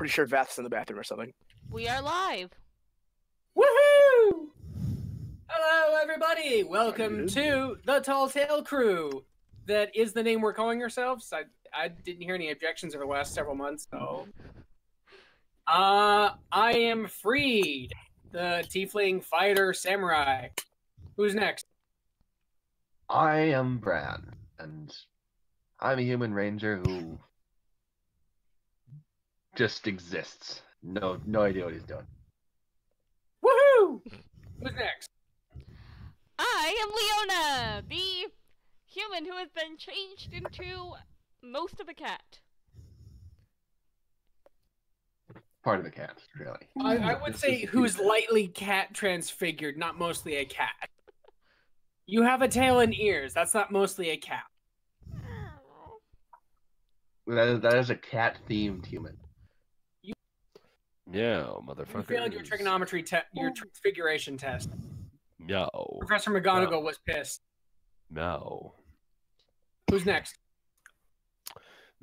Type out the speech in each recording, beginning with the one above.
pretty sure Vath's in the bathroom or something. We are live. Woohoo! Hello, everybody. Welcome to the Tall Tale Crew. That is the name we're calling ourselves. I didn't hear any objections over the last several months, so. I am Freed, the Tiefling Fighter Samurai. Who's next? I am Bran, and I'm a human ranger who just exists. No idea what he's doing. Woohoo! Who's next? I am Leona, the human who has been changed into most of a cat. Part of the cat, really. I would say who's lightly cat transfigured, not mostly a cat. You have a tail and ears. That's not mostly a cat. That is a cat-themed human. No, motherfucker. You failed your trigonometry your transfiguration test. No. Professor McGonagall was pissed. No. Who's next?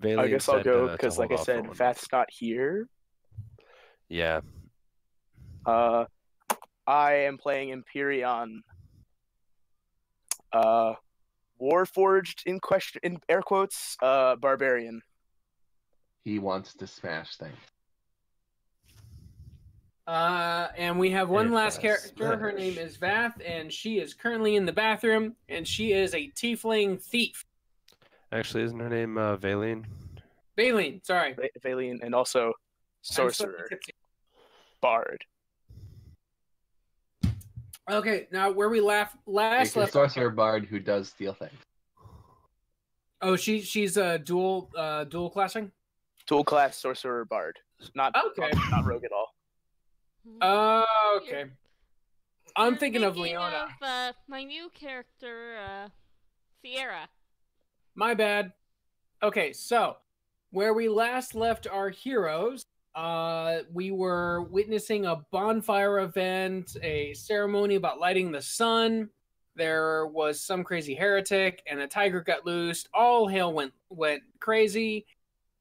Vaylene I guess I'll said, go to because, hold like I off said, for one. Vath's not here. Yeah. I am playing Empyreon. Warforged in air quotes, barbarian. He wants to smash things. And we have one It last does. character. Her name is Vath, and she is currently in the bathroom, and she is a tiefling thief. Actually, isn't her name Vaylene? Baleen, sorry. Valine, and also I'm sorcerer, slightly tipsy. bard. Okay, now where we last He's a left. sorcerer bard who does steal things. Oh, she's dual classing. Dual class sorcerer, bard. Not Okay. not rogue at all. Okay. I'm You're thinking of Leona. of, my new character, Sierra. My bad. Okay, so where we last left our heroes, we were witnessing a bonfire event, a ceremony about lighting the sun. There was some crazy heretic, and a tiger got loosed. All hell went crazy.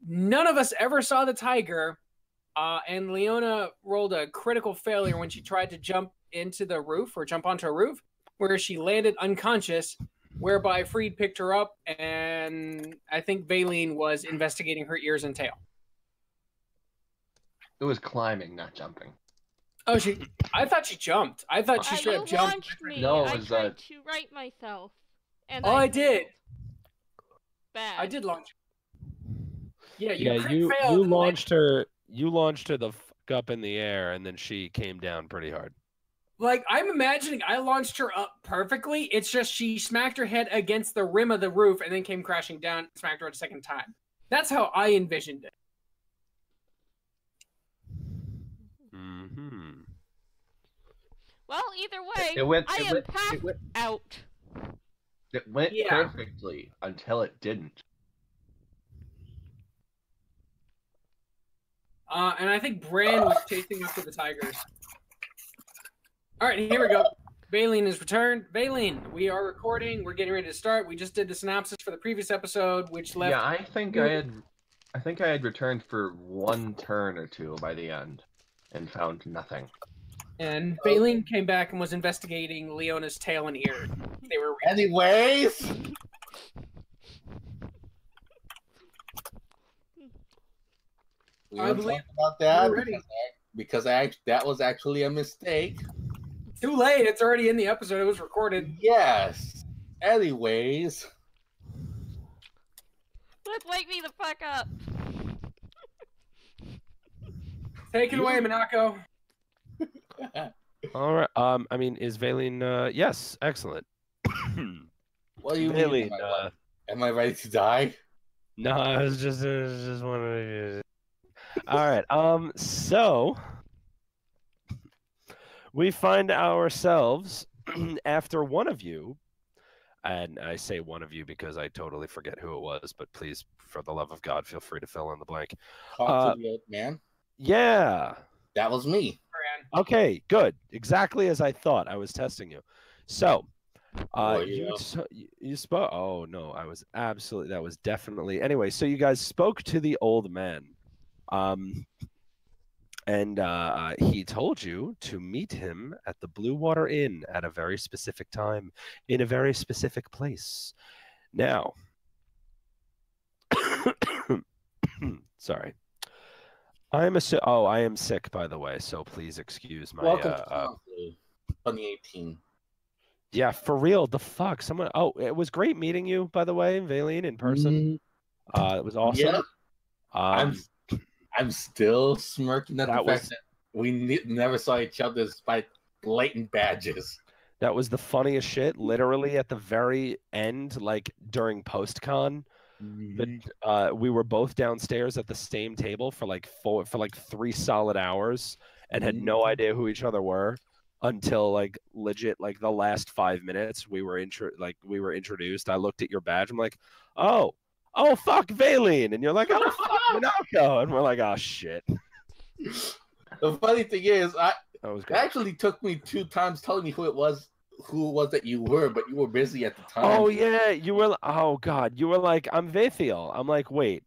None of us ever saw the tiger, and Leona rolled a critical failure when she tried to jump into the roof, or jump onto a roof, where she landed unconscious, whereby Freed picked her up, and I think Vaylene was investigating her ears and tail. It was climbing, not jumping. Oh, I thought she jumped. I thought she straight You up jumped. launched me. No, it I was, tried to right myself. And Oh, I did. failed. Bad. I did launch. Yeah, You launched her. You launched her the fuck up in the air, and then she came down pretty hard. Like, I'm imagining I launched her up perfectly. It's just she smacked her head against the rim of the roof and then came crashing down, smacked her a second time. That's how I envisioned it. Mm-hmm. Well, either way, It went. I It am went. passed It went. out. It went Yeah. perfectly until it didn't. And I think Bran was chasing after the tigers. All right, here we go. Vaylene is returned. Vaylene, we are recording. We're getting ready to start. We just did the synopsis for the previous episode, which left. Yeah, I think I had returned for one turn or two by the end, and found nothing. And Vaylene came back and was investigating Leona's tail and ear. They were. Anyways, we I won't believe- talk about that we're ready. because that was actually a mistake. Too late. It's already in the episode. It was recorded. Yes. Anyways, Let's wake me the fuck up. Take it away, Minako. All right. I mean, is Vaylene? Yes. Excellent. what do you Vaylene, mean? Am I ready to die? No, I was just wondering. All right. So we find ourselves after one of you, and I say one of you because I totally forget who it was, but please, for the love of God, feel free to fill in the blank. Talk to the old man. Yeah. That was me. Bran. Okay. Good. Exactly as I thought. I was testing you. So. Oh, You yeah. you spoke. Oh no, I was absolutely. That was definitely. Anyway, so you guys spoke to the old man. And he told you to meet him at the Blue Water Inn at a very specific time in a very specific place. Now, sorry. I am sick, by the way, so please excuse my Welcome to Conflict 2018. Yeah, for real. The fuck? Someone it was great meeting you, by the way, Valine, in person. It was awesome. Yeah. I'm still smirking at the fact that we never saw each other despite blatant badges. That was the funniest shit. Literally at the very end, like during post-con, we were both downstairs at the same table for like 3 solid hours and had no idea who each other were until like legit like the last 5 minutes we were introduced. I looked at your badge. I'm like, oh fuck, Valine, and you're like, oh fuck, Monaco, and we're like, oh shit. The funny thing is, it actually took me 2 times telling me who it was that you were, but you were busy at the time. Oh yeah, you were. Oh god, you were like, I'm Vathiel. I'm like, wait,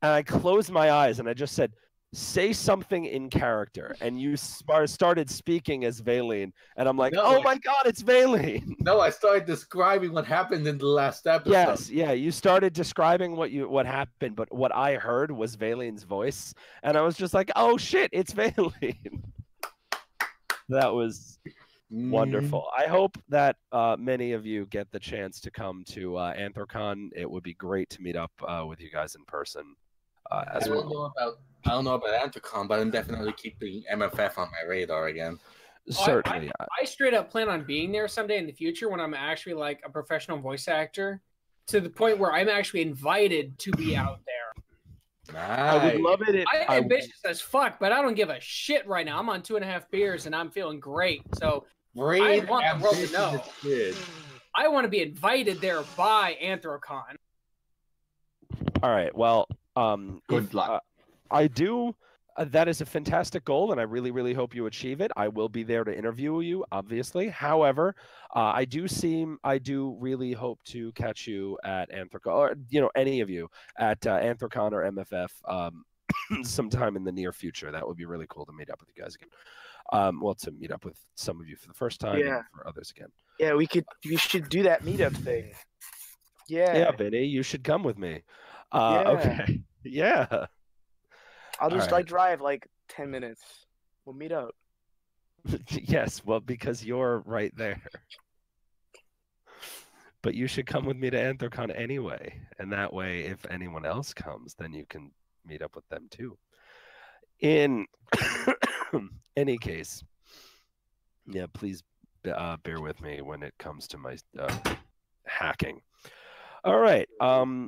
and I closed my eyes and I just said, say something in character, and you started speaking as Valine, and I'm like, oh my god, it's Valine. No, I started describing what happened in the last episode. Yes, yeah, you started describing what happened, but what I heard was Valine's voice, and I was just like, oh shit, it's Valine. That was wonderful. I hope that many of you get the chance to come to Anthrocon. It would be great to meet up with you guys in person as well. I don't know about Anthrocon, but I'm definitely keeping MFF on my radar again. Certainly. I straight up plan on being there someday in the future when I'm actually like a professional voice actor, to the point where I'm actually invited to be out there. Nice. I would love it. I'm ambitious as fuck, but I don't give a shit right now. I'm on 2.5 beers and I'm feeling great. So I want the world to know. I want to be invited there by Anthrocon. All right. Well, good luck. I do. That is a fantastic goal, and I really, really hope you achieve it. I will be there to interview you, obviously. However, I do really hope to catch you at Anthrocon, or any of you at Anthrocon or MFF sometime in the near future. That would be really cool to meet up with you guys again. Well, to meet up with some of you for the first time, and for others again. Yeah, we should do that meetup thing. Yeah, Vinny, you should come with me. Okay. Yeah. I'll just drive like 10 minutes. We'll meet up. Yes, well, because you're right there. But you should come with me to Anthrocon anyway, and that way, if anyone else comes, then you can meet up with them too. In any case, yeah, please bear with me when it comes to my hacking. All right.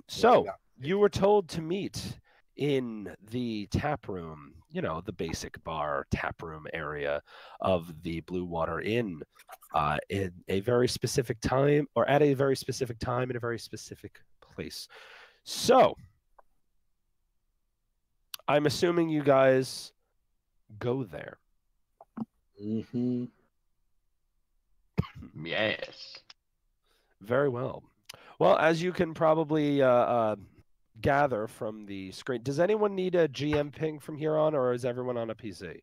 So you were told to meet in the tap room, the basic bar tap room area of the Blue Water Inn in a very specific time, or at a very specific time in a very specific place. So I'm assuming you guys go there. Mm-hmm. Yes. Very well. Well, as you can probably gather from the screen, does anyone need a GM ping from here on, or is everyone on a PC?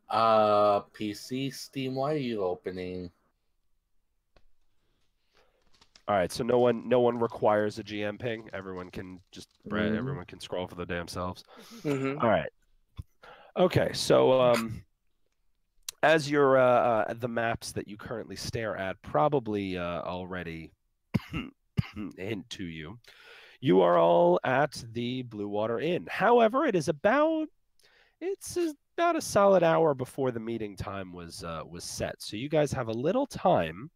PC, Steam, why are you opening? All right, so no one requires a GM ping. Everyone can just everyone can scroll for the damn selves. Mm-hmm. All right. Okay, so as you're the maps that you currently stare at probably already hint to you, you are all at the Blue Water Inn. However, it's about a solid hour before the meeting time was set, so you guys have a little time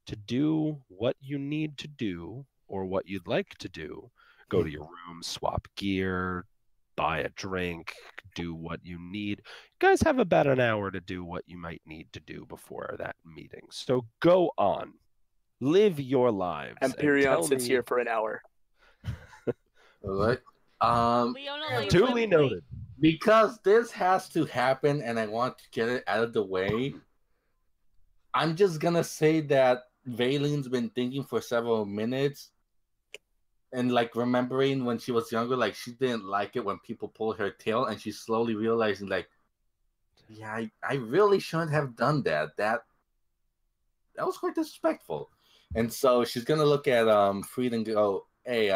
to do what you need to do or what you'd like to do. Go to your room, swap gear, buy a drink, do what you need. You guys have about an hour to do what you might need to do before that meeting. So go on. Live your lives. Empyrean sits here for an hour. What? Leona, Duly noted. Because this has to happen and I want to get it out of the way, I'm just gonna say that Valine's been thinking for several minutes and like remembering when she was younger, like she didn't like it when people pulled her tail, and she's slowly realizing like Yeah, I really shouldn't have done that. That was quite disrespectful. And so she's gonna look at Fried and go, "Hey,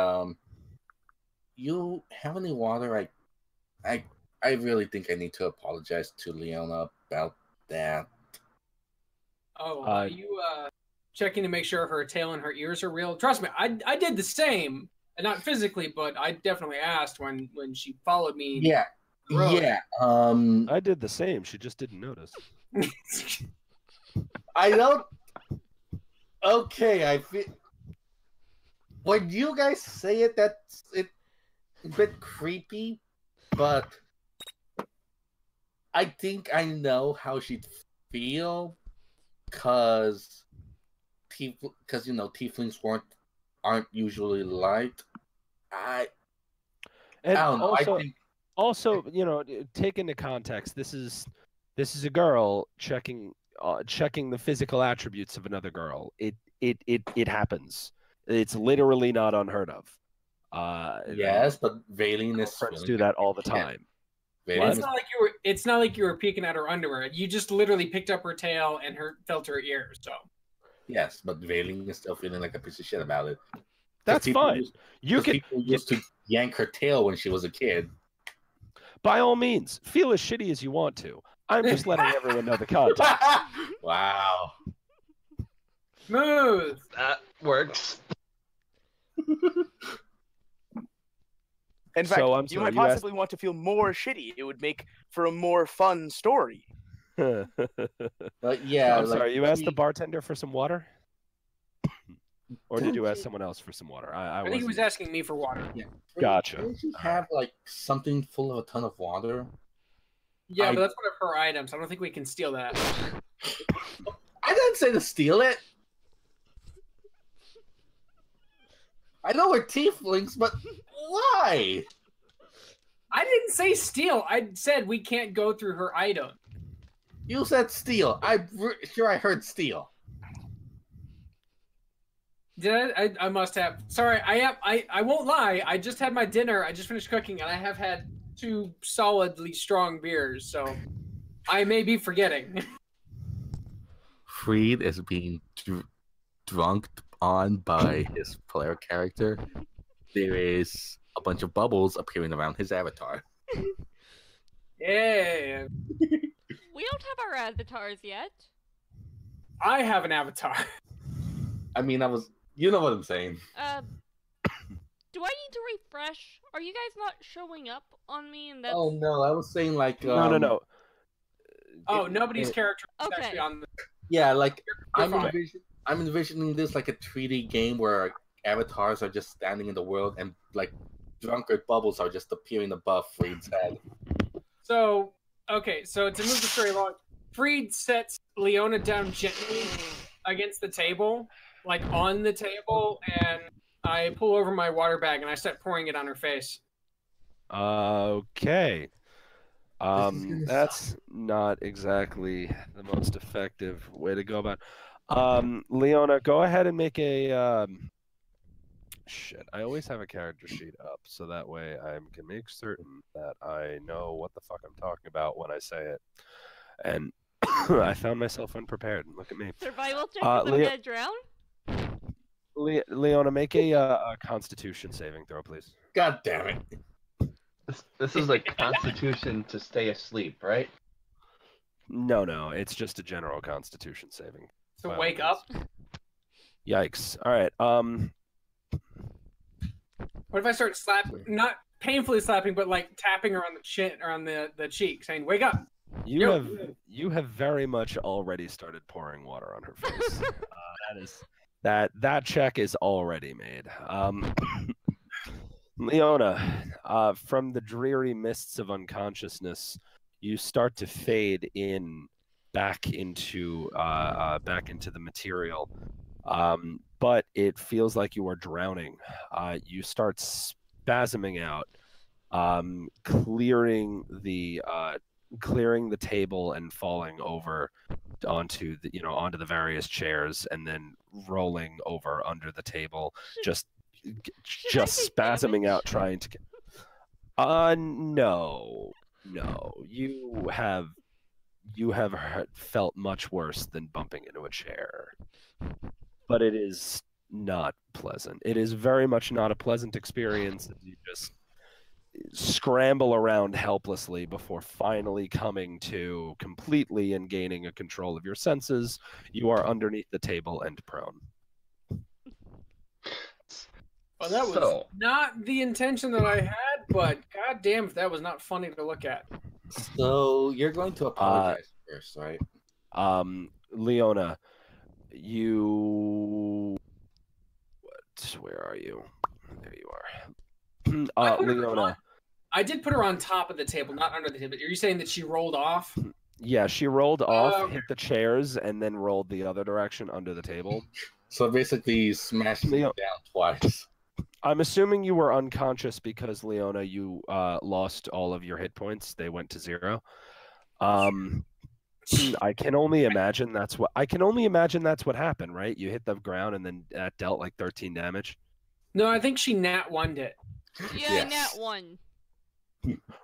you have any water? I really think I need to apologize to Leona about that." Oh, are you checking to make sure her tail and her ears are real? Trust me, I did the same, and not physically, but I definitely asked when she followed me. Yeah, yeah. I did the same. She just didn't notice. I don't. Okay, I feel. When you guys say it, that's a bit creepy, but I think I know how she'd feel, because tieflings aren't usually liked. I And don't know. also, take into context, this is a girl checking the physical attributes of another girl. It happens. It's literally not unheard of. Yes, but Valine is friends do that all the time. It's not like you were peeking at her underwear. You just literally picked up her tail and felt her ears. So yes, but Valine is still feeling like a piece of shit about it. That's fine. People used to yank her tail when she was a kid. By all means, feel as shitty as you want to. I'm just letting everyone know the context. Wow. Smooth. That works. In fact, I'm you sorry, might possibly want to feel more shitty. It would make for a more fun story. But yeah, I'm sorry. You asked the bartender for some water, or did you ask someone else for some water? I think he was asking me for water. Yeah. Gotcha. Didn't you have like something full of a ton of water? Yeah, but that's one of her items. I don't think we can steal that. I didn't say to steal it. I know we're tieflings, but why? I didn't say steal. I said we can't go through her item. You said steal. I'm sure I heard steal. Did I must have. Sorry, I won't lie. I just had my dinner. I just finished cooking, and I have had 2 solidly strong beers, so I may be forgetting. Fried is being drunk on by his player character. There is a bunch of bubbles appearing around his avatar. Yeah. We don't have our avatars yet. I have an avatar. I mean, you know what I'm saying. Do I need to refresh? Are you guys not showing up on me? And that's... Oh no, I was saying like no. Oh, nobody's character is Okay. actually on the... Yeah, like You're I'm fine. envisioning this like a 3D game where avatars are just standing in the world and like drunkard bubbles are just appearing above Fried's head. So, okay, so to move the story along, Fried sets Leona down gently against the table, like on the table, and I pull over my water bag and I start pouring it on her face. Okay. That's suck. not exactly the most effective way to go about. Leona, go ahead and make a shit. I always have a character sheet up, so that way I can make certain that I know what the fuck I'm talking about when I say it. And I found myself unprepared. Look at me. Survival check because I'm gonna drown? Leona, make a Constitution saving throw, please. God damn it. This is like Constitution to stay asleep, right? No, it's just a general Constitution saving. So By all wake means. up. Yikes! All right. What if I start slapping, not painfully slapping, but like tapping her on the chin or on the cheek, saying, "Wake up." You have very much already started pouring water on her face. That check is already made. Leona, from the dreary mists of unconsciousness, you start to fade in back into the material, but it feels like you are drowning. You start spasming out, clearing the table and falling over onto the various chairs, and then rolling over under the table, just spasming out, trying to get... no, you have you have felt much worse than bumping into a chair. But it is not pleasant. It is very much not a pleasant experience. You just scramble around helplessly before finally coming to completely and gaining a control of your senses. You are underneath the table and prone. Well, that was So, not the intention that I had, but goddamn if that was not funny to look at. So you're going to apologize first, right? Leona, you... Where are you? There you are. Leona. I did put her on top of the table, not under the table. Are you saying that she rolled off? Yeah, she rolled off, hit the chairs, and then rolled the other direction under the table. So basically, smashed me down twice. I'm assuming you were unconscious because, Leona, you lost all of your hit points. They went to 0. I can only imagine that's what happened, right? You hit the ground and then that dealt like 13 damage. No, I think she nat 1'd it. Yeah, Yes. nat 1.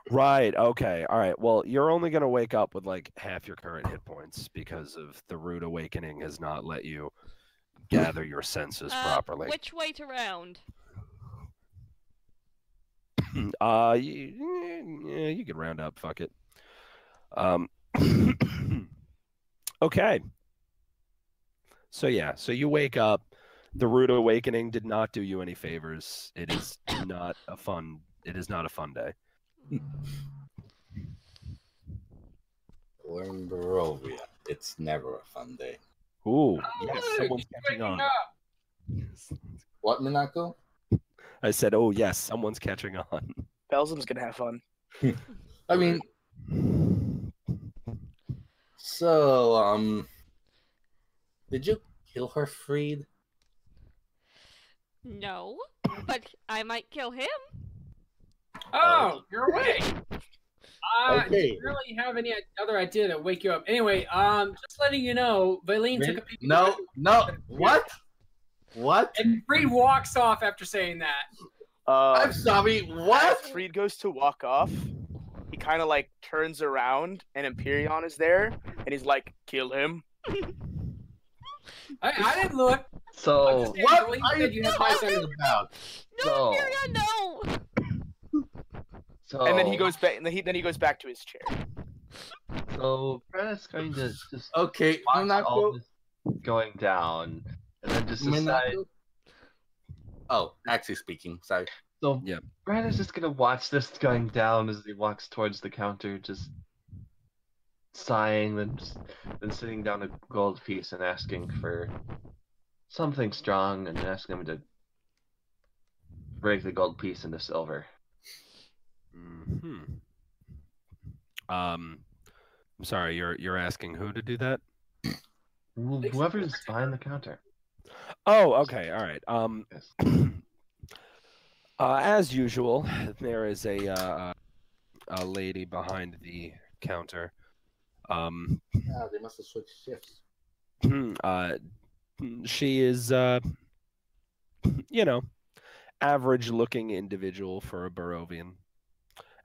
Right. Okay. All right. Well, you're only going to wake up with like half your current hit points because of the rude awakening has not let you gather your senses properly. Which way to round? You can round up. Fuck it. Okay. So you wake up. The rude awakening did not do you any favors. It is not a fun day. We're in Barovia. It's never a fun day. Ooh, yes, someone's catching on. What, Minako? I said, oh yes, someone's catching on. Belzum's gonna have fun. I mean, so, did you kill her, Freed? No, but I might kill him. Oh, you're awake. Okay. Didn't really have any other idea to wake you up. Anyway, just letting you know, Valine took a peek. No, what? What? And Freed walks off after saying that. I'm sorry, what? As Freed goes to walk off, he kind of like turns around, and Empyreon is there, and he's like, "Kill him." I didn't look. So What Valine are said you had talking about? No, So- Myriad, no. So And then he goes back. And then he goes back to his chair. So Brennan's going to just Okay, watch all Minako. this going down, and then just decide. Minako. Oh, actually speaking, sorry. So Yeah. Brennan's just gonna watch this going down as he walks towards the counter, just sighing, then sitting down a gold piece and asking for something strong, and asking him to break the gold piece into silver. I'm sorry, you're asking who to do that? Whoever's behind the counter. Oh, okay, all right. Yes. As usual, there is a lady behind the counter. Yeah, they must have switched shifts. She is, average-looking individual for a Barovian,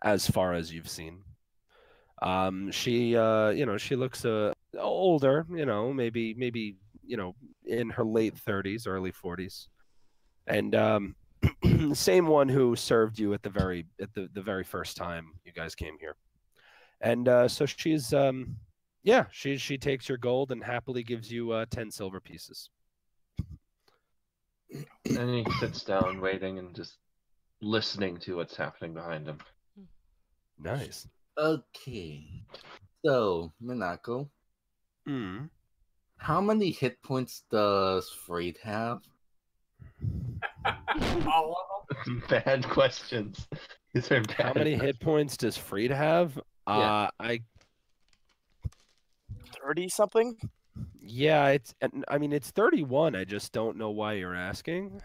as far as you've seen. She looks older, maybe in her late 30s, early 40s, and same one who served you at the very first time you guys came here, and so she's she takes your gold and happily gives you 10 silver pieces. And he sits down, waiting and just listening to what's happening behind him. Nice. Okay. So, Minako, how many hit points does Freed have? All of them. Bad questions. These are bad. How many hit points does Freed have? Yeah. 30 something. It's 31. I just don't know why you're asking.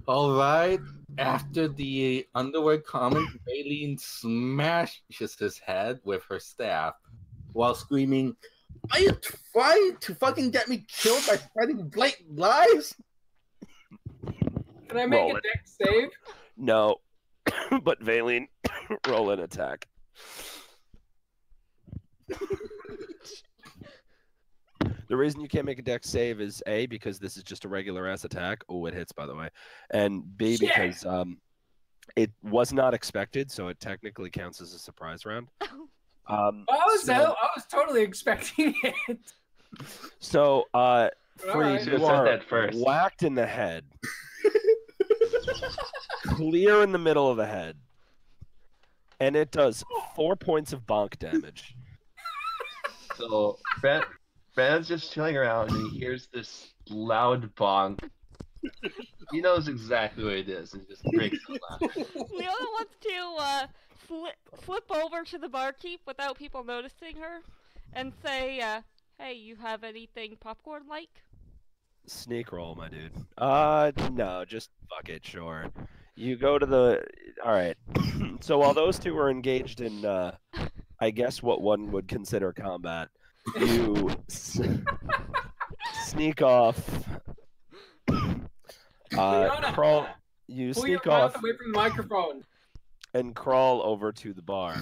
All right. After the underword comment, Baleen smashes his head with her staff while screaming, "Are you trying to fucking get me killed by spreading blatant lies?" Can I make Roll a it. dex save? No, but Valine, roll an attack. The reason you can't make a dex save is A, because this is just a regular ass attack. Oh, it hits, by the way. And B, Shit. because it was not expected, so it technically counts as a surprise round. I was totally expecting it. So, All Free, right. Should've you said are that first. whacked in the head. Clear in the middle of the head. And it does 4 points of bonk damage. So Brandon's just chilling around and he hears this loud bonk. He knows exactly what it is and he just breaks the laugh. Leona wants to flip over to the barkeep without people noticing her and say, hey, you have anything popcorn-like? Sneak roll, my dude. No, just fuck it, sure. You go to the... Alright. So while those two are engaged in, I guess what one would consider combat, you sneak off. Crawl. You Pull your sneak mouth off away from the microphone. and crawl over to the bar.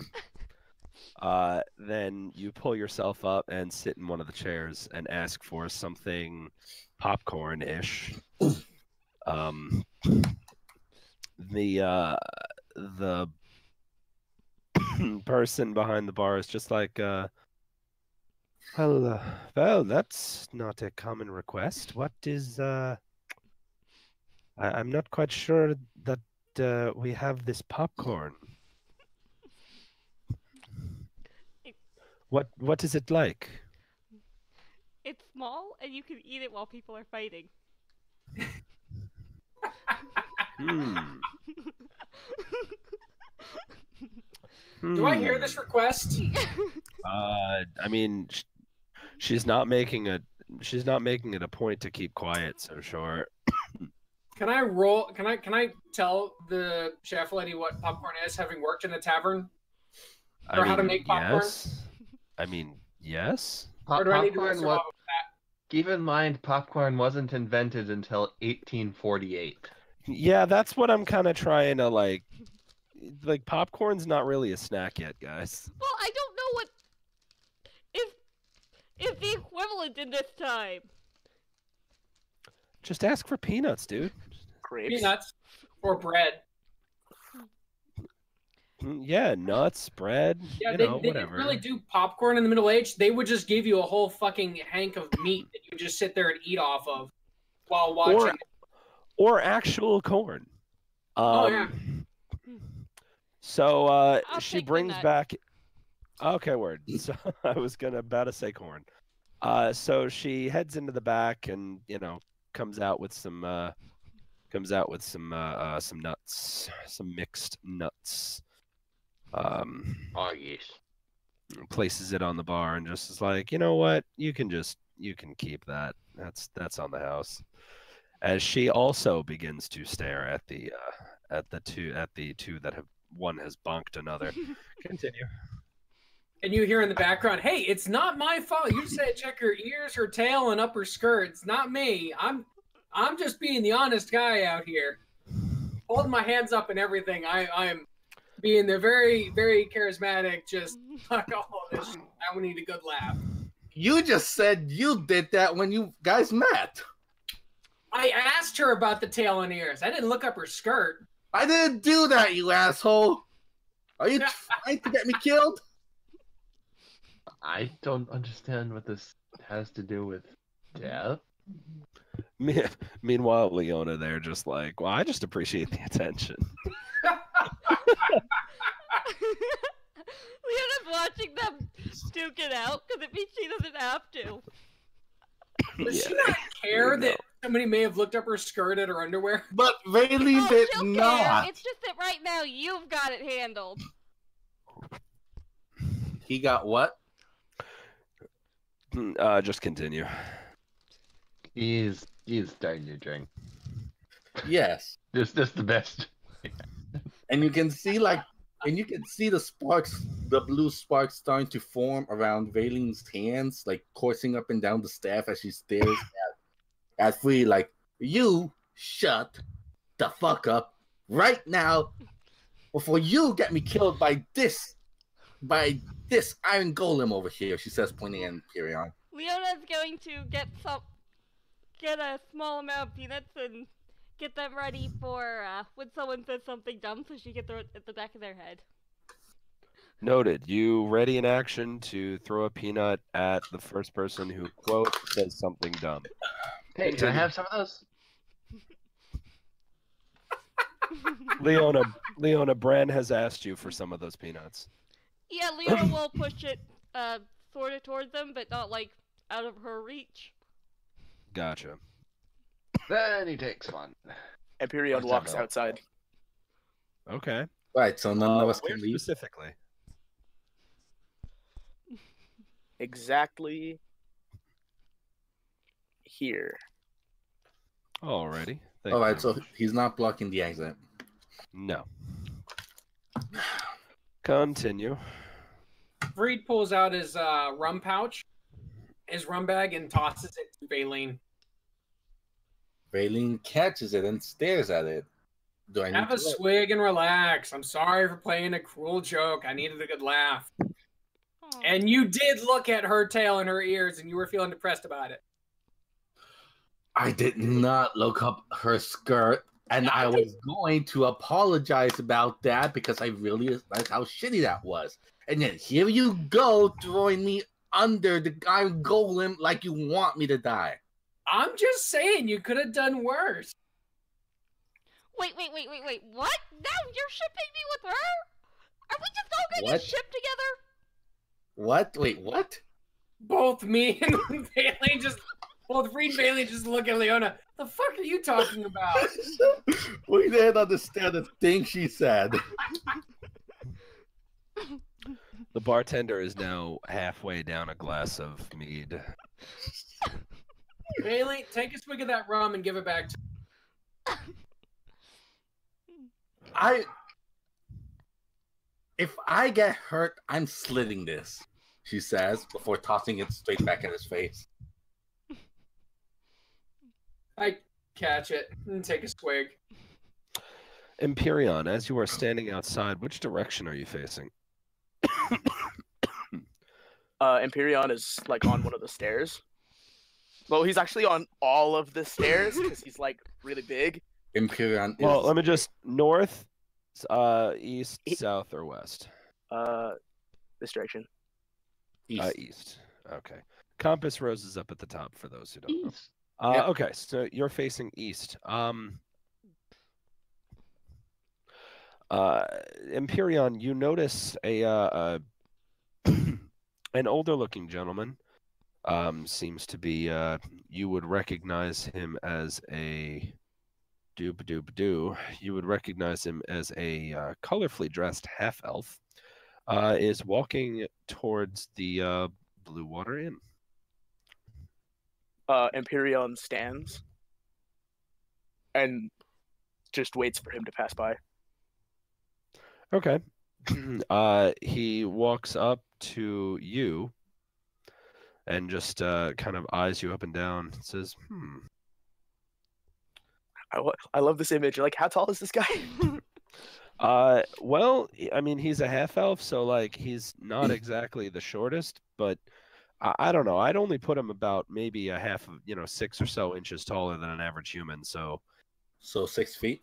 Then you pull yourself up and sit in one of the chairs and ask for something popcorn-ish. The person behind the bar is just like, well, that's not a common request. What is, I'm not quite sure that we have this popcorn. What is it like? It's small, and you can eat it while people are fighting. Hmm. Do I hear this request? I mean, she's not making it a point to keep quiet, so sure. Can I roll? Can I tell the chef lady what popcorn is, having worked in a tavern? Or how to make popcorn? Yes. I mean, yes. Or do I need to Popcorn answer was, off of that? keep in mind, popcorn wasn't invented until 1848. Yeah, that's what I'm kind of trying to like popcorn's not really a snack yet, guys. Well, I don't know what is the equivalent in this time. Just ask for peanuts, dude. Grapes. Peanuts or bread. Yeah, nuts, bread, Yeah, you they know, didn't whatever. really do popcorn in the Middle Age. They would just give you a whole fucking hank of meat that you would just sit there and eat off of while watching. Or actual corn. Oh, yeah. So I'll she take the brings nut. back. Okay, word. So I was about to say corn. So she heads into the back and comes out with some nuts, some mixed nuts. Oh yes. Places it on the bar and just is like, you know what? You can keep that. That's on the house. As she also begins to stare at the two that have one has bonked another. Continue. And you hear in the background, "Hey, it's not my fault. You said check her ears, her tail, and upper skirt. It's not me. I'm just being the honest guy out here, holding my hands up and everything. I'm being the very, very charismatic. Just fuck all of this. I need a good laugh." You just said you did that when you guys met. I asked her about the tail and ears. I didn't look up her skirt. I didn't do that, you asshole. Are you trying to get me killed? I don't understand what this has to do with death. Meanwhile, Leona, they're just like, well, I just appreciate the attention. Leona's watching them duke it out because it means she doesn't have to. Does she not care that somebody may have looked up her skirt at her underwear? But Rayleigh Oh, did she'll not. care. It's just that right now you've got it handled. He got what? Just continue. He's starting to drink. Yes. This the best. And you can see the sparks, the blue sparks starting to form around Vayling's hands, like coursing up and down the staff as she stares at Free, like, you shut the fuck up right now before you get me killed by this iron golem over here, she says, pointing at Imperion. Leona's going to get a small amount of peanuts and get them ready for when someone says something dumb, so she can throw it at the back of their head. Noted. You ready in action to throw a peanut at the first person who, quote, says something dumb. Hey, can I have some of those? Leona, Bran has asked you for some of those peanuts. Yeah, Leona will push it sort of towards them, but not like out of her reach. Gotcha. Then he takes one. Empyrean Let's walks have it. outside. Okay. Right, so none of us Where can leave. specifically? Exactly here. Alrighty. Thank All you right, very so much. he's not blocking the exit. No. Continue. Freed pulls out his rum pouch, his rum bag, and tosses it to Baleen. Raylene catches it and stares at it. Do I need Have a to look? swig and relax. I'm sorry for playing a cruel joke. I needed a good laugh. Aw. And you did look at her tail and her ears, and you were feeling depressed about it. I did not look up her skirt, and I was going to apologize about that because I really realized how shitty that was. And then here you go, throwing me under the iron golem like you want me to die. I'm just saying, you could have done worse. Wait, what? Now you're shipping me with her? Are we just all gonna What? get shipped together? What? Wait, what? Both me and Baleen both Freed and Baleen just look at Leona. The fuck are you talking about? We didn't understand a thing she said. The bartender is now halfway down a glass of mead. Baleen, take a swig of that rum and give it back to If I get hurt, I'm slitting this, she says, before tossing it straight back at his face. I catch it and take a swig. Empyreon, as you are standing outside, which direction are you facing? Empyreon is like on one of the stairs. Well, he's actually on all of the stairs because he's like really big. Imperion is... Well, let me just north, east, south, or west? This direction. East. East. Okay. Compass roses up at the top for those who don't know. East. Yep. Okay, so you're facing east. Empyreon, you notice an older-looking gentleman. Seems to be. You would recognize him as a You would recognize him as a colorfully dressed half-elf. Is walking towards the Blue Water Inn. Empyreon stands and just waits for him to pass by. Okay. He walks up to you and just kind of eyes you up and down and says, I love this image. Like, how tall is this guy? well, I mean, he's a half elf, so like he's not exactly the shortest, but I don't know. I'd only put him about maybe a half of 6 or so inches taller than an average human. So 6 feet?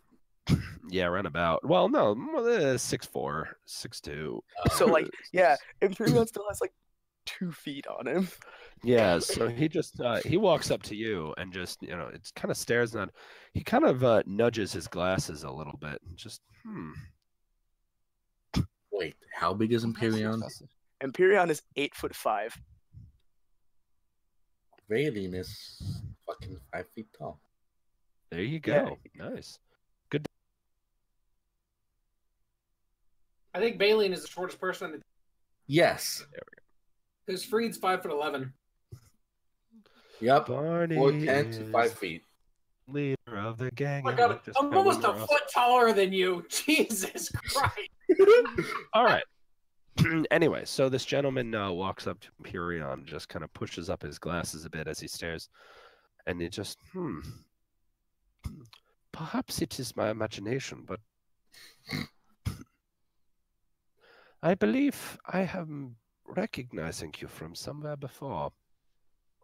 yeah, around about. Well, no, 6'4", 6'2". So like, yeah, Empyreon still has like 2 feet on him. Yeah, so he just he walks up to you and just it kind of stares at. He kind of nudges his glasses a little bit and just Wait, how big is Imperion? Empyreon is 8'5". Raylene is fucking 5 feet tall. There you go. Nice. Good. I think Baleen is the shortest person on the Yes. because Freed's 5'11". Yep. Barney 4'10" to 5 is feet. leader of the gang. Oh my God, I'm almost a foot taller than you. Jesus Christ. All right. Anyway, so this gentleman walks up to Empyreon, just kind of pushes up his glasses a bit as he stares, and he just, perhaps it is my imagination, but I believe I am recognizing you from somewhere before.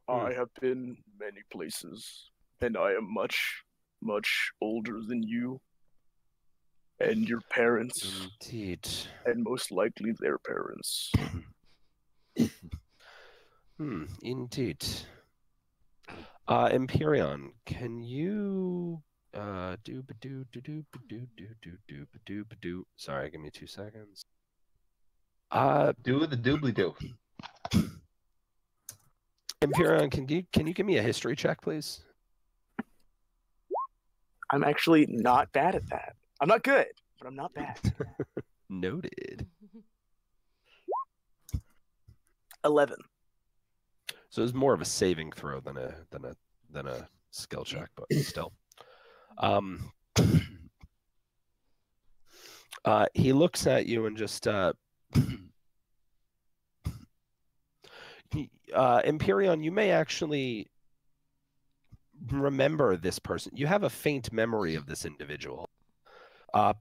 I have been many places, and I am much, much older than you and your parents, Indeed. and most likely their parents. Indeed. Empyrean, can you Sorry, give me 2 seconds. Do the doobly doo. Empyrean, can you give me a history check, please? I'm actually not bad at that. I'm not good, but I'm not bad. Noted. 11. So it's more of a saving throw than a skill check, but still. He looks at you and just Empyrean, you may actually remember this person. You have a faint memory of this individual.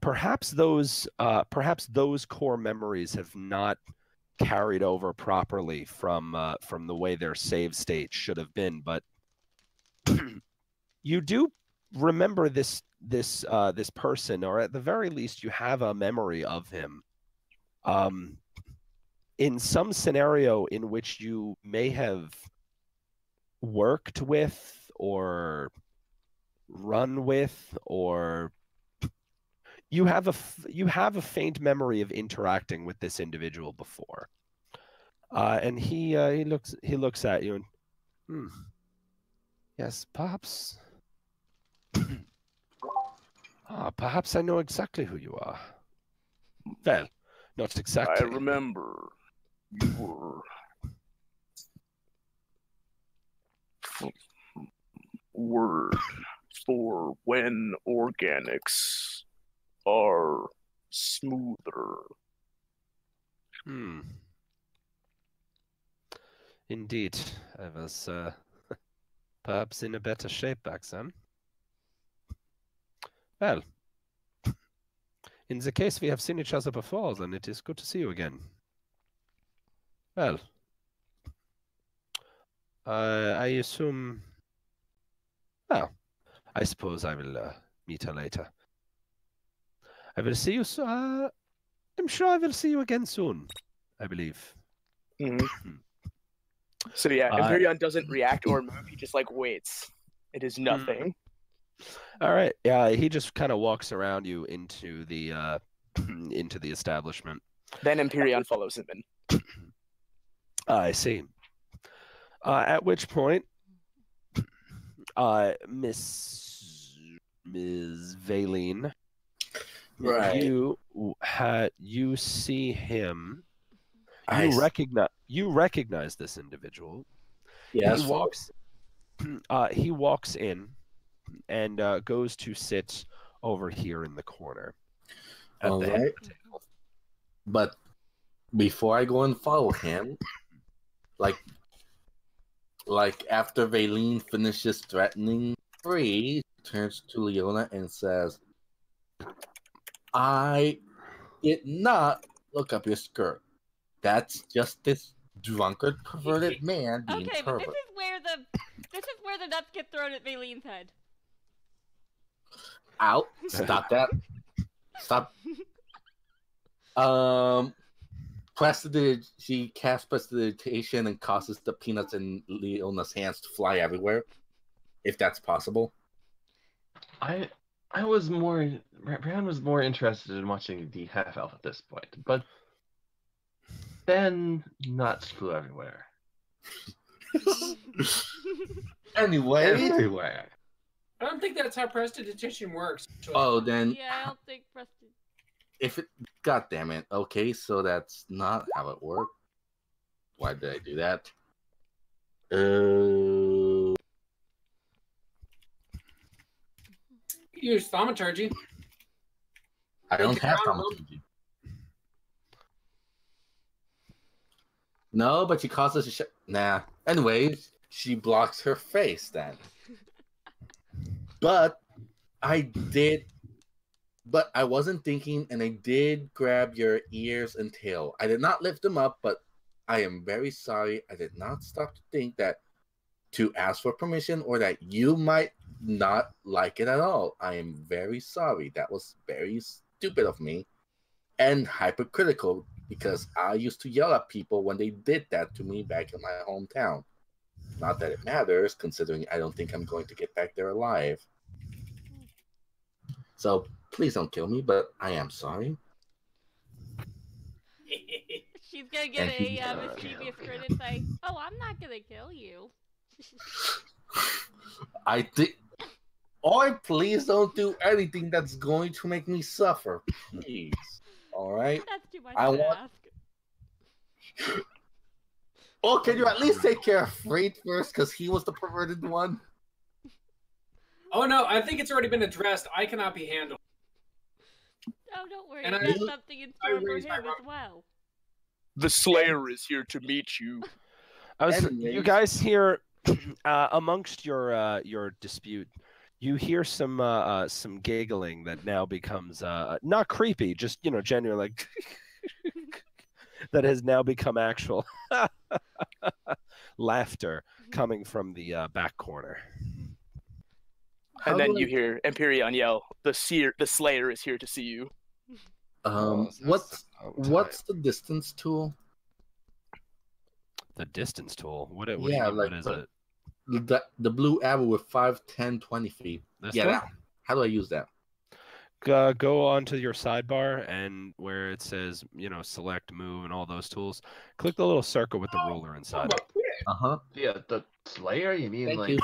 Perhaps those core memories have not carried over properly from the way their save state should have been, but you do remember this person, or at the very least you have a memory of him in some scenario in which you may have worked with or run with, or you have a faint memory of interacting with this individual before. And he looks at you and yes, perhaps perhaps I know exactly who you are. Well, not exactly. I remember you were word for when organics are smoother. Indeed, I was perhaps in a better shape back then. Well, in the case we have seen each other before, then it is good to see you again. Well, I assume... Well, I suppose I will meet her later. I will see you I'm sure I will see you again soon, I believe. So yeah, Empyrean doesn't react or move, he just like waits. It is nothing. All right. Yeah, he just kind of walks around you into the establishment. Then Empyrean follows him in. I see. At which point, Miss Valine, Right. you see him. I You recognize this individual. Yes. He walks in and goes to sit over here in the corner at All the head right. of the table. But before I go and follow him, like after Valine finishes threatening Free, turns to Leona and says, I did not look up your skirt. That's just this drunkard, perverted man being Okay, but pervert. this is where the nuts get thrown at Valine's head. Out. Stop that. Stop. She casts prestidigitation and causes the peanuts in Leona's hands to fly everywhere, if that's possible. Brian was more interested in watching the half elf at this point, but then nuts flew everywhere. Anyway, Everywhere. I don't think that's how prestidigitation works. Actually. Oh, then Yeah, I don't think God damn it. Okay, so that's not how it worked. Why did I do that? Use thaumaturgy. I don't have thaumaturgy. No, but she causes nah. Anyways, she blocks her face then. But I wasn't thinking, and I did grab your ears and tail. I did not lift them up, but I am very sorry. I did not stop to think that to ask for permission, or that you might not like it at all. I am very sorry. That was very stupid of me and hypercritical, because I used to yell at people when they did that to me back in my hometown. Not that it matters, considering I don't think I'm going to get back there alive. So please don't kill me, but I am sorry. She's gonna get And a he- mischievous grin and say, "Oh, I'm not gonna kill you." I think. Or please don't do anything that's going to make me suffer. Please. All right. That's too much I to want- ask. Oh, can you at least take care of Freight first, because he was the perverted one? Oh no, I think it's already been addressed. I cannot be handled. Oh, don't worry. And I've I- got something in store for raised my him rock. as well. The Slayer is here to meet you. You Anyways. guys hear amongst your dispute, you hear some giggling that now becomes not creepy, just genuine, like that has now become actual laughter coming from the back corner. How And then do you hear Empyrean yell, the Slayer is here to see you. What's the distance tool? The distance tool? What do you Yeah, mean? like What is the- it? The blue arrow with 5, 10, 20 feet. This Yeah, one? that. How do I use that? Go onto your sidebar and where it says, select, move, and all those tools, click the little circle with the ruler inside it. Uh-huh. Yeah, the Slayer. You mean Thank like? you.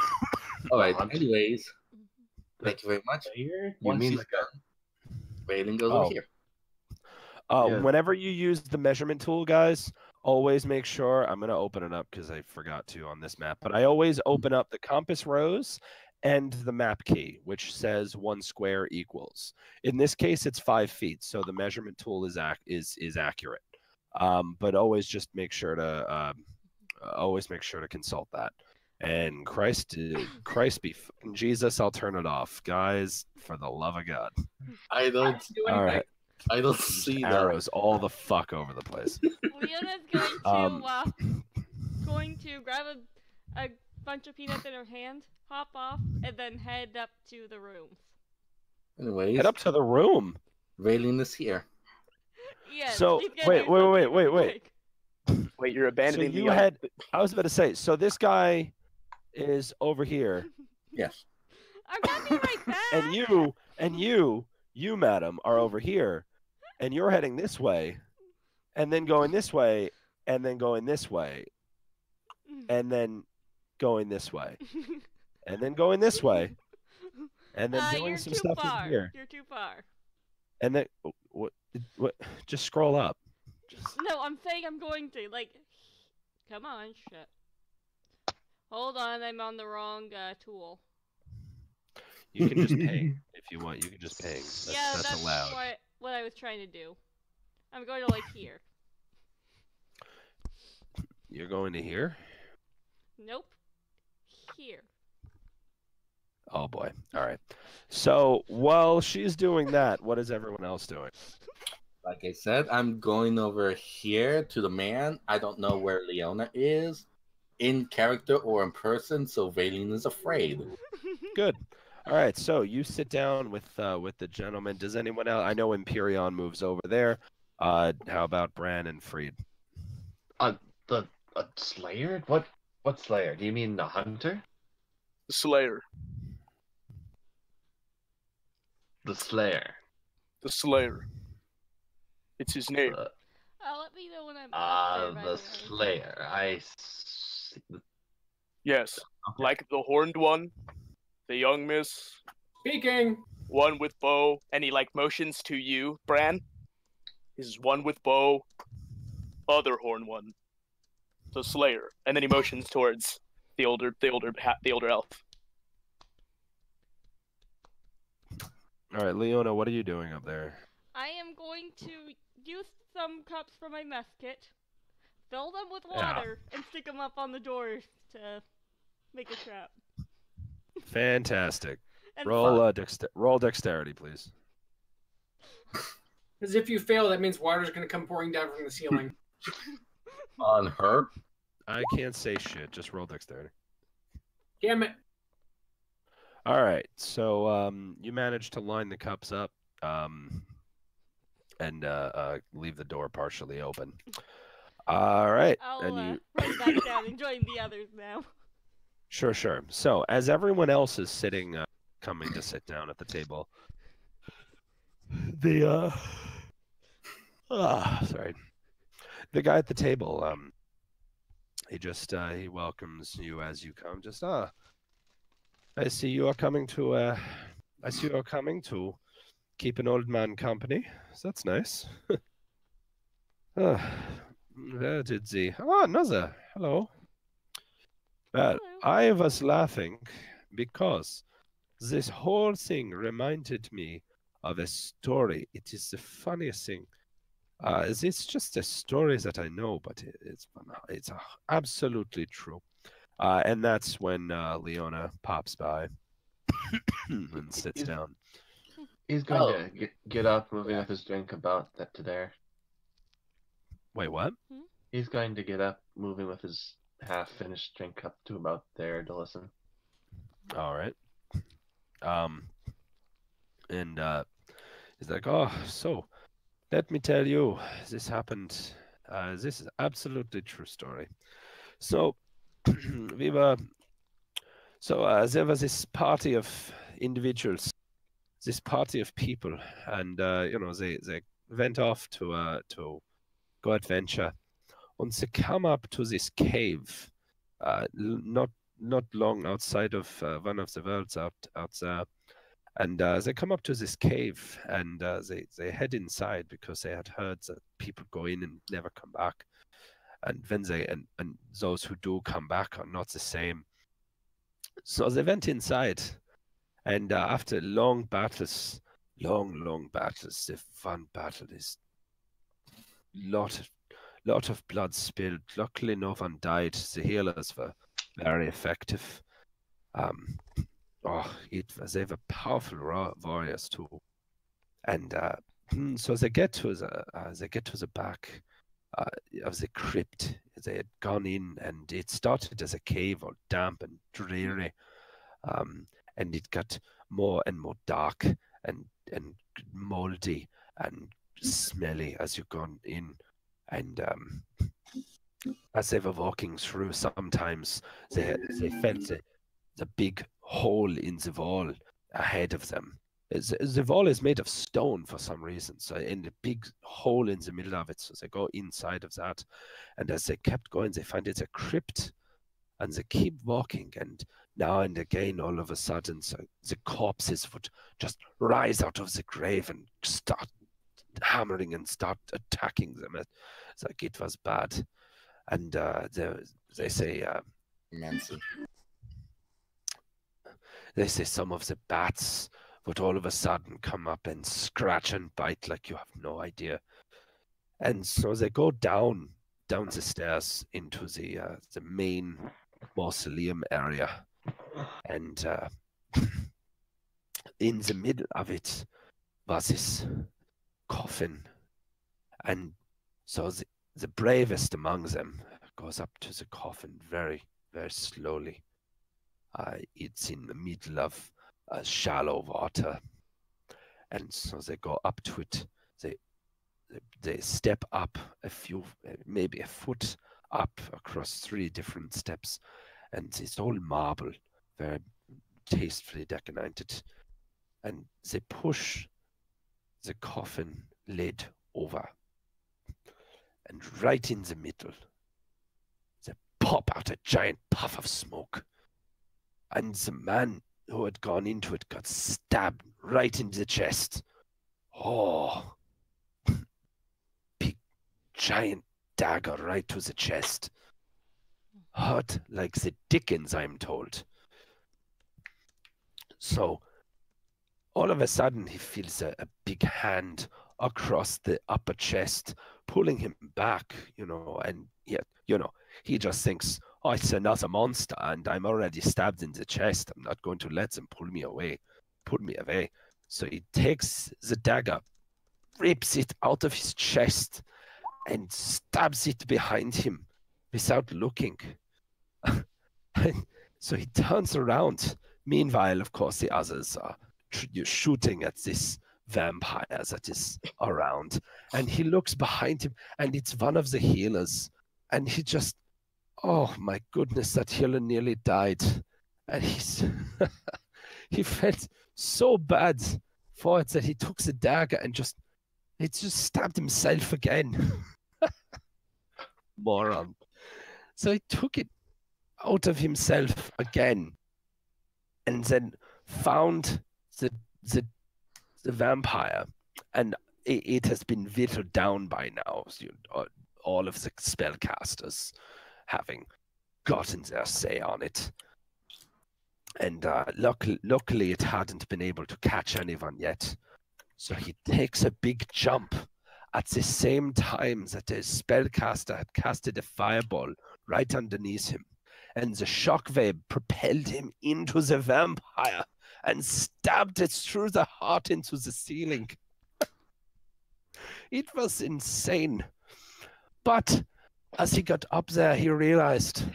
All right. Hunt? Anyways, thank you very much. You Once mean he's like done, Valen goes Oh. over here. Yeah. Whenever you use the measurement tool, guys, always make sure, I'm going to open it up because I forgot to on this map, but I always open up the compass rose and the map key, which says 1 square equals. In this case, it's 5 feet, so the measurement tool is accurate. But always just make sure to consult that. And Christ be fucking Jesus, I'll turn it off, guys. For the love of God! I don't. All right, I don't see that. arrows all the fuck over the place. Leona's going to grab a bunch of peanuts in her hand, hop off, and then head up to the rooms. Anyways, Head up to the room. Valen is here. Yes. So, she's gonna wait. do something real Wait. quick. Wait, you're So abandoning you the had. I was about to say. So this guy is over here, Yes. I'm gonna be right back. and you, madam, are over here, and you're heading this way, and then going this way, and then going this way, and then going this way, and then going this way, and then doing you're some too stuff far. in here, You're too far. and then what? Just scroll up. No, I'm saying I'm going to. Come on, shit. Hold on, I'm on the wrong tool. You can just ping if you want. You can just ping. That's allowed. what I was trying to do. I'm going to here. You're going to here? Nope. Here. Oh boy. All right. So while she's doing that, what is everyone else doing? Like I said, I'm going over here to the man. I don't know where Leona is, in character or in person, so Valen is afraid. Good. All right. So you sit down with the gentleman. Does anyone else? I know Empyreon moves over there. How about Bran and Freed? The Slayer? What Slayer? Do you mean the hunter? The Slayer. The Slayer. The Slayer. It's his name. Let me know when I'm up there, by The way. Slayer. I see. Yes. Okay. Like the horned one, the young miss, Speaking. one with bow, and he motions to you, Bran. This is one with bow, other horn one, the Slayer, and then he motions towards the older elf. All right, Leona, what are you doing up there? I am going to use some cups from my mess kit, fill them with Yeah. water, and stick them up on the door to make a trap. Fantastic. And Roll dexterity, please. Because if you fail, that means water's going to come pouring down from the ceiling. On her? I can't say shit. Just roll dexterity. Damn it. All right, so you managed to line the cups up, and leave the door partially open. All right, I'll and you run back down and join the others now. sure. So as everyone else is sitting, coming to sit down at the table, the sorry, the guy at the table, he just he welcomes you as you come. Just I see you are coming to I see you are coming to keep an old man company. So that's nice. Where did the another hello. Well, Hello. I was laughing because this whole thing reminded me of a story. It is the funniest thing. It's just a story that I know, but it's absolutely true. And that's when Leona pops by and sits down. He's going to get up, moving with his drink about that to there. Wait, what? He's going to get up, moving with his half-finished drink up to about there to listen. All right. And he's like, oh, so let me tell you, this happened. This is absolutely true story. So there was this party of individuals, this party of people, and they went off to go adventure, and they come up to this cave, not long outside of one of the worlds out there. And they come up to this cave, and they head inside because they had heard that people go in and never come back. And when and those who do come back are not the same. So they went inside, and after long battles, long battles, the one battle is lot of blood spilled. Luckily, no one died. The healers were very effective. They were powerful warriors too, and so they get to the back of the crypt. They had gone in, and it started as a cave, all damp and dreary, and it got more and more dark and moldy and smelly as you gone in, and as they were walking through, sometimes they felt the big hole in the wall ahead of them. The wall is made of stone for some reason, so in a big hole in the middle of it, so they go inside of that, and as they kept going, they find it's a crypt, and they keep walking, and now and again, all of a sudden, so the corpses would just rise out of the grave and start hammering and start attacking them. It's like it was bad, and they say Nancy. They say some of the bats would all of a sudden come up and scratch and bite like you have no idea. And so they go down the stairs into the main mausoleum area. And in the middle of it was this coffin. And so the bravest among them goes up to the coffin very, very slowly. It's in the middle of shallow water, and so they go up to it. They step up maybe a foot up across 3 different steps, and it's all marble, very tastefully decorated. And they push the coffin lid over, and right in the middle, they pop out a giant puff of smoke. And the man who had gone into it got stabbed right in the chest. Oh, big, giant dagger right to the chest. Hurt like the dickens, I'm told. So, all of a sudden, he feels a big hand across the upper chest, pulling him back, and he just thinks, oh, it's another monster, and I'm already stabbed in the chest. I'm not going to let them pull me away. So he takes the dagger, rips it out of his chest, and stabs it behind him without looking. And So he turns around. Meanwhile, of course, the others are shooting at this vampire that is around. And he looks behind him, and it's one of the healers. And he just, oh my goodness, that healer nearly died. And he felt so bad for it that he took the dagger and just stabbed himself again. Moron. So he took it out of himself again, and then found the vampire, and it has been whittled down by now. So all of the spellcasters having gotten their say on it, and luckily it hadn't been able to catch anyone yet. So he takes a big jump at the same time that the spellcaster had casted a fireball right underneath him. And the shockwave propelled him into the vampire and stabbed it through the heart into the ceiling. It was insane. But as he got up there, he realized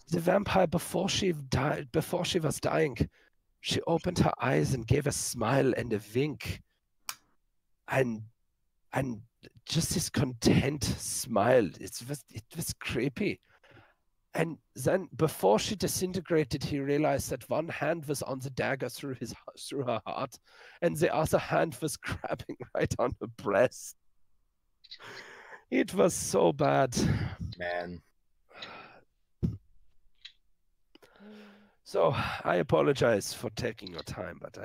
the vampire, before she was dying, she opened her eyes and gave a smile and a wink. And just this content smile. It was creepy. And then, before she disintegrated, he realized that one hand was on the dagger through her heart, and the other hand was grabbing right on her breast. It was so bad, Man. So I apologize for taking your time, but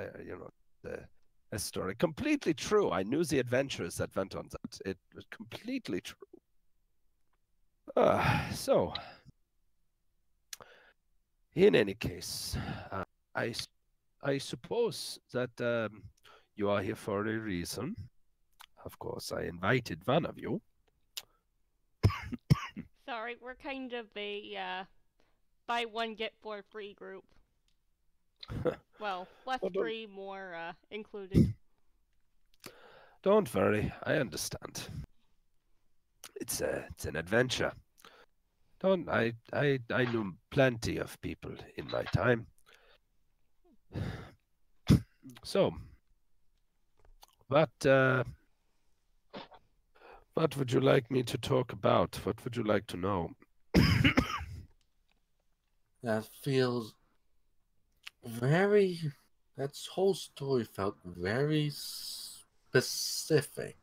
a story completely true. I knew the adventures that went on that. It was completely true. So. In any case, I suppose that you are here for a reason. Of course, I invited one of you. Sorry, we're kind of a buy one get four free group. Well, less free, more included. Don't worry, I understand. It's an adventure. I knew plenty of people in my time. So, what would you like me to talk about? What would you like to know? That feels very. That whole story felt very specific.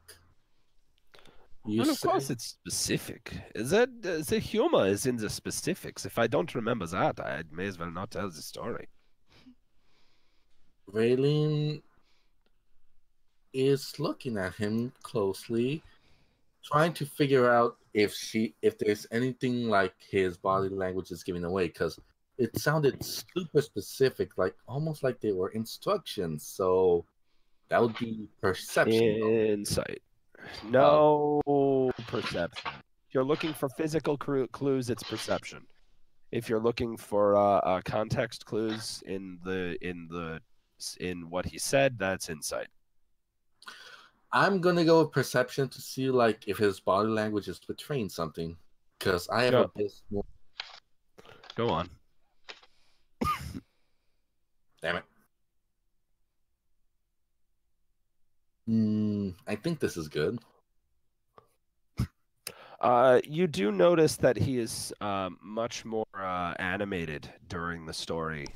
Well, of course it's specific. The humor is in the specifics. If I don't remember that, I may as well not tell the story. Raylene is looking at him closely, trying to figure out if there's anything like his body language is giving away, because it sounded super specific, like almost like they were instructions. So that would be perception. Insight. No perception. If you're looking for physical clues, it's perception. If you're looking for context clues in what he said, that's insight. I'm gonna go with perception to see like if his body language is betraying something, because I have a bit more. Go on. Damn it. I think this is good. You do notice that he is much more animated during the story.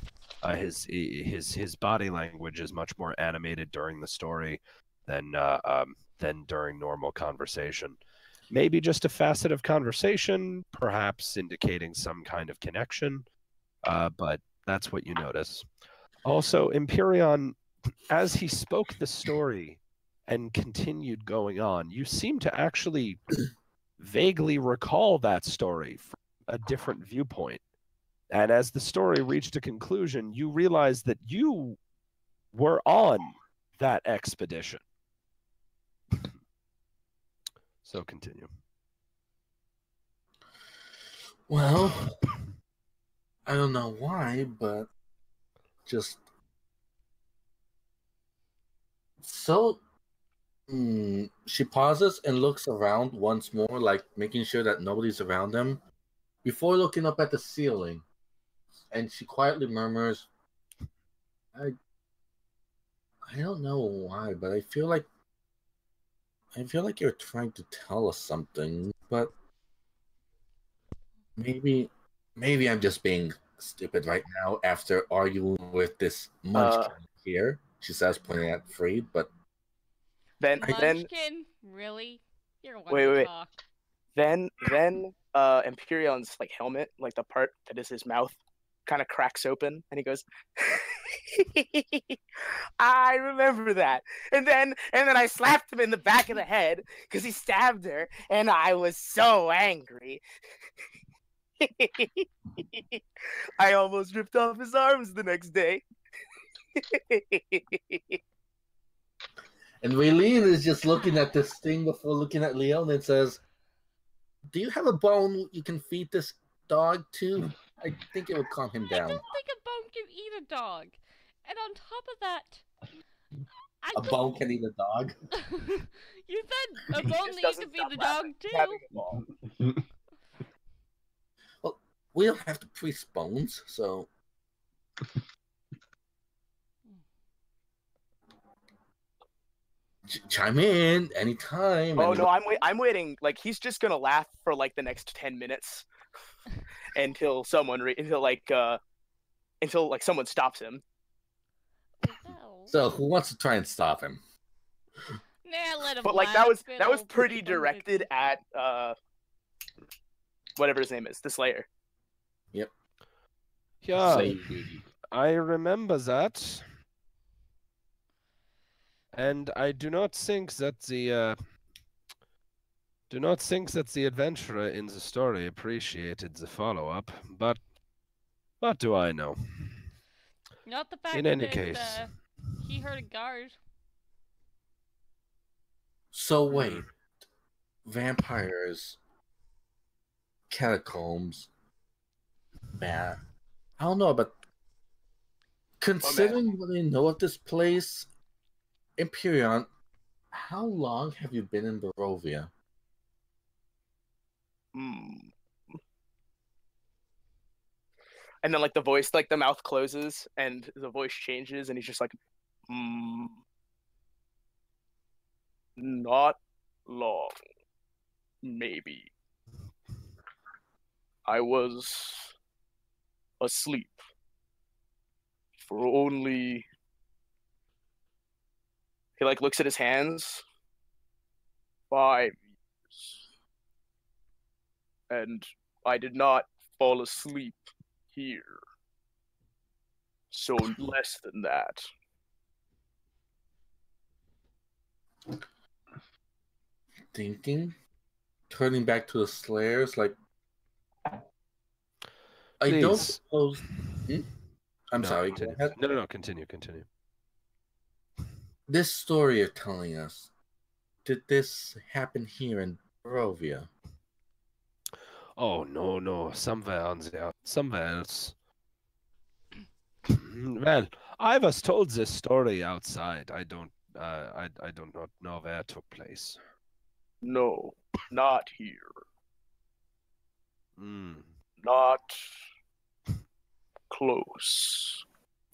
His body language is much more animated during the story than during normal conversation. Maybe just a facet of conversation, perhaps indicating some kind of connection, but that's what you notice. Also, Empyreon, as he spoke the story and continued going on, you seem to actually vaguely recall that story from a different viewpoint. And as the story reached a conclusion, you realized that you were on that expedition. So continue. Well, I don't know why, but just so she pauses and looks around once more, like making sure that nobody's around them before looking up at the ceiling. and she quietly murmurs, I don't know why, but I feel like you're trying to tell us something, but maybe I'm just being stupid right now after arguing with this munchkin here. She says, pointing at Freed, but Then Munchkin? Really? You're one wait, to wait, wait. talk. Then Emperion's like helmet, like the part that is his mouth, kind of cracks open, and he goes, "I remember that." And then I slapped him in the back of the head because he stabbed her, and I was so angry. I almost ripped off his arms the next day. And Raylene is just looking at this thing before looking at Leon and says, "Do you have a bone you can feed this dog to? I think it would calm him I down." don't think a bone can eat a dog. And on top of that, A bone can eat a dog? You said a He bone just needs to doesn't feed stop the dog laughing. too. He's having a ball. Well, we don't have to priest bones, so chime in anytime. Oh no, I'm waiting. Like he's just gonna laugh for like the next 10 minutes until someone stops him. Well, So who wants to try and stop him? nah, let him But like laugh. that was It'll pretty keep him directed busy. at whatever his name is, the Slayer. Yeah, Slave duty. I remember that. And I do not think that the adventurer in the story appreciated the follow-up, but what do I know? Not the fact In any that case. he hurt a guard. So wait, vampires, catacombs, man. I don't know, but considering what I know of this place, Imperion, how long have you been in Barovia? Hmm. And then like the voice, like the mouth closes and the voice changes, and he's just like, not long, maybe. I was asleep for only. He like looks at his hands. 5 years. And I did not fall asleep here. So less than that. Thinking, turning back to the Slayers, like I don't Please. suppose. I'm No, sorry. continue. Go ahead. No, continue. This story you're telling us, did this happen here in Barovia? Oh no, somewhere else. Well, I was told this story outside. I don't not know where it took place. No, not here. Hmm. Not close.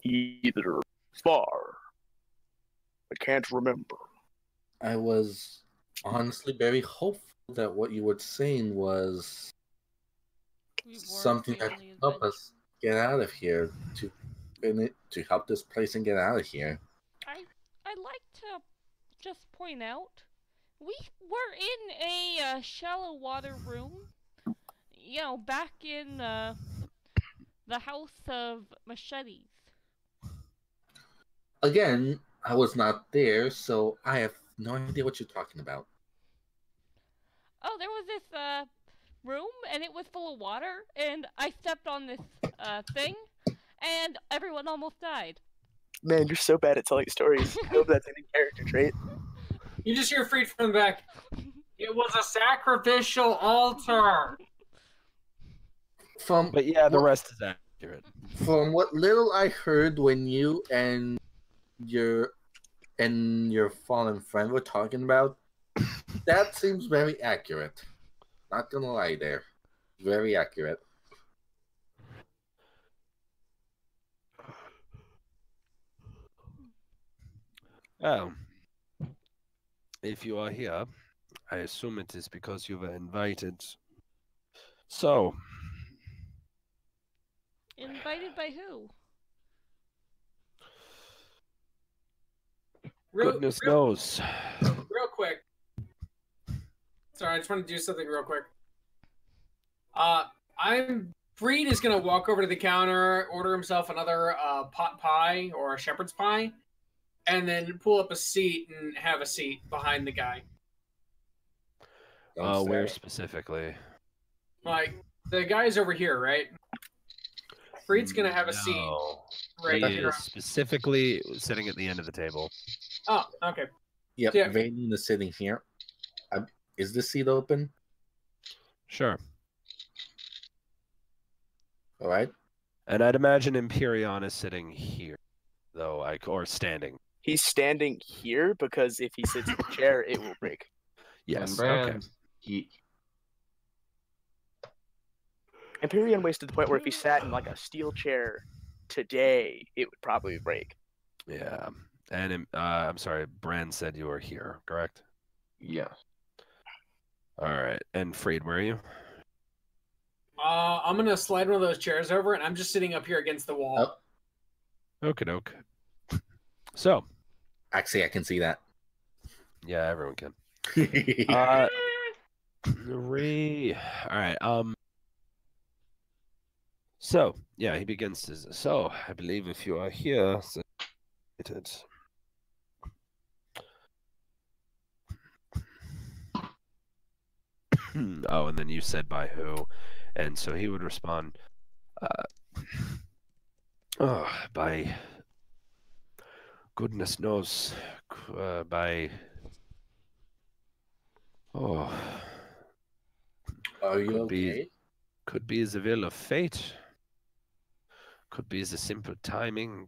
Either far. I can't remember. I was honestly very hopeful that what you were saying was We were something that feeling could help us get out of here, to help this place and get out of here. I'd like to just point out, we were in a shallow water room, you know, back in the house of machetes. Again, I was not there, so I have no idea what you're talking about. Oh, there was this room, and it was full of water, and I stepped on this thing, and everyone almost died. Man, you're so bad at telling stories. I hope that's any character trait. You just hear Freed from the back. It was a sacrificial altar. But yeah, the rest is accurate. From what little I heard when you and your fallen friend were talking about, that seems very accurate. Not gonna lie there. Very accurate. Well, if you are here, I assume it is because you were invited. So, Invited by who? goodness knows. Real quick. Sorry, I just want to do something real quick. Freed is gonna walk over to the counter, order himself another pot pie or a shepherd's pie, and then pull up a seat and have a seat behind the guy. Where specifically? Like the guy's over here, right? Freed's gonna have a seat No. right He here. is specifically sitting at the end of the table. Oh, okay. Yep, Yeah. Valen is sitting here. Is this seat open? Sure. All right. And I'd imagine Imperion is sitting here, though, or standing. He's standing here because if he sits in the chair, it will break. Yes. And Okay. Brand, he Empyrean ways to the point where if he sat in like a steel chair today, it would probably break. Yeah. And I'm sorry, Brand said you were here, correct? yeah. All right. And Freed, where are you? I'm gonna slide one of those chairs over, and I'm just sitting up here against the wall. Okie doke. So, Actually, I can see that. yeah, everyone can. Uh, All right. So, yeah, he begins his. So, I believe if you are here, it. Oh, and then you said by who, and so he would respond, oh, by goodness knows, by. Oh. are you Could okay? Could be the will of fate. Could be the simple timing.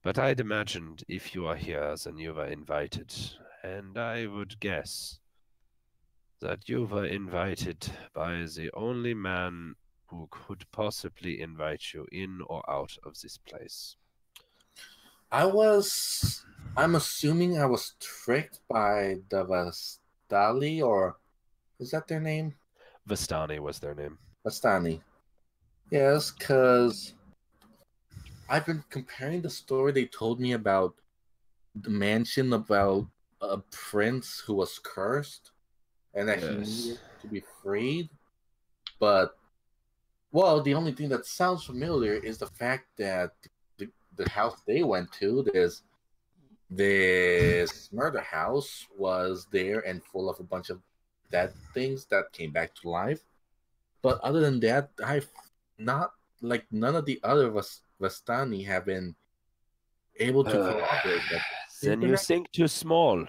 But I'd imagined if you are here, then you were invited. And I would guess that you were invited by the only man who could possibly invite you in or out of this place. I'm assuming I was tricked by the Vastali, or is that their name? Vistani was their name. Vastani. Yes, because I've been comparing the story they told me about the mansion about a prince who was cursed and that he Yes. needed to be freed. But, well, the only thing that sounds familiar is the fact that the house they went to, this murder house, was there and full of a bunch of dead things that came back to life. But other than that, I've not, like, none of the other Vastani have been able to corroborate that. Then you think too small.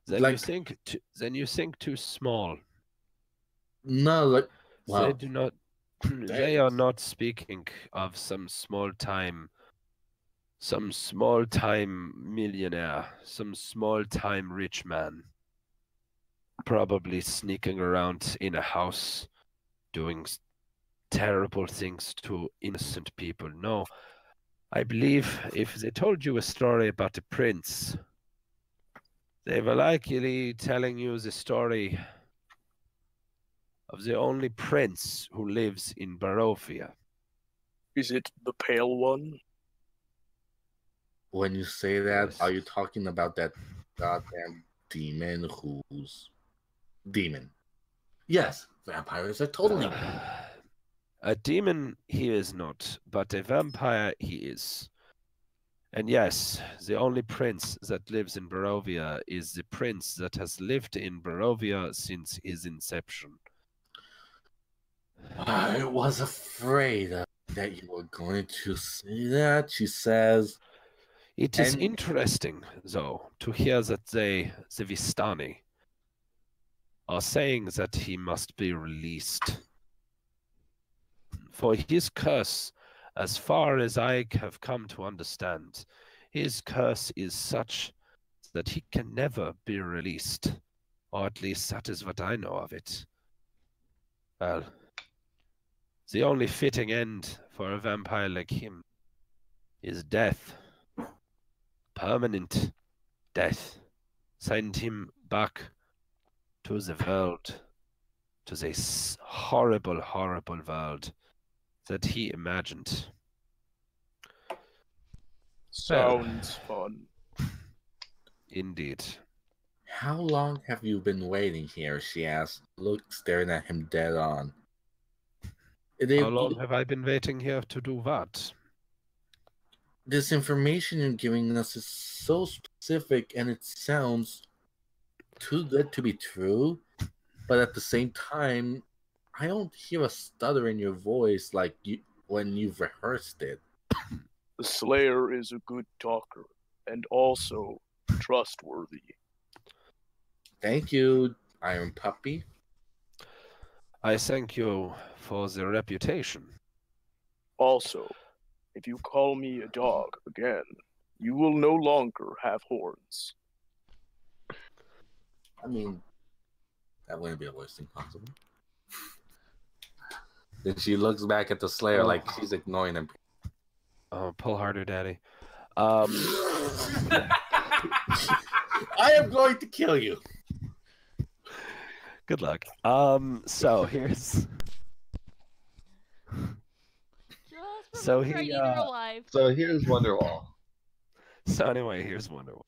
Then Like- you think too small. No, like, They well, do not. They are not speaking of some small time millionaire, some small time rich man, probably sneaking around in a house, doing terrible things to innocent people. No, I believe if they told you a story about a prince, they were likely telling you the story of the only prince who lives in Barovia. Is it the pale one? when you say that, Yes. are you talking about that goddamn demon who's demon? Yes, vampires are totally. A demon he is not, but a vampire he is. And yes, the only prince that lives in Barovia is the prince that has lived in Barovia since his inception. I was afraid that you were going to say that. She says, It is And- interesting, though, to hear that the Vistani, are saying that he must be released. For his curse, as far as I have come to understand, his curse is such that he can never be released. Or at least that is what I know of it. Well, the only fitting end for a vampire like him is death. permanent death. Send him back to the world, to this horrible, horrible world that he imagined. Sounds fun. Indeed. How long have you been waiting here? She asked, staring at him dead on. How long have I been waiting here to do what? This information you're giving us is so specific and it sounds too good to be true, but at the same time, I don't hear a stutter in your voice like when you've rehearsed it. The Slayer is a good talker and also trustworthy. Thank you, Iron Puppy. I thank you for the reputation. Also, if you call me a dog again, you will no longer have horns. I mean, that wouldn't be the worst thing possible. Then she looks back at the Slayer like she's ignoring him. Oh, pull harder, Daddy. I am going to kill you. Good luck. So here's. So he. So here's Wonderwall. So anyway, here's Wonderwall.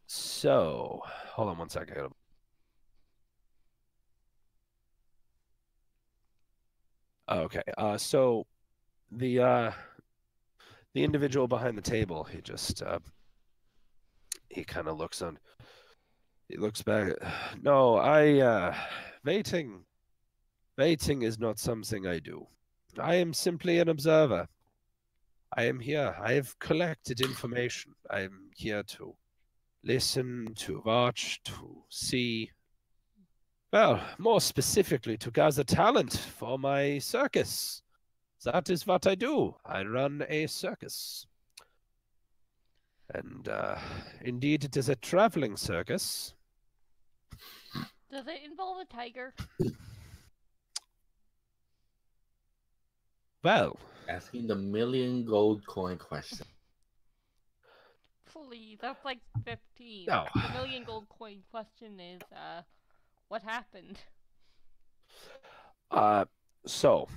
So hold on one second. Okay. So the individual behind the table, he just he kind of looks on. He looks back. No, waiting is not something I do. I am simply an observer. I am here. I have collected information. I am here to listen, to watch, to see. Well, more specifically, to gather talent for my circus. That is what I do. I run a circus. And indeed, it is a traveling circus. Does it involve a tiger? Well, asking the million gold coin question. Please, that's like 15. No. The million gold coin question is, what happened? So,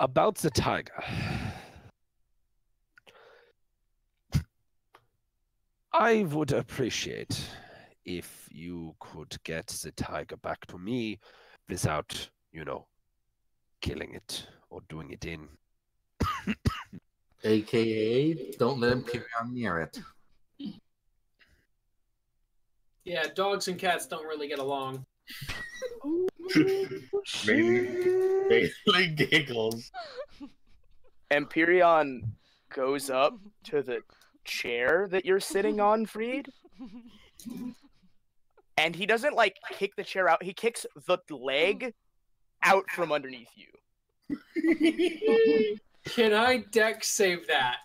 about the tiger. I would appreciate if you could get the tiger back to me without, killing it or doing it in. AKA, don't let him carry on near it. Yeah, dogs and cats don't really get along. Bailey giggles. Empyreon goes up to the chair that you're sitting on, Freed. And he doesn't, kick the chair out. He kicks the leg out from underneath you. Can I dex save that?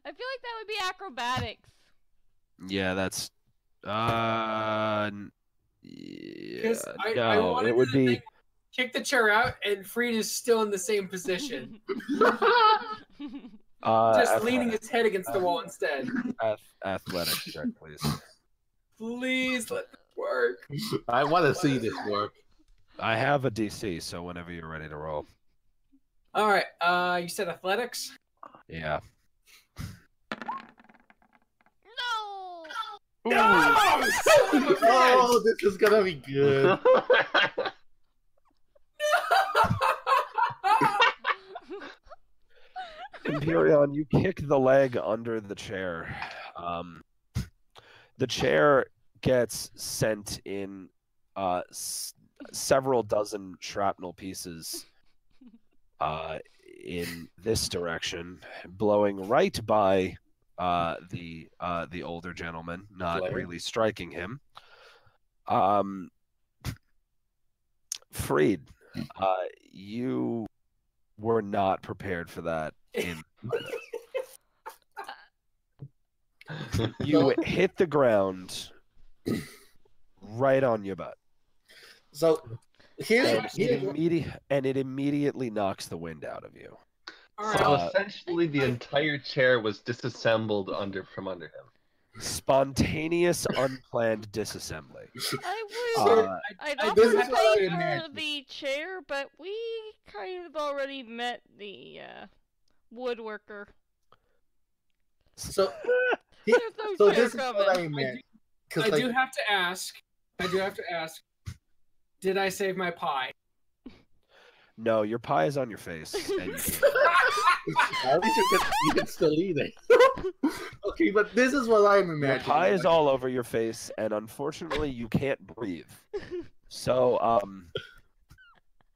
I feel like that would be acrobatics. Yeah, that's... Yeah, I no, wanted it would be... Kick the chair out, and Freed is still in the same position. Just leaning his head against the wall instead. Athletics check, please. Please let this work. I want to see this work. I have a DC, so whenever you're ready to roll. All right. You said athletics? Yeah. No! Oh, this is gonna be good. Empyreon, you kick the leg under the chair. The chair gets sent in several dozen shrapnel pieces in this direction, blowing right by the older gentleman, not really striking him. Freed, you were not prepared for that. You hit the ground right on your butt. So it immediately knocks the wind out of you. All right. So essentially, the entire chair was disassembled from under him. Spontaneous, unplanned disassembly. I'd I offer do to have to pay for imagine. the chair, but we kind of already met the woodworker. So, There's no so chair this is what I coming. meant. I Because do have to ask. Did I save my pie? No, your pie is on your face. And you can't. at least you can still eat it. Okay, but this is what I'm Your imagining. pie is all over your face, and unfortunately, you can't breathe. So,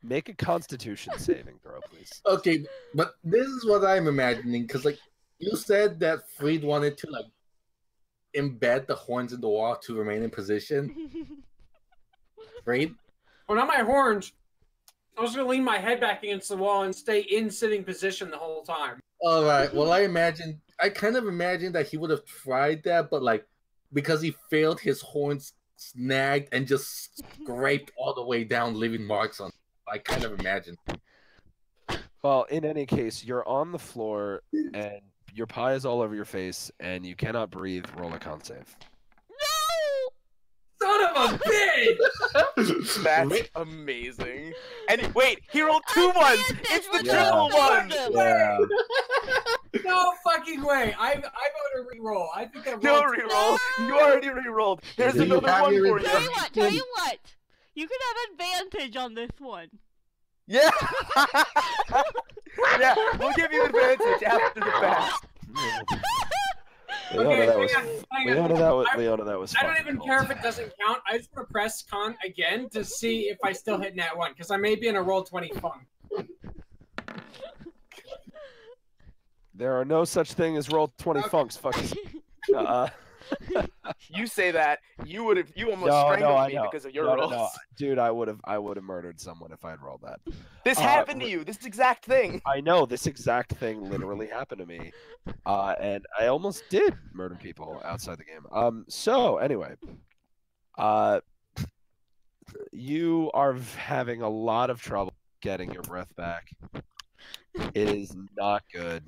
make a Constitution saving throw, please. Okay, but this is what I'm imagining. Because, like, you said that Freed wanted to, like, embed the horns in the wall to remain in position. Freed? Well, not my horns. I was gonna lean my head back against the wall and stay in sitting position the whole time. All right. Well, I kind of imagined that he would have tried that, but like because he failed, his horns snagged and just scraped all the way down, leaving marks on. I kind of imagined. Well, in any case, you're on the floor, and your pie is all over your face, and you cannot breathe. Roll a con save. Son of a bitch! That's amazing. And wait, he rolled 2 ones. It's the triple one. Yeah. No fucking way! I vote a reroll. I think I rolled. No reroll. You already rerolled. There's Do you another have one your for Tell you. you what, tell you what. You can have advantage on this one. Yeah. Yeah, we'll give you advantage after the fact. Okay, Leona, that was hang on. Leona, that was I don't fucking even care if it doesn't count. I just want to press con again to see if I still hit nat 1 because I may be in a roll 20 funk. There are no such thing as roll 20 funks. Fucking. You say that you almost No, strangled I me know. because of your No, rolls. Dude, I would have murdered someone if I'd rolled that. This happened to you. This exact thing. I know this exact thing literally happened to me, and I almost did murder people outside the game. So anyway, you are having a lot of trouble getting your breath back. It is not good.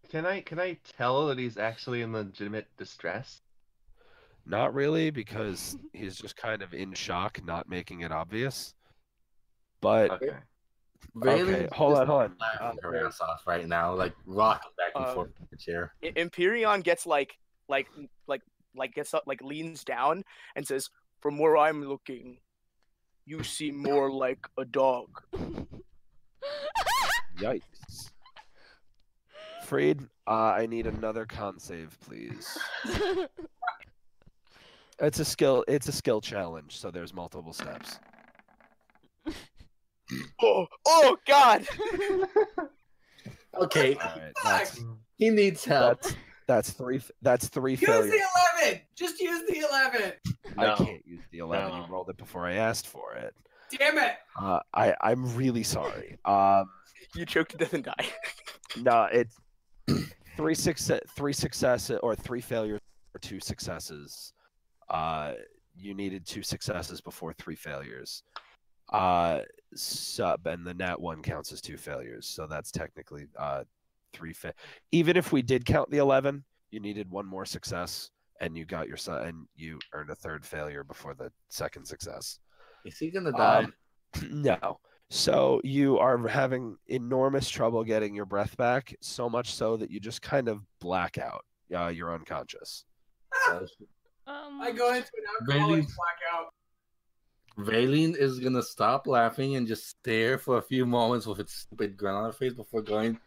Can I tell that he's actually in legitimate distress? Not really, because he's just kind of in shock, not making it obvious. But Okay. Raylan's hold just on. laughing her ass off right now, like rocking back and forth in the chair. Empyreon gets gets up, leans down and says, "From where I'm looking, you seem more like a dog." Yikes. Freed, I need another con save, please. It's a skill challenge, so there's multiple steps. Oh God! Okay, All right, he needs help. that's three Use failures. the 11. Just use the 11. I No. can't use the 11. No. You rolled it before I asked for it. Damn it! I'm really sorry. You choked to death and die. No, it's three successes or 3 failures or 2 successes. You needed 2 successes before 3 failures. And the nat 1 counts as 2 failures, so that's technically 3 even if we did count the 11, you needed 1 more success, and you got and you earned a 3rd failure before the 2nd success. Is he gonna die? No. So you are having enormous trouble getting your breath back, so much so that you just kind of black out. You're unconscious. I go into an alcoholic blackout. Raylene is gonna stop laughing and just stare for a few moments with its stupid grin on her face before going,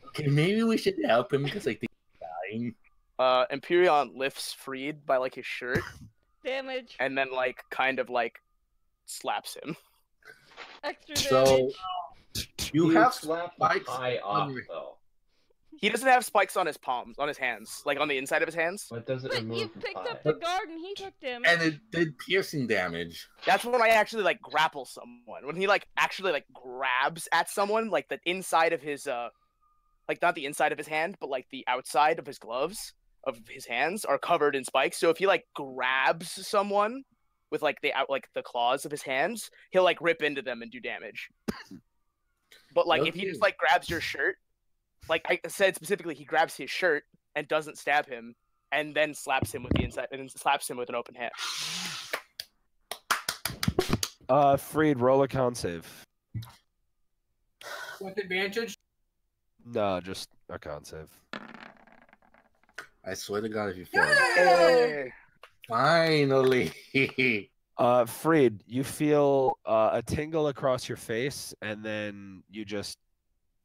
"Okay, maybe we should help him because I think he's dying." Empyreon lifts Freed by his shirt Damage. and then kind of slaps him. Extra So damage. you have slapped spikes the eye on off your- though. He doesn't have spikes on his palms, on his hands, on the inside of his hands. But does it But remove you the picked pie? up the guard and he took damage. and it did piercing damage. That's when I actually grapple someone. When he actually grabs at someone, the inside of his not the inside of his hand, but the outside of his gloves of his hands are covered in spikes. So if he grabs someone, with like the claws of his hands, he'll like rip into them and do damage. But like if he just like grabs your shirt, like I said specifically, he grabs his shirt and doesn't stab him, and then slaps him with the inside, and then slaps him with an open hand. Freed, roll a con save. With advantage? No, just a con save. I swear to God, if you fail. Hey. Finally. Freed, you feel a tingle across your face, and then you just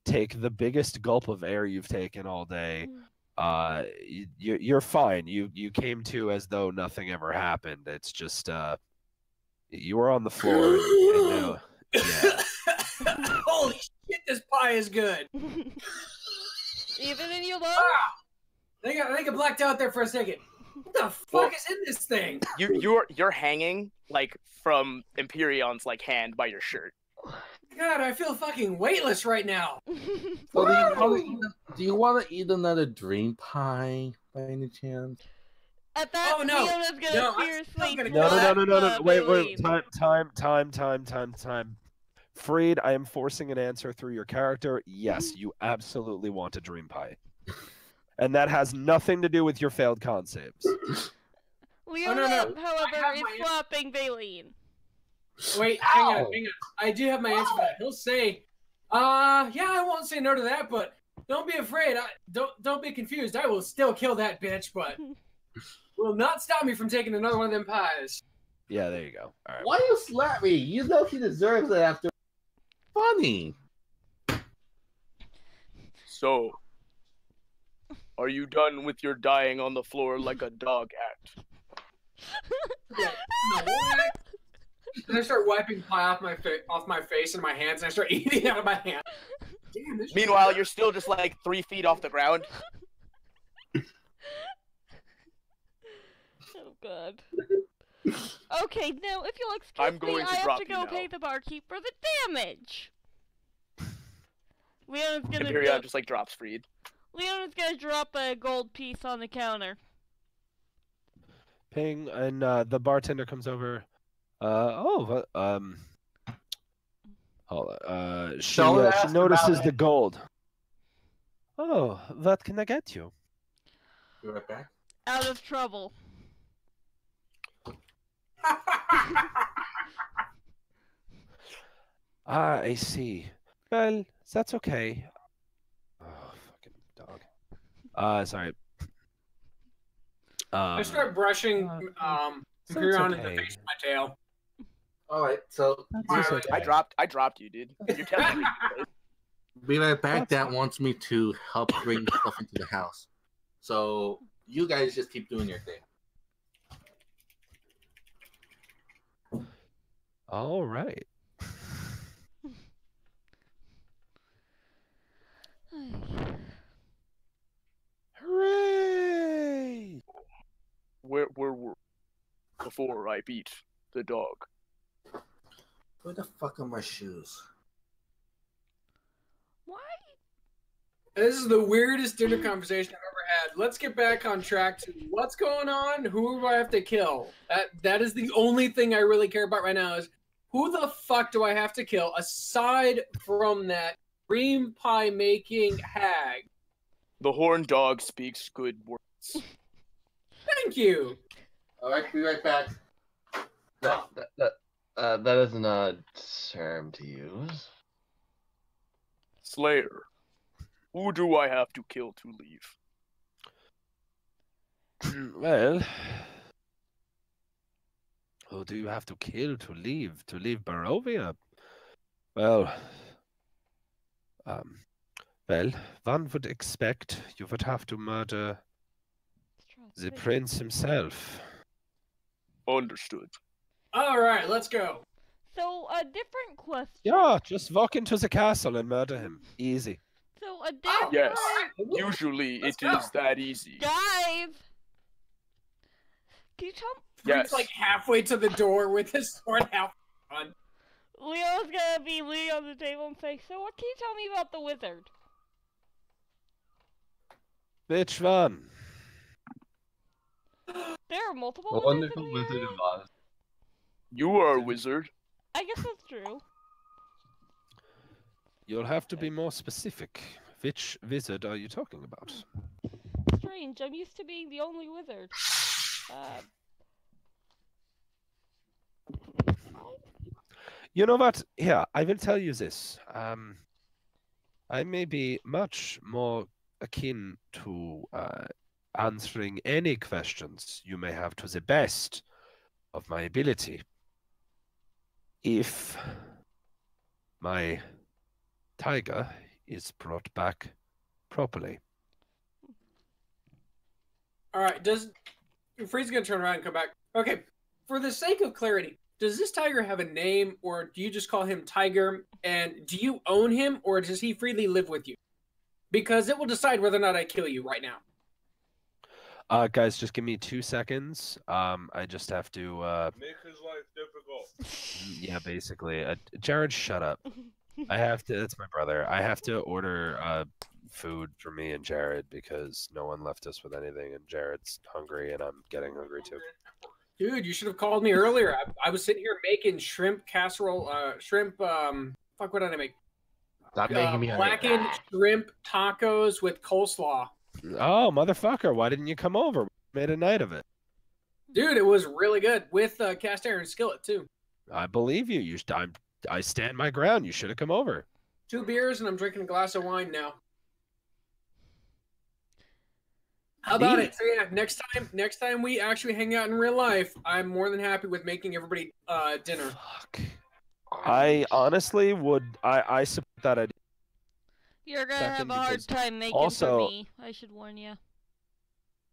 take the biggest gulp of air you've taken all day. You're fine. You came to as though nothing ever happened. It's just you were on the floor, and now, yeah. Holy shit, this pie is good. Even in your lungs? I think I blacked out there for a second. What the fuck is in this thing? You're hanging like from Emperion's like hand by your shirt. God, I feel fucking weightless right now. So do you want to eat another dream pie by any chance? At that, Oh, no. Leona's gonna No, I'm fiercely still gonna No. Wait. Valine. Time. Freed, I am forcing an answer through your character. Yes, you absolutely want a dream pie. And that has nothing to do with your failed con saves. Leona, no. however, is slapping Valine. Wait, hang on. I do have my answer for that. He'll say, yeah, I won't say no to that, but don't be afraid. Don't be confused. I will still kill that bitch, but will not stop me from taking another one of them pies. Yeah, there you go. All right. Why you slap me? You know he deserves it after. Funny. So, are you done with your dying on the floor like a dog act? Yeah, no, and I start wiping pie off my face and my hands, and I start eating out of my hand. Damn, Meanwhile, you're still just like 3 feet off the ground. Oh god. Okay, now if you'll excuse I'm going me, to I have drop to you go now. pay the barkeep for the damage. Leona's gonna Empyreon just like drops Freed. Leona's gonna drop a gold piece on the counter. Ping, and the bartender comes over. Hold on. She notices the gold. Oh, what can I get you? Be right back. Out of trouble. I see. Well, that's okay. Oh, fucking dog. Sorry. I start brushing Imperion in the face with my tail. All right, so okay. I dropped you, dude. You're telling me. be right back. That wants me to help bring stuff into the house. So you guys just keep doing your thing. All right. Hooray! Where were before I beat the dog? Where the fuck are my shoes? Why? This is the weirdest dinner conversation I've ever had. Let's get back on track to what's going on. Who do I have to kill? That is the only thing I really care about right now. Is who the fuck do I have to kill aside from that cream pie making hag? The horned dog speaks good words. Thank you. All right, be right back. That isn't a term to use. Slayer, who do I have to kill to leave? Well, who do you have to kill to leave? To leave Barovia? Well, one would expect you would have to murder the prince himself. Understood. All right, let's go. So, a different question. Yeah, just walk into the castle and murder him. Easy. So, a different... Yes. Usually it is that easy. Guys! Can you tell me... Yes. He's like halfway to the door with his sword out on. Leo's gonna be leaning on the table and say, so what can you tell me about the wizard? Which one? There are multiple The wizards wonderful in the Wizard area? of Oz. You are a wizard. I guess that's true. You'll have to be more specific. Which wizard are you talking about? Strange. I'm used to being the only wizard. You know what? Here, I will tell you this. I may be much more akin to answering any questions you may have to the best of my ability. If my tiger is brought back properly. All right, Free's gonna turn around and come back. Okay, for the sake of clarity, does this tiger have a name, or do you just call him Tiger? And do you own him, or does he freely live with you? Because it will decide whether or not I kill you right now. Guys, just give me 2 seconds. I just have to. Make his life difficult. Yeah, basically. Jared, shut up. I have to. That's my brother. I have to order food for me and Jared because no one left us with anything, and Jared's hungry, and I'm getting hungry too. Dude, you should have called me earlier. I was sitting here making shrimp casserole, fuck, what did I make? Stop making me hungry. Blackened shrimp tacos with coleslaw. Oh, motherfucker! Why didn't you come over? We made a night of it. Dude, it was really good with cast iron skillet too. I believe you. I stand my ground. You should have come over. 2 beers and I'm drinking a glass of wine now. How about it? So yeah, next time we actually hang out in real life, I'm more than happy with making everybody dinner. Fuck. I honestly would. I support that idea. You're gonna have a hard time making for me. I should warn you.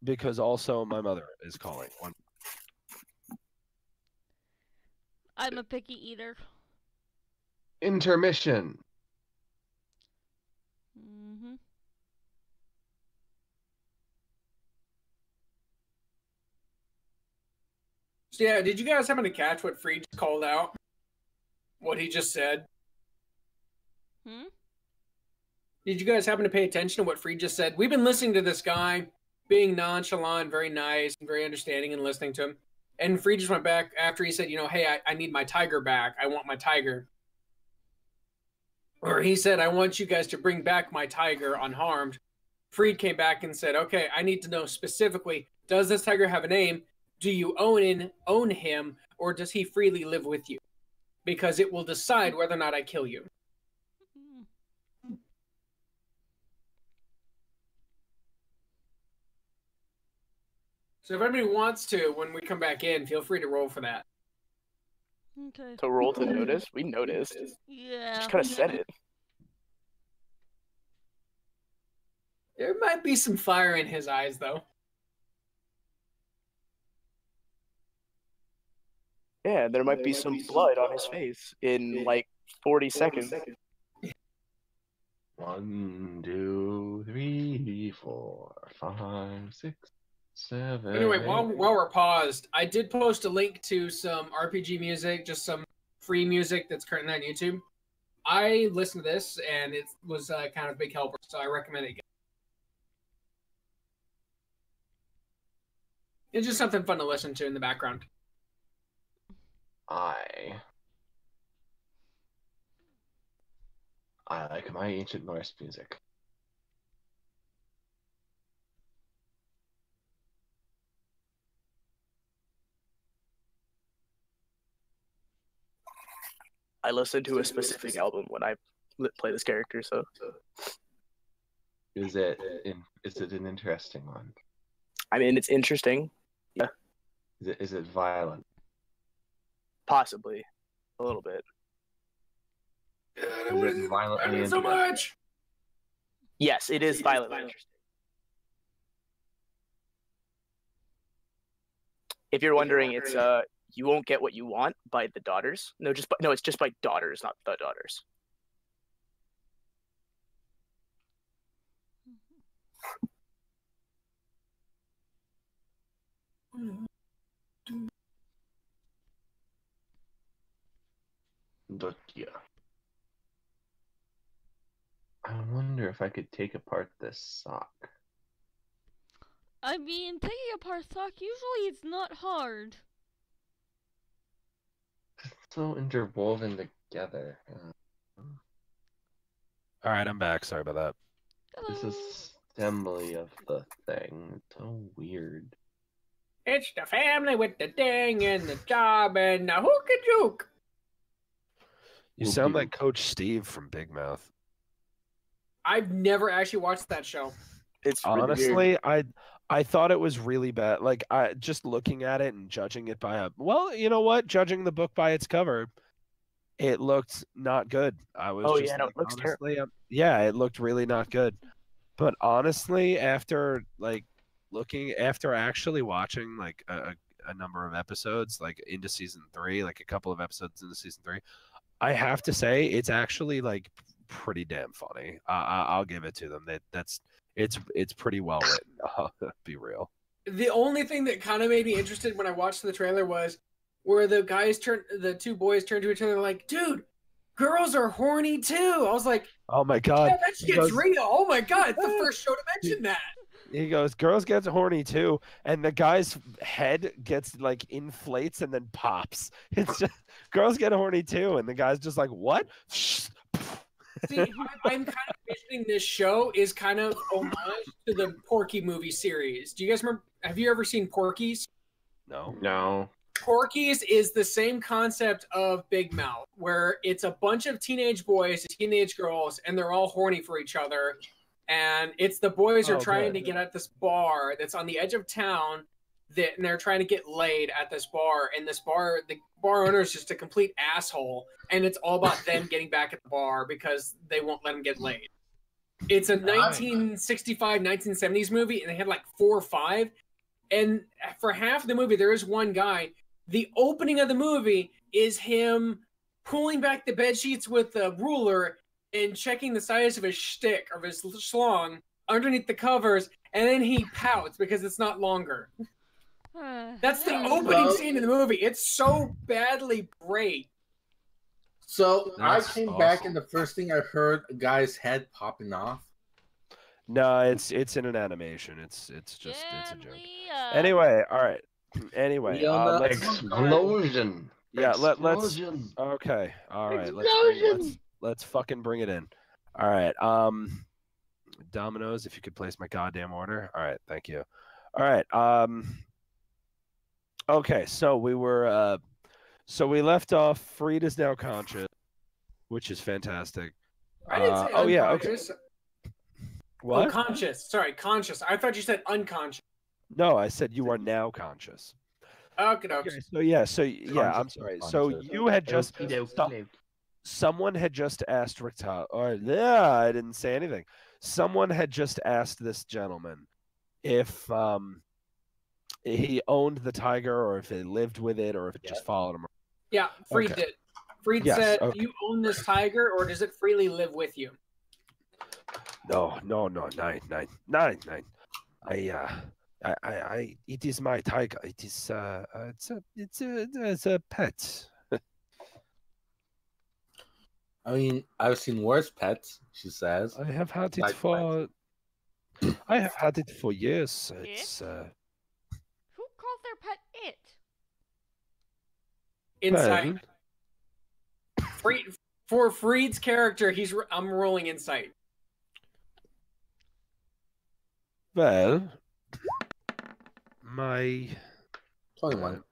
Because also my mother is calling. I'm a picky eater. Intermission. Mm-hmm. So yeah, did you guys happen to catch what Free just called out? What he just said? Hmm? Did you guys happen to pay attention to what Free just said? We've been listening to this guy being nonchalant, very nice, and very understanding and listening to him. And Free just went back after he said, hey, I need my tiger back. I want my tiger. Or he said, I want you guys to bring back my tiger unharmed. Freed came back and said, okay, I need to know specifically, does this tiger have a name? Do you own him, or does he freely live with you? Because it will decide whether or not I kill you. So if anybody wants to, when we come back in, feel free to roll for that. Okay. To roll to notice? We noticed. Yeah. Just kind of said it. There might be some fire in his eyes, though. Yeah, there might be some blood on his face in like 40 seconds. 1, 2, 3, 4, 5, 6, 7. Anyway, while we're paused, I did post a link to some RPG music, just some free music that's currently on YouTube. I listened to this, and it was kind of a big helper, so I recommend it again. It's just something fun to listen to in the background. I like my ancient Norse music. I listen to a specific album when I play this character, so. Is it an interesting one? I mean, it's interesting. Yeah. Is it violent? Possibly. A little bit. Is it violently so much. Yes, it is violently interesting. If you're wondering, it's You Won't Get What You Want by the Daughters. No, it's just by Daughters, not the Daughters. But yeah. I wonder if I could take apart this sock. I mean, taking apart sock, usually it's not hard. so interwoven together. All right, I'm back. Sorry about that. This Hello. assembly of the thing. It's so weird. It's the family with the ding and the job and the hookah joke. You sound like Coach Steve from Big Mouth. I've never actually watched that show. It's really weird. Honestly, I thought it was really bad. Like I just looking at it and judging it by a well, you know what? Judging the book by its cover, it looked not good. I was Oh, just yeah, no, like, it looks terrible. honestly, yeah, it looked really not good. But honestly, after like looking after actually watching like a number of episodes, like into season 3, like a couple of episodes into season 3, I have to say it's actually like pretty damn funny. I'll give it to them. It's pretty well written. I'll be real. The only thing that kind of made me interested when I watched the trailer was where the two boys turned to each other like, dude, girls are horny too. I was like, Oh my god. yeah, that shit's real. Oh my god, it's the first show to mention that. He goes, girls get horny too, and the guy's head gets like inflates and then pops. It's just girls get horny too, and the guy's just like, what? See, I'm kind of envisioning this show is kind of homage to the Porky movie series. Do you guys remember? Have you ever seen Porky's? No. No. Porky's is the same concept of Big Mouth, where it's a bunch of teenage boys and teenage girls, and they're all horny for each other. And it's the boys are trying to get at this bar that's on the edge of town, and they're trying to get laid at this bar. And this bar, the bar owner is just a complete asshole, and it's all about them getting back at the bar because they won't let them get laid. It's a 1965, 1970s movie, and they had like 4 or 5. And for half of the movie, there is one guy. The opening of the movie is him pulling back the bed sheets with a ruler and checking the size of his shtick or his schlong underneath the covers, and then he pouts because it's not longer. That's the opening scene in the movie. It's so badly great. So That's I came awesome. back, and the first thing I heard, a guy's head popping off. No, it's in an animation. It's just it's a joke. Leah. Anyway, all right. Anyway, Leona, let's Explosion. yeah, let's Explosion. okay. All right, Explosion. let's fucking bring it in. All right. Dominoes, if you could place my goddamn order. All right, thank you. All right. Okay, so we left off. Freed is now conscious, which is fantastic. I didn't say oh yeah, okay. unconscious. What? Oh, conscious. Sorry, conscious. I thought you said unconscious. No, I said you are now conscious. Okay. So I'm sorry. So you had just someone had just asked Rictal, or yeah, I didn't say anything. Someone had just asked this gentleman if he owned the tiger, or if he lived with it, or if it just followed him. Yeah, Freed Okay. did. Freed Yes, said, okay. "Do you own this tiger, or does it freely live with you?" No, nine. I, it is my tiger. It is, it's a pet. I mean, I've seen worse pets, she says. I have had it Like for, I have had it for years. It's, Who calls their pet it? Insight. For Freed's character, I'm rolling insight. well, my 21.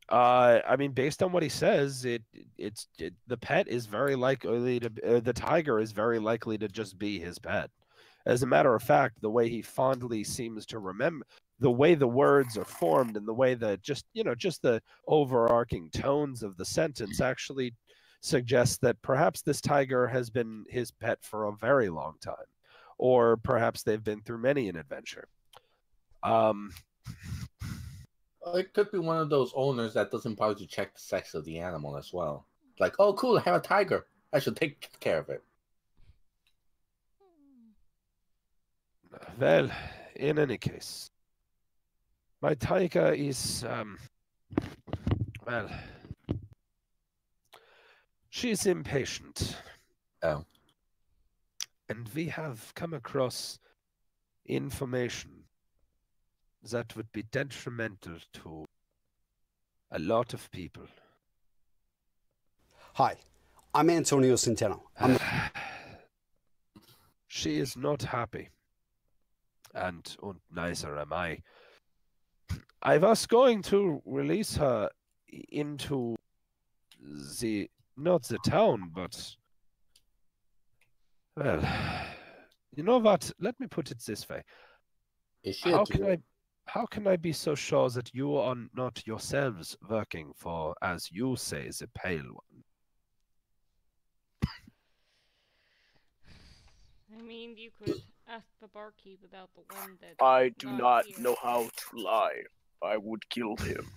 I mean, based on what he says, the pet is very likely to the tiger is very likely to just be his pet. As a matter of fact, the way he fondly seems to remember, the way the words are formed, and the way that just the overarching tones of the sentence actually suggests that perhaps this tiger has been his pet for a very long time, or perhaps they've been through many an adventure. It could be one of those owners that doesn't bother to check the sex of the animal as well. Like, oh, cool, I have a tiger. I should take care of it. Well, in any case, my tiger is, well, she's impatient. Oh. And we have come across information that would be detrimental to A lot of people. Hi, I'm Antonio Centeno. She is not happy. And neither am I. I was going to release her into not the town, but, well, you know what? Let me put it this way. Is she How a can druid? how can I be so sure that you are not yourselves working for, as you say, the Pale One? I mean, you could ask the barkeep about the one that I do not here. know how to lie. I would kill him.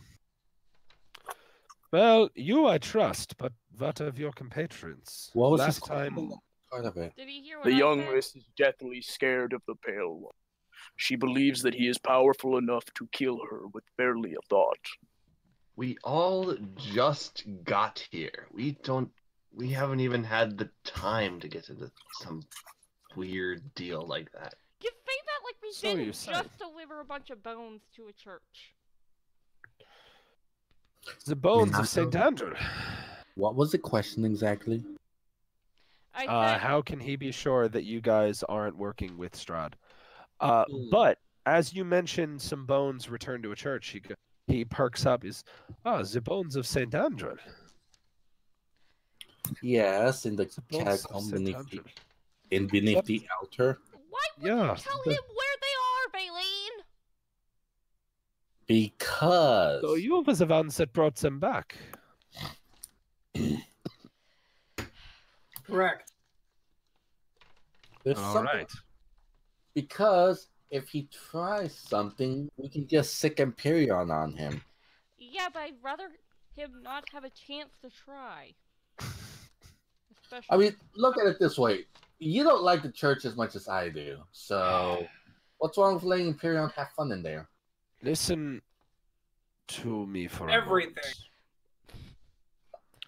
Well, you I trust, but what of your compatriots? What was Last his time, part of it? Did he hear what The I young said? miss is deathly scared of the Pale One. She believes that he is powerful enough to kill her with barely a thought. We all just got here. We haven't even had the time to get into some weird deal like that. You say that like we So you didn't say. just deliver a bunch of bones to a church. the bones of Minato? Saint Andrew. What was the question exactly? I said, How can he be sure that you guys aren't working with Strahd? Hmm. But as you mentioned, some bones returned to a church. He perks up. The bones of Saint Andrew. Yes, in the The bones of catacomb Saint Andrew. beneath Yep. the altar. why would Yeah, you tell the- him where they are, Baleen? Because So you were the ones that brought them back. Correct. there's All something. right. Because if he tries something, we can just sick Empyrean on him. Yeah, but I'd rather him not have a chance to try. Especially. I mean, look at it this way. You don't like the church as much as I do. So what's wrong with letting Empyrean have fun in there? Listen to me for Everything. a moment.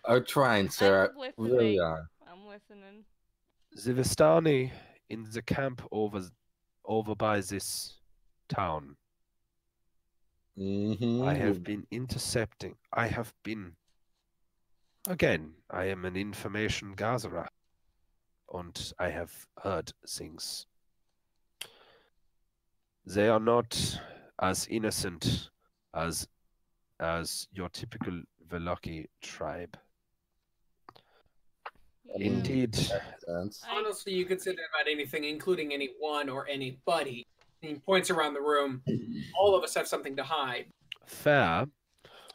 Are trying, sir. I'm I listening. really are. I'm listening. The Vistani in the camp over by this town. Mm-hmm. I have been intercepting. Again, I am an information gatherer. And I have heard things. They are not as innocent as your typical Velaki tribe. Yeah. Indeed, Sense. Honestly, you could say that about anything, including anyone or anybody. He points around the room. All of us have something to hide. fair, I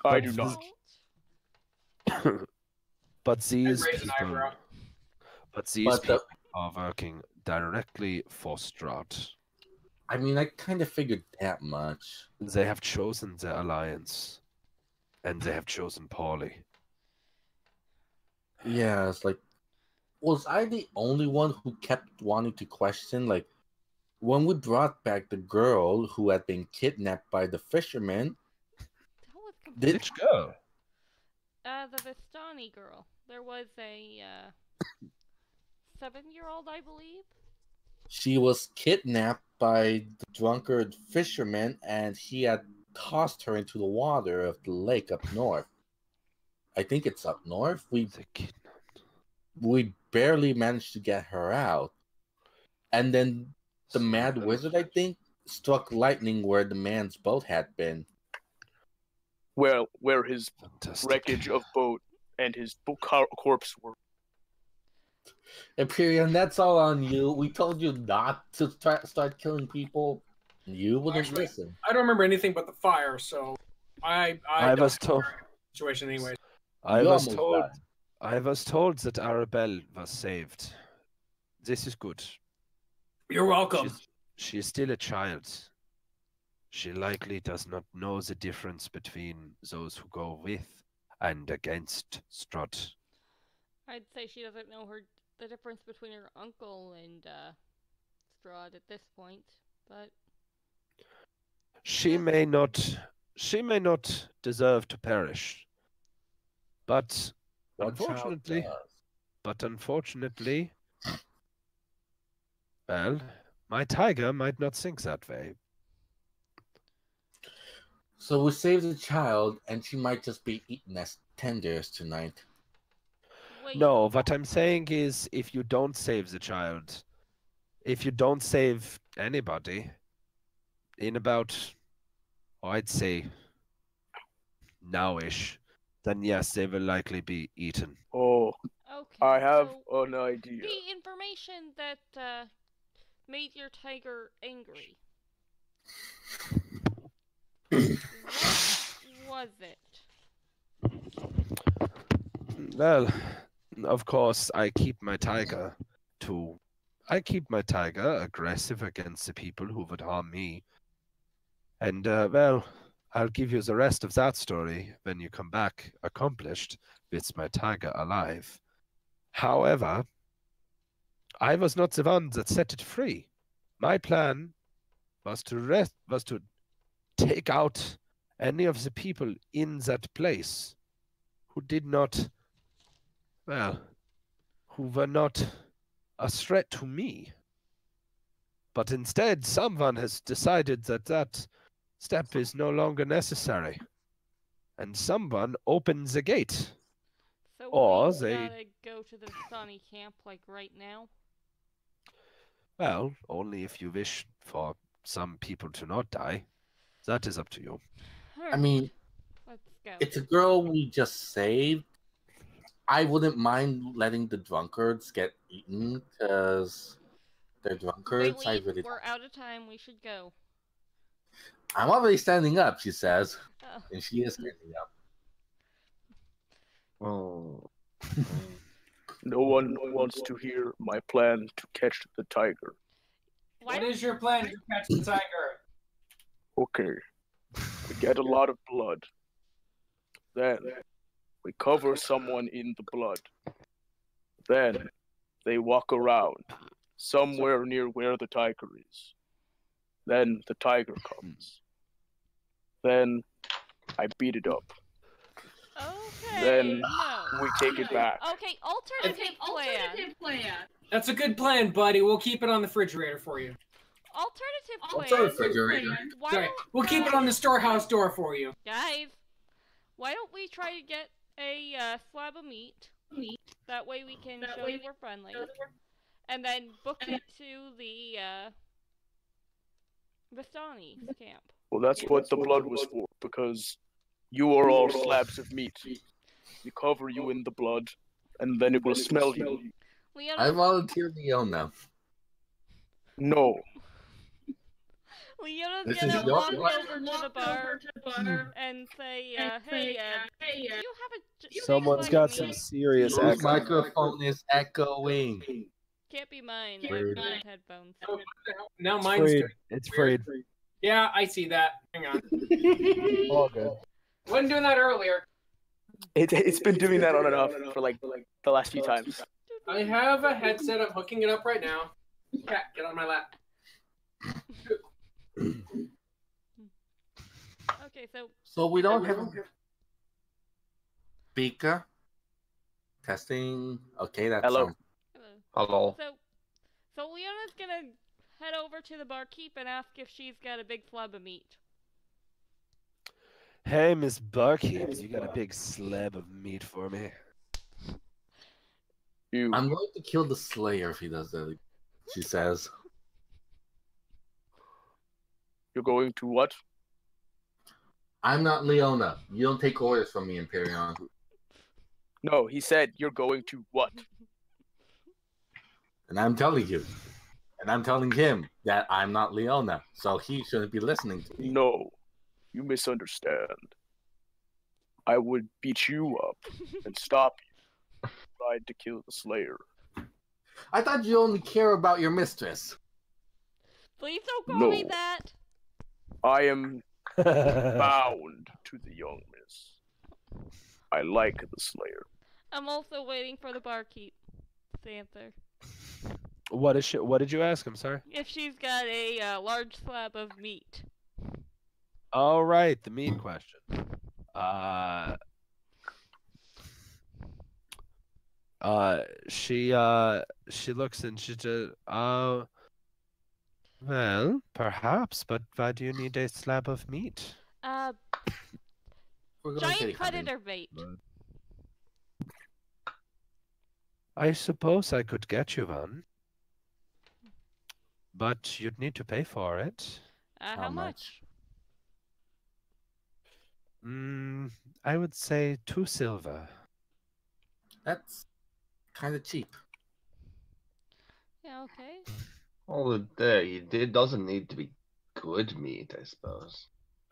But do this- not. but these raise an people, eyebrow. but these But people are working directly for Strahd. I mean, I kind of figured that much. They have chosen their alliance, and they have chosen poorly. Yeah, it's like, was I the only one who kept wanting to question? Like, when we brought back the girl who had been kidnapped by the fisherman, That was Did- Which girl? the Vistani girl. There was a 7-year-old, I believe. she was kidnapped by the drunkard fisherman, and he had tossed her into the water of the lake up north. I think it's up north. The kid. We barely managed to get her out, and then the mad wizard, I think, struck lightning where the man's boat had been. Well, where his Fantastic. wreckage of boat and his corpse were. Empyrean, that's all on you. We told you not to start killing people. You wouldn't Actually, listen. I don't remember anything but the fire, so I I don't was have a told. very good situation anyway. I You was almost told. died. I was told that Arabelle was saved. This is good. You're welcome. She is still a child. She likely does not know the difference between those who go with and against Strahd. I'd say she doesn't know the difference between her uncle and Strahd at this point, but She may not deserve to perish. But What child unfortunately, well, my tiger might not think that way. So we saved the child, and she might just be eaten as tenders tonight. Wait, No, what I'm saying is if you don't save the child, if you don't save anybody, in about, I'd say, nowish, then yes, they will likely be eaten. Oh, okay. I have so an idea. the information that made your tiger angry. What was it? Well, of course, I keep my tiger aggressive against the people who would harm me. And, well, I'll give you the rest of that story when you come back accomplished with my tiger alive. However, I was not the one that set it free. My plan was to take out any of the people in that place who did not, well, who were not a threat to me. But instead, someone has decided that that step is no longer necessary. And someone opens the gate. So Or we they- gotta go to the Vistani camp, like, right now? Well, only if you wish for some people to not die. That is up to you. I mean, Let's go. it's a girl we just saved. I wouldn't mind letting the drunkards get eaten because they're drunkards. I Bailey, really we're out of time. We should go. I'm already standing up, she says. Oh. And she is standing up. Oh. No one wants to hear my plan to catch the tiger. Why What is your plan to catch the tiger? Okay. We get a lot of blood. Then we cover someone in the blood. Then they walk around somewhere near where the tiger is. Then the tiger comes. Then I beat it up. Okay, Then no. we take it back. Okay, alternative plan. That's a good plan, buddy. We'll keep it on the refrigerator for you. Alternative What's plan. a refrigerator? Why Okay, don't we'll keep it on the storehouse door for you. guys? Why don't we try to get a slab of meat? That way we can show you we're friendly, and then book it to the Vistani camp. Well, that's what the blood was for, because you are all slabs of meat. We cover you in the blood, and then it will smell you. Leona, I volunteer Leona. No. Leona's This gonna is your- walk over to the bar and say, hey, do you have a Someone's slab got of some meat? serious Whose echo. microphone is echoing? Can't be mine. I have Weird. bad headphones. Now It's mine's Freed. good. It's Freed. Yeah, I see that. Hang on. All good. Wasn't doing that earlier. It's been doing that on and off for like the last few times. I have a headset. I'm hooking it up right now. Cat, get on my lap. Okay, so So we don't have a speaker. Testing. Okay, that's Hello. hello. Hello. So Leona's gonna head over to the barkeep and ask if she's got a big slab of meat. Hey, Miss Barkeep, you got a big slab of meat for me? You. I'm going to kill the Slayer if he does that. She says. You're going to what? I'm not Leona. You don't take orders from me, Imperion. No, he said you're going to what? And I'm telling you. And I'm telling him that I'm not Leona. So he shouldn't be listening to me. No, you misunderstand. I would beat you up and stop you. Tried to kill the Slayer. I thought you only care about your mistress. Please don't call me No. that. I am bound to the young miss. I like the Slayer. I'm also waiting for the barkeep to answer. What did you ask? I'm sorry. If she's got a large slab of meat. All right, the meat question. She looks and she just, well, perhaps, but why do you need a slab of meat? We're going Giant kitty hunting. predator bait. I suppose I could get you one. But you'd need to pay for it. How much? I would say 2 silver. That's kind of cheap. Yeah, okay. Well, it doesn't need to be good meat, I suppose.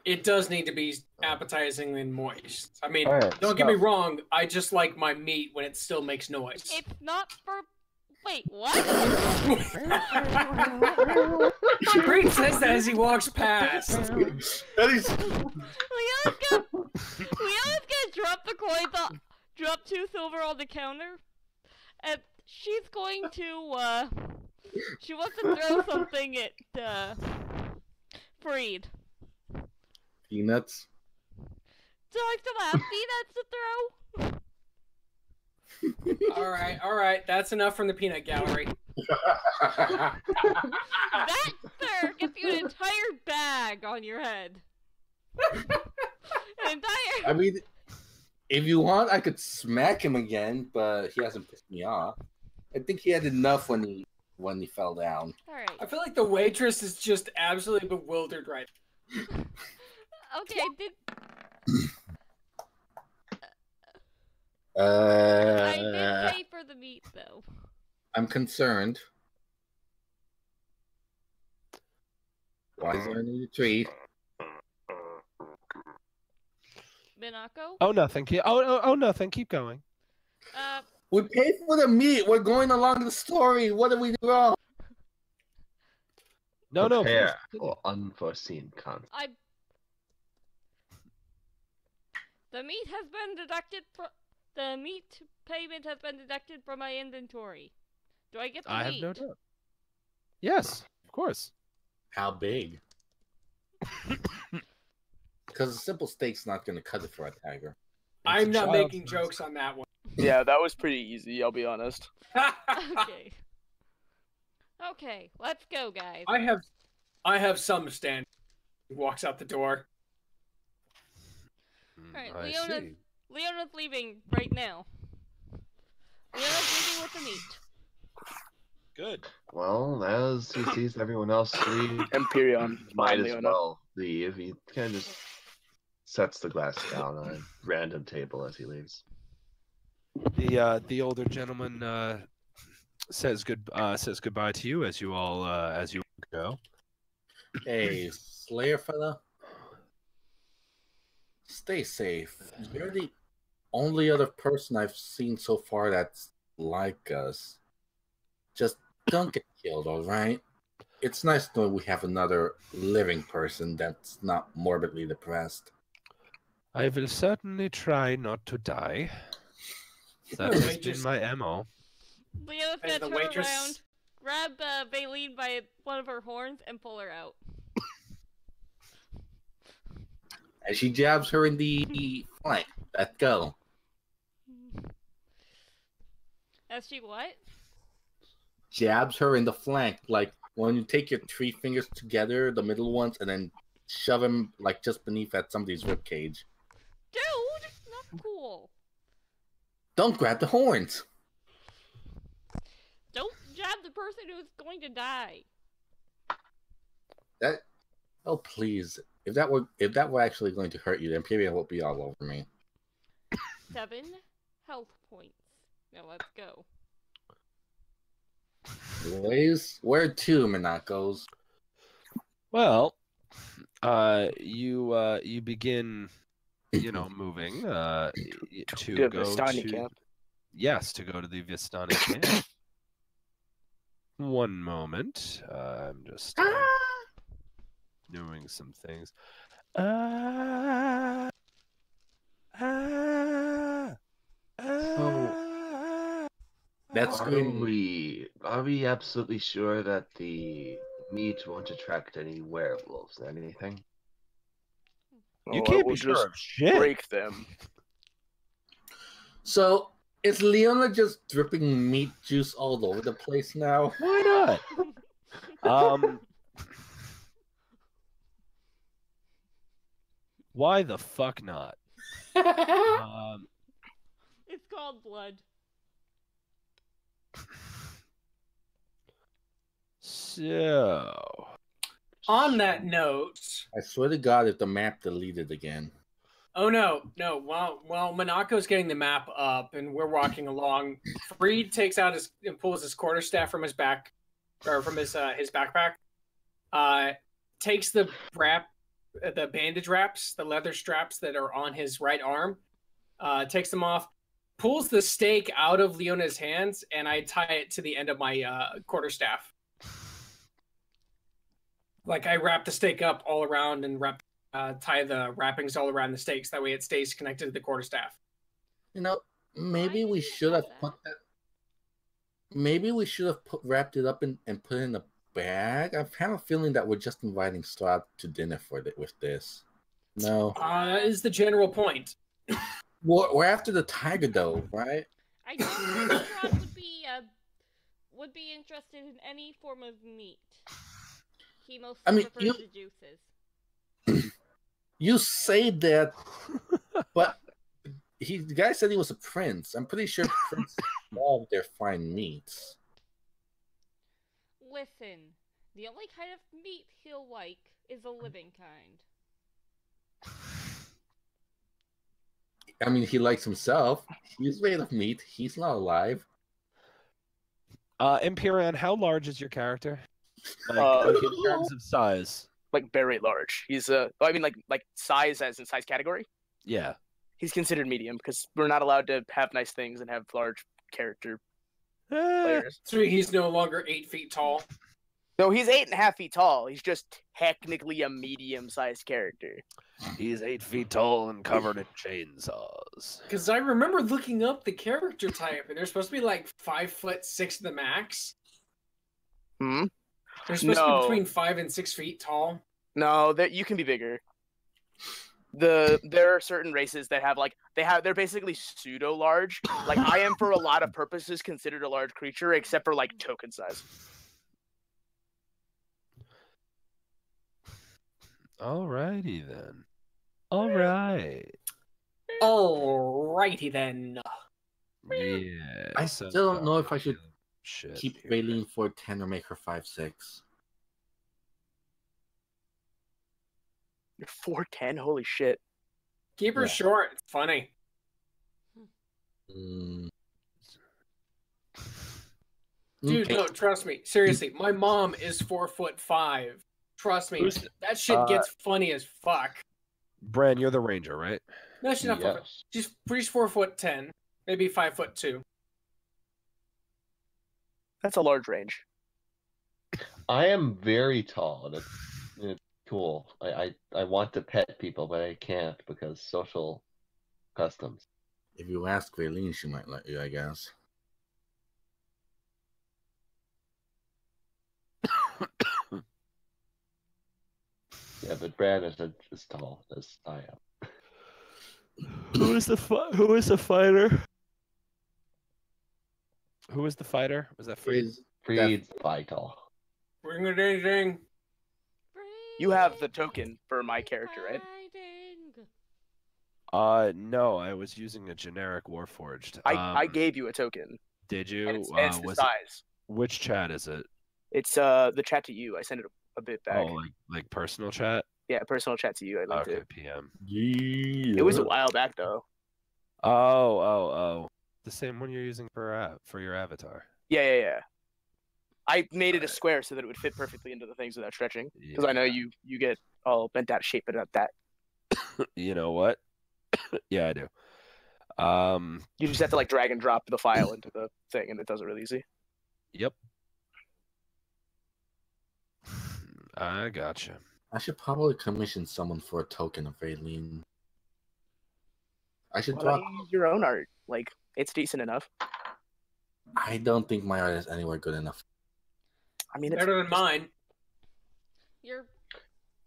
It does need to be appetizing and moist. I mean, Alright, don't get me wrong. I just like my meat when it still makes noise. It's not for. Wait, what? Breen says that as he walks past. That is. Leon's gonna drop the coins, drop 2 silver on the counter, and she's going to, she wants to throw something at, Freed. Peanuts. Do I still have peanuts to throw? All right. That's enough from the peanut gallery. That, sir, gets you an entire bag on your head. An entire. I mean, if you want, I could smack him again, but he hasn't pissed me off. I think he had enough when he fell down. Alright. I feel like the waitress is just absolutely bewildered right Okay, I did pay for the meat, though. I'm concerned. Why is there a new tree? Minako? Oh, nothing. Oh, nothing. Keep going. We paid for the meat. We're going along the story. What did we do wrong? No. Prepare for unforeseen consequences. The meat has been deducted from. The meat payment has been deducted from my inventory. Do I get the meat? I have no doubt. Yes, of course. How big? Because a simple steak's not going to cut it for a tiger. I'm not making jokes on that one. Yeah, that was pretty easy, I'll be honest. Okay. Okay, let's go, guys. I have some stand. He walks out the door. Alright, I Leona's see. leaving right now. Leona's leaving with the meat. Good. Well, as he sees everyone else leave, Empyrean. might as Leona. well leave. He kind of just sets the glass down on a random table as he leaves. The older gentleman says goodbye to you as you go. Hey, Slayer fella. Stay safe. You're the only other person I've seen so far that's like us. Just don't get killed, alright? It's nice to know we have another living person that's not morbidly depressed. I will certainly try not to die. That has been my MO. Leona's As gonna the turn waitress- around, grab Baleen by one of her horns, and pull her out. As she jabs her in the flank. Let's go. As she what? Jabs her in the flank. Like when you take your 3 fingers together, the middle ones, and then shove them like just beneath at somebody's ribcage. Dude, not cool. Don't grab the horns. Don't jab the person who's going to die. That. Oh please! If that were actually going to hurt you, then Imperial will be all over me. 7 health points. Now let's go. Anyways, where to, Minakos? Well, you begin, moving to The go Vistani to camp. yes, to go to the Vistani camp. One moment, I'm just doing some things. That's Are we absolutely sure that the meat won't attract any werewolves or anything? You Oh, I can't will be sure just of shit. break them. So is Leona just dripping meat juice all over the place now? Why not? Why the fuck not? Um, It's called blood. so On that note, I swear to God, if the map deleted again. oh no. While Monaco's getting the map up and we're walking along, Freed takes out his and pulls his quarterstaff from his back, or from his backpack. Takes the bandage wraps, the leather straps that are on his right arm, takes them off, pulls the stake out of Leona's hands, and I tie it to the end of my quarterstaff. Like I wrap the stake up all around and tie the wrappings all around the stakes. That way it stays connected to the quarterstaff. You know, maybe Why we do you should have have put that. Maybe we should have wrapped it up and put it in a bag. I have a feeling that we're just inviting Strahd to dinner with this. No, That is the general point. we're after the tiger though, right? I don't think Strahd would be interested in any form of meat. He mostly prefers the juices. You say that, but the guy said he was a prince. I'm pretty sure princes love their fine meats. Listen, the only kind of meat he'll like is a living kind. I mean, he likes himself. He's made of meat. He's not alive. Empyrean, how large is your character? Like in terms of size. Like very large. He's like size as in size category. Yeah. He's considered medium because we're not allowed to have nice things and have large character players. So he's no longer 8 feet tall. No, he's 8.5 feet tall. He's just technically a medium-sized character. He's 8 feet tall and covered in chainsaws. Because I remember looking up the character type, and they're supposed to be like 5'6" the max. Hmm. They're supposed to be between 5 and 6 feet tall. No, that you can be bigger. There are certain races that have they're basically pseudo large. Like I am for a lot of purposes considered a large creature, except for like token size. Alrighty then. Alright. Alrighty then. Yeah. I still don't know if I should shit keep here. Raylene for 10 or make her 5'6". You're 4'10". Holy shit. Keep her Yeah. short. It's funny. Mm. Dude, Okay. no, trust me. Seriously, my mom is 4'5". Trust me, that shit gets funny as fuck. Bran, you're the ranger, right? No, she's not 4'. Yes. She's 4'10", maybe 5'2". That's a large range. I am very tall, and it's cool. I want to pet people, but I can't because social customs. If you ask Raylene, she might let you, I guess. Yeah, but Bran is as tall as I am. Who is the fighter? Who is the fighter? Was that Freed? Freed's vital. Ring a ding ding. You have the token for my character, right? No, I was using a generic Warforged. I gave you a token. Did you? And it's the Was size. which chat is it? It's the chat to you. I sent it a bit back. Oh, like personal chat? Yeah, personal chat to you. I linked Okay, it. PM. Yeah. It was a while back though. Oh. The same one you're using for your avatar. Yeah. I made it a square so that it would fit perfectly into the things without stretching. Because I know you get all bent out of shape about that. You know what? Yeah, I do. You just have to like drag and drop the file into the thing, and it does it really easy. Yep. I gotcha. I should probably commission someone for a token of Raylene. I should Why drop. don't you use your own art? Like it's decent enough. I don't think my art is anywhere good enough. I mean, it's Better than mine. You're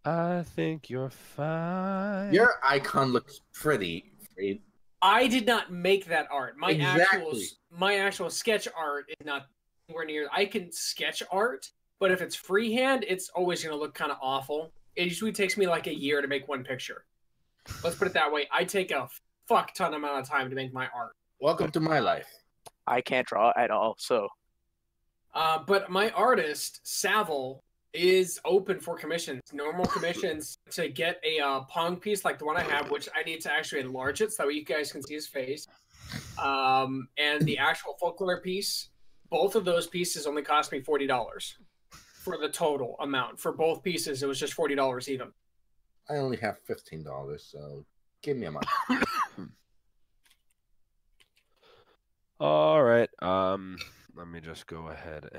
I think you're fine. Your icon looks pretty. Freed. I did not make that art. Exactly. My actual sketch art is not anywhere near. I can sketch art, but if it's freehand, it's always going to look kind of awful. It usually takes me like a year to make one picture. Let's put it that way. I take a fuck ton amount of time to make my art. Welcome to my life. I can't draw at all, so But my artist, Savile, is open for commissions. Normal commissions to get a Pong piece like the one I have, which I need to actually enlarge it so that you guys can see his face. And the actual folklore piece, both of those pieces only cost me $40 for the total amount. For both pieces, it was just $40 even. I only have $15, so give me a month. All right. Let me just go ahead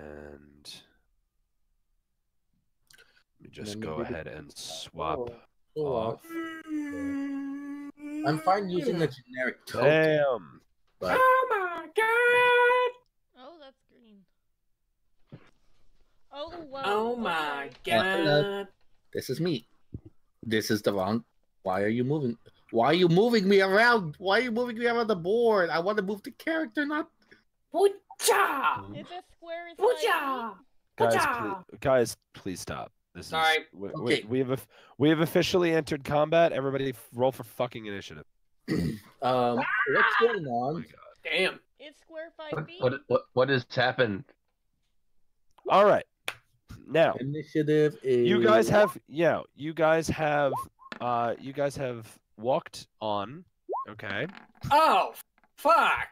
and swap off. I'm fine using the generic token, Damn. but Oh my god! Oh, that's green. Oh, wow. Oh my okay. god! this is me. This is the wrong. Why are you moving? Why are you moving me around? Why are you moving me around the board? I want to move the character, not. Boocha! Is this square is Boocha! Guys, please stop. This Sorry. is Okay. we have officially entered combat. Everybody, roll for fucking initiative. What's going Oh my on? god. Damn. It's square 5 feet. What has happened? All right. Now, Initiative is. you guys have walked on. Okay. Oh, fuck!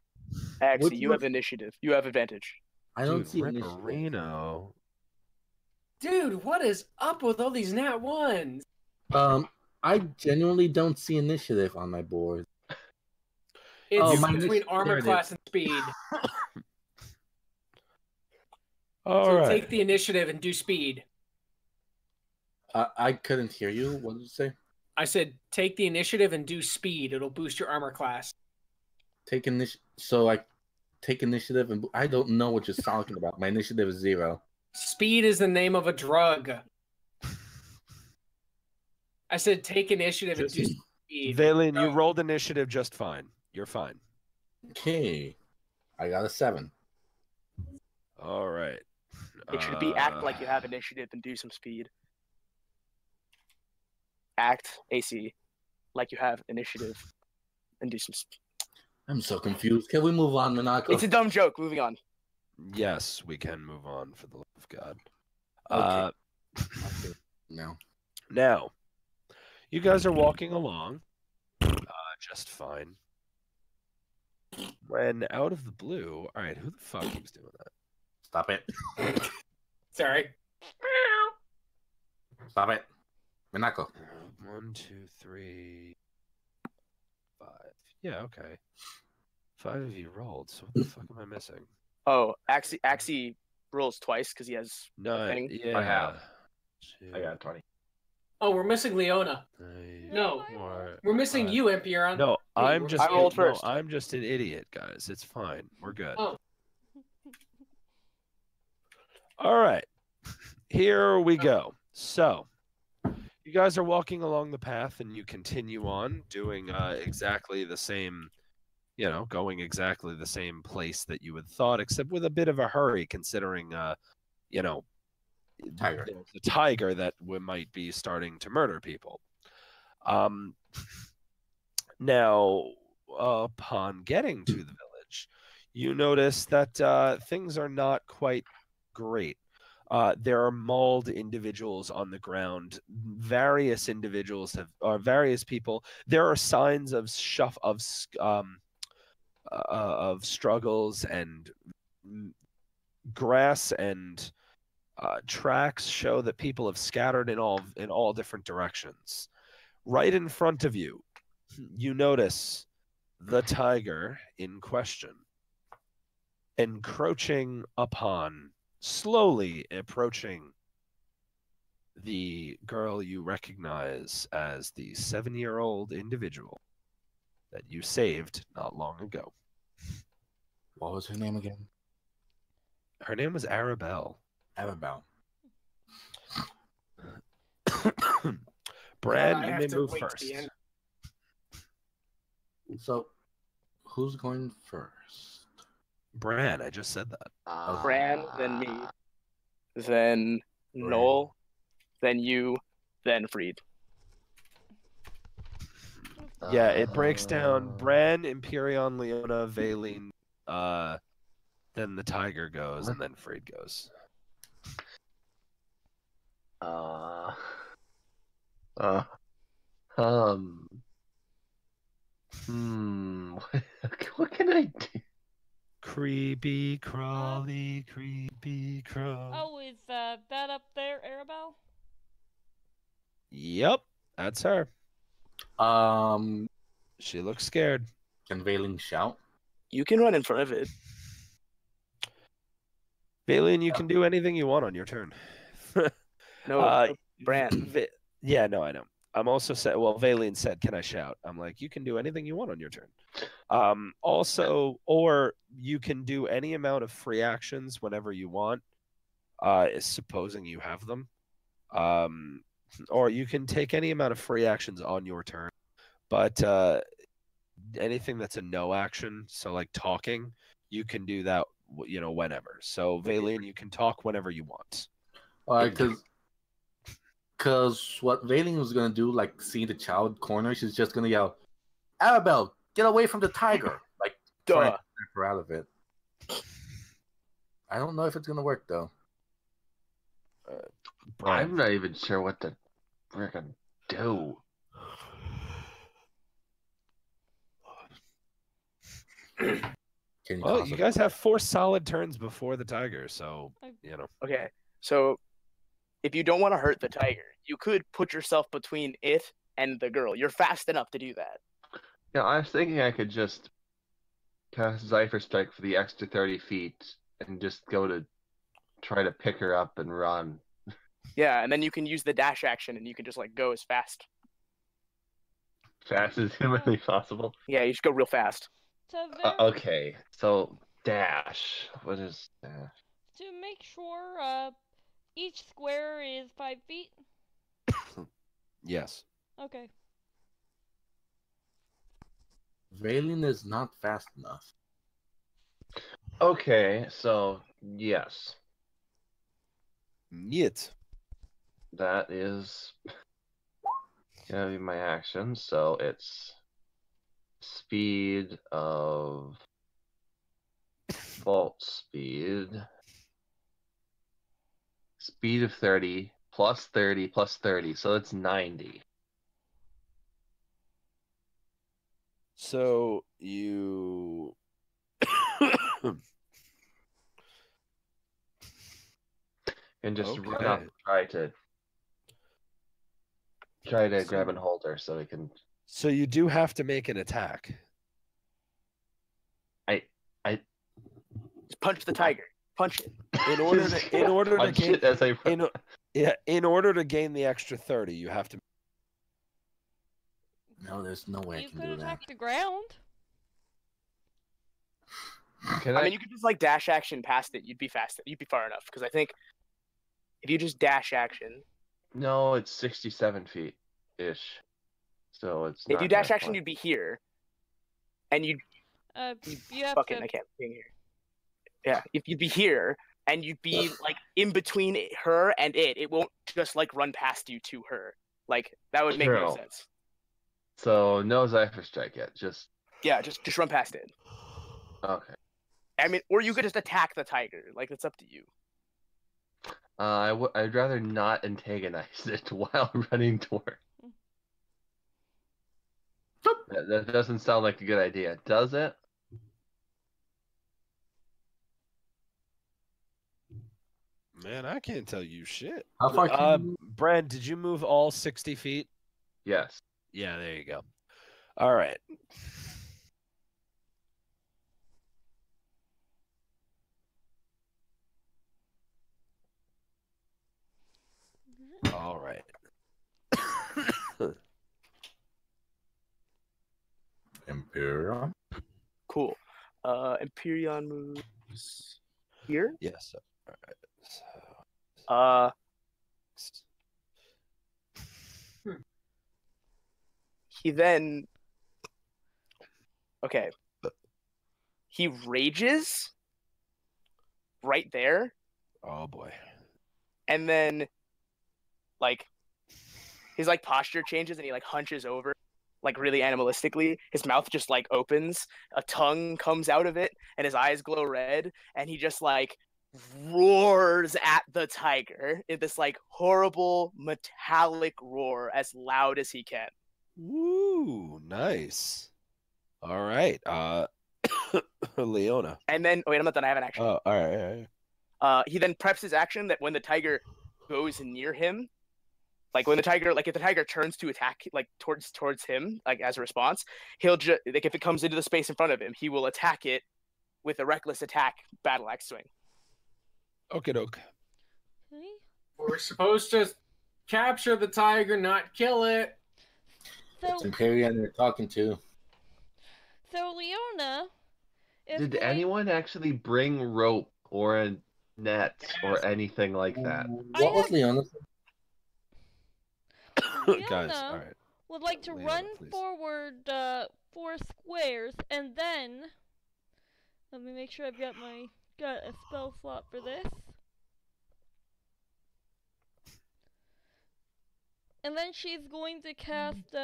Axie, Which you one- have initiative. You have advantage. I don't Dude, see initiative. Ripperino. Dude, what is up with all these nat ones? I genuinely don't see initiative on my board. It's Oh, between there armor it is. class and speed. All So right. take the initiative and do speed. I couldn't hear you. What did you say? I said take the initiative and do speed. It'll boost your armor class. Take initiative. So I take initiative, and I don't know what you're talking about. My initiative is 0. Speed is the name of a drug. I said take initiative and do speed. Valen, you rolled initiative just fine. You're fine. Okay, I got a 7. All right. It should be act like you have initiative and do some speed. Act AC like you have initiative and do some. I'm so confused. Can we move on, Monaco? It's a dumb joke. Moving on. Yes, we can move on for the love of God. Okay. No. Now, you guys are walking along just fine. When out of the blue, all right, who the fuck keeps doing that? Stop it. Sorry. Stop it. Monaco. 1, 2, 3, 5. Yeah, okay. 5 of you rolled, so what the fuck am I missing? Oh, Axie rolls twice because he has. No, Thing? yeah. I have. Two, I got 20. Oh, we're missing Leona. three, No. four, We're missing five. you, Empiron. No, I'm just. I rolled first. No, I'm just an idiot, guys. It's fine. We're good. Oh. All right. Here we go. So, you guys are walking along the path, and you continue on doing exactly the same. Going exactly the same place that you had thought, except with a bit of a hurry, considering, Tiger. there's a tiger that might be starting to murder people. Now, upon getting to the village, you notice that things are not quite great. There are mauled individuals on the ground. Various individuals various people. There are signs of struggles, and grass and tracks show that people have scattered in all different directions. Right in front of you, you notice the tiger in question slowly approaching the girl you recognize as the 7-year-old individual that you saved not long ago. What was her name again? Her name was Arabelle. Arabelle. Brad, I you have may to move wait to first. the end. So, who's going first? Brad, I just said that. Bran, then me, then Noel, then you, then Freed. Yeah, it breaks down Bran, Imperion, Leona, Valine, then the Tiger goes, and then Freed goes. Uh, uh, um, what can I do? Creepy crawly, creepy crawl. Oh, is that up there, Arabelle? Yep, that's her. She looks scared. Can Veiling shout? You can run in front of it. Valine, you can do anything you want on your turn. No, Bran. Yeah, no, I know. I'm also said. Well, Valine said, "Can I shout?" I'm like, you can do anything you want on your turn. Also, or you can do any amount of free actions whenever you want, supposing you have them. Or you can take any amount of free actions on your turn, but anything that's a no action, so like talking, you can do that, whenever. So Valine, you can talk whenever you want. All right, because what Veiling was gonna do, like see the child corner, she's just gonna yell, "Arabelle, get away from the tiger!" Like trying to snap her out of it. I don't know if it's gonna work though. I'm not even sure what to freaking do. Well, you guys have 4 solid turns before the tiger, so Okay, so if you don't want to hurt the tiger, you could put yourself between it and the girl. You're fast enough to do that. Yeah, I was thinking I could just cast Zypher Strike for the extra 30 feet and just go to try to pick her up and run. Yeah, and then you can use the dash action and you can just like go as fast. Fast as humanly possible. Yeah, you just go real fast. Okay, so dash. What is dash? To make sure each square is 5 feet? Yes. Okay. Veiling is not fast enough. Okay, so yes. Yet. That is gonna be my action, so it's speed of vault speed. Speed of 30 plus 30 plus 30, so it's 90. So you and just run up and try to grab and hold her so we can. So you do have to make an attack. Just punch the tiger. Punch it. In order to gain the extra 30, you have to. No, there's no way I can do You could that. attack the ground. I mean, you could just like dash action past it. You'd be fast. You'd be far enough. Because I think if you just dash action. No, it's 67 feet ish. So it's. If you dash action, you'd be here. And you'd. You have fucking, I can't be here. Yeah, if you'd be here and you'd be like in between her and it won't just like run past you to her. Like that would make no sense. So no Zypher Strike yet. Just run past it. Okay. I mean, or you could just attack the tiger. Like it's up to you. I'd rather not antagonize it while running toward. That doesn't sound like a good idea, does it? Man, I can't tell you shit. How far can you... Brad, did you move all 60 feet? Yes. Yeah, there you go. All right. All right. Imperion? Cool. Imperion moves here? Yes. All right. He then. Okay. He rages right there. Oh boy. And then, like, his like posture changes and he like hunches over like really animalistically, his mouth just like opens, a tongue comes out of it, and his eyes glow red, and he just like roars at the tiger in this like horrible metallic roar as loud as he can. Woo, nice. All right. Leona. And then wait, I'm not done. I have an action. Oh, all right, all right. He then preps his action that when the tiger goes near him, like when the tiger, like if the tiger turns to attack, like towards him, like as a response, he'll just like if it comes into the space in front of him, he will attack it with a reckless attack battle axe swing. Okay, doke. Okay. We're supposed to capture the tiger, not kill it. So, It's Imperium they're talking to. so Leona is Did going... anyone actually bring rope or a net or anything like that? What was Leona? Leona Guys, all right. would like to Leona, run please. forward 4 squares, and then let me make sure I've got a spell slot for this. And then she's going to cast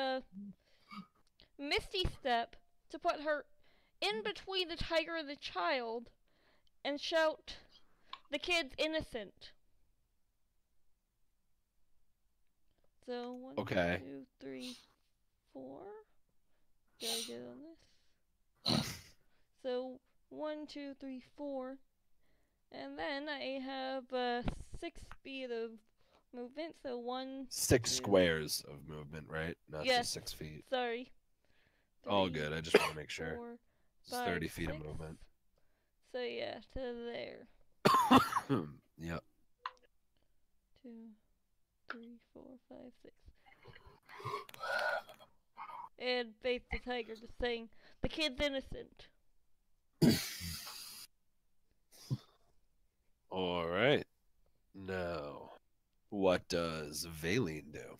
Misty Step to put her in between the tiger and the child, and shout, "The kid's innocent." So 1, Okay. 2, 3, 4. Gotta get on this. So 1, 2, 3, 4, and then I have 6 speed of movement. So 1. 6 2, squares of movement, right? Not Yes. just 6 feet. Sorry. All 3, good. I just want to make sure. 4, It's 5, 30 feet of 6. movement. So yeah, to there. Yep. 2, 3, 4, 5, 6. And face the tiger, just saying, "The kid's innocent." All right. Now, what does Valine do?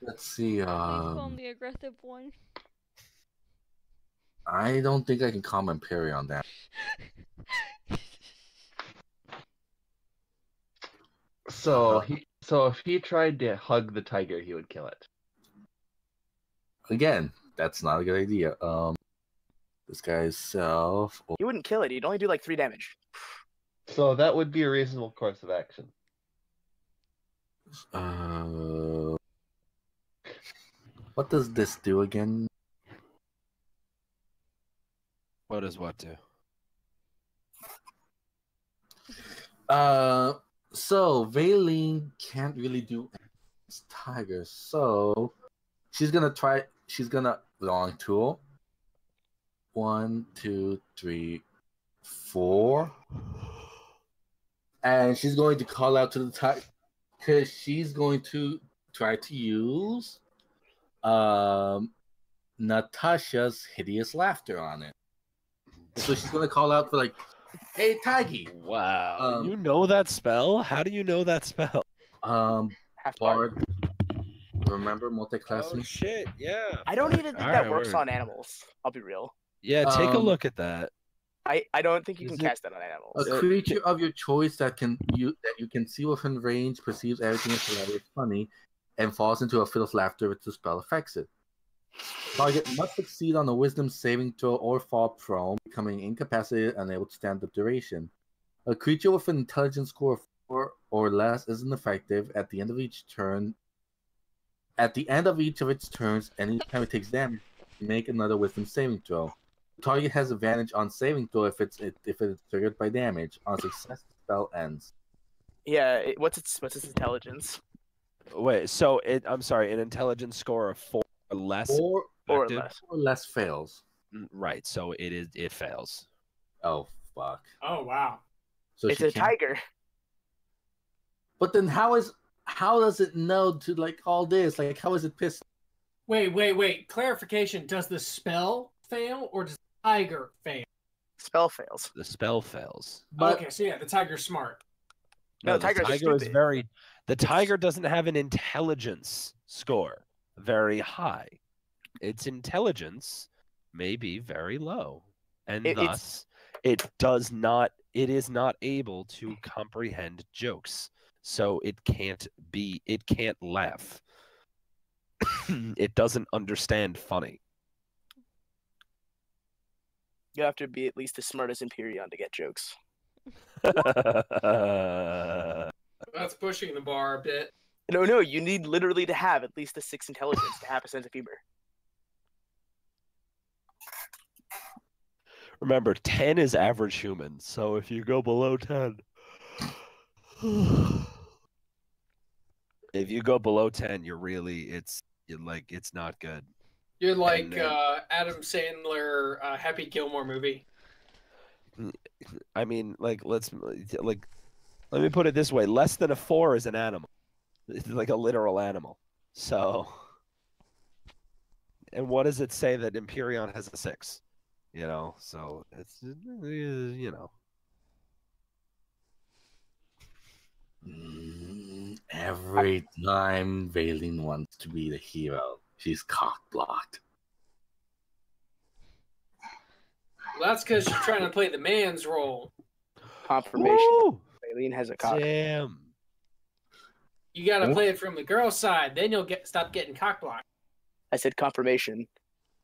Let's see. Please call him the aggressive one. I don't think I can comment Perry on that. So if he tried to hug the tiger, he would kill it. Again, that's not a good idea. This guy's self. He wouldn't kill it. He'd only do like 3 damage. So that would be a reasonable course of action. What does this do again? What does what do? So Valine can't really do against tigers. So she's gonna long tool. 1, 2, 3, 4. And she's going to call out to the tiger because she's going to try to use Natasha's hideous laughter on it. So she's gonna call out for like, "Hey, Tiggy!" Wow. You know that spell? How do you know that spell? Half part. Bard. Remember multi-class? Oh shit! Yeah. I don't even think All that right, works word. on animals. I'll be real. Yeah, take a Um, look at that. I don't think you Is can it- cast that on animals. A creature of your choice that you can see within range perceives everything as hilarious, funny, and falls into a fit of laughter if the spell affects it. Target must succeed on a Wisdom saving throw or fall prone, becoming incapacitated and unable to stand the duration. A creature with an intelligence score of 4 or less isn't effective at the end of each turn. At the end of each of its turns, anytime it takes damage, make another Wisdom saving throw. The target has advantage on saving throw if it's triggered by damage. On success, the spell ends. Yeah. What's its intelligence? Wait, so I'm sorry, an intelligence score of 4 or less. Or effective? less. or less fails. Right, so it fails. Oh fuck! Oh wow. So It's she a can't- tiger. But then how does it know to like all this? Like how is it pissed? Wait. Clarification. Does the spell fail or does the tiger fail? Spell fails. The spell fails. But Okay, so yeah, the tiger's smart. No, the tigers are tiger is stupid. very. The tiger doesn't have an intelligence score very high. Its intelligence may be very low, and It's- thus it is not able to comprehend jokes. so it can't laugh. It doesn't understand funny. You have to be at least as smart as Empyreon to get jokes. That's pushing the bar a bit. No, you need literally to have at least a 6 intelligence to have a sense of humor. Remember, 10 is average human, so if you go below 10, if you go below 10, it's not good. You're like then- Adam Sandler Happy Gilmore movie. I mean, let me put it this way: less than a 4 is an animal. It's like a literal animal. So, and what does it say that Empyreon has a 6? So it's Every time Vaylin wants to be the hero, she's cock-blocked. Well, that's because she's trying to play the man's role. Confirmation. Woo! Valine has a cock. Damn. You got to play it from the girl's side, then you'll stop getting cock blocked. I said confirmation.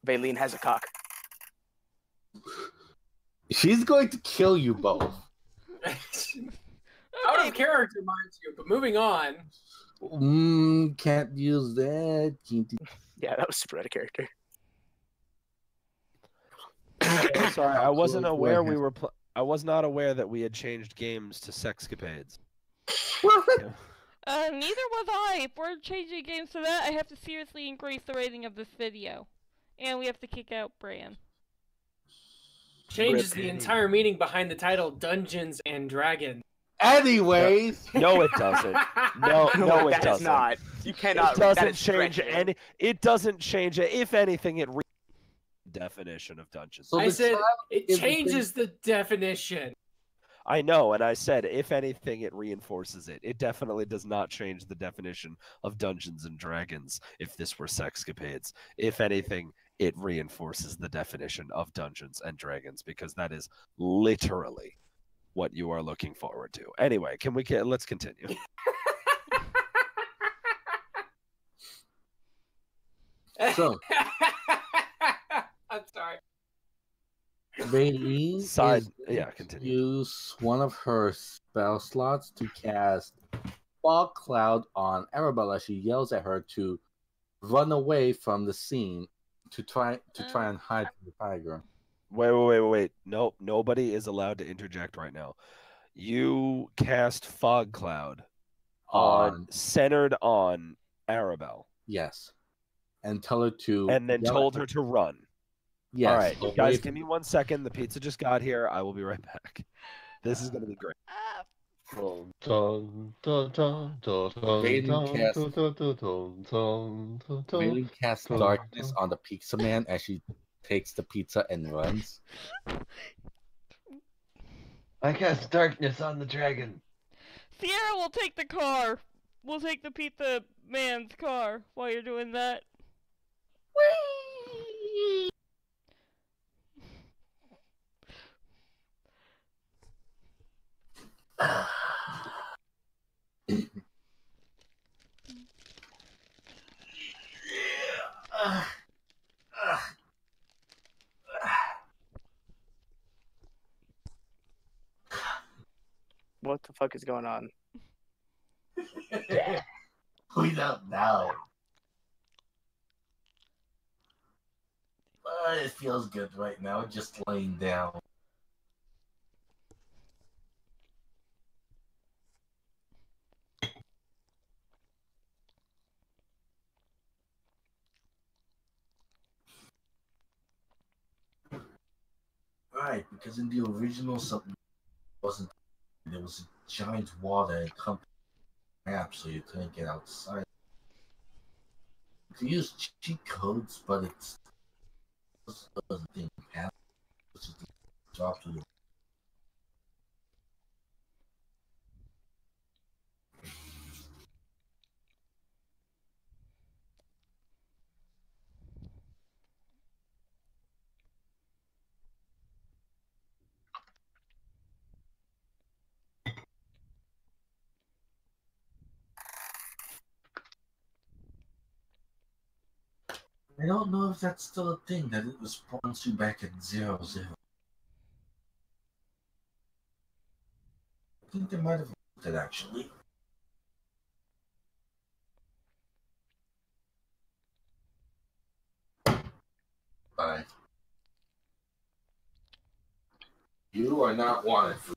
Valine has a cock. She's going to kill you both. Out of character, mind you, but moving on. Can't use that. Yeah, that was super out of character. Sorry, I wasn't aware I was not aware that we had changed games to Sexcapades. Neither was I. If we're changing games to that, I have to seriously increase the rating of this video. And we have to kick out Bran. Changes the entire meaning behind the title Dungeons and Dragons. Anyways. No, it doesn't. No, it doesn't. Not. You cannot. It doesn't change any. It doesn't change it. If anything, it definition of dungeons. So I said it is changes the definition. I know, and I said if anything, it reinforces it. It definitely does not change the definition of Dungeons and Dragons. If this were Sexcapades, if anything, it reinforces the definition of Dungeons and Dragons because that is literally what you are looking forward to. Anyway, let's continue. So, I'm sorry. Vaylin continue. use one of her spell slots to cast Fog Cloud on Arabella. She yells at her to run away from the scene to try and hide from the tiger. Wait. Nope, nobody is allowed to interject right now. You cast Fog Cloud centered on Arabelle. Yes. And tell her to and then told her to run. Yes. All right, guys, give me 1 second. The pizza just got here. I will be right back. This is going to be great. Vaylin casts darkness on the pizza man as she takes the pizza and runs. I cast darkness on the dragon. Sierra will take the car. We'll take the pizza man's car while you're doing that. Whee! What the fuck is going on? We don't know. It feels good right now, just laying down. Right, because in the original something wasn't. There was a giant water and company map, so you couldn't get outside. You could use cheat codes, but it's a thing. Drop to the I don't know if that's still a thing that it responds you back at 00. I think they might have moved it actually. Bye. You are not wanted for.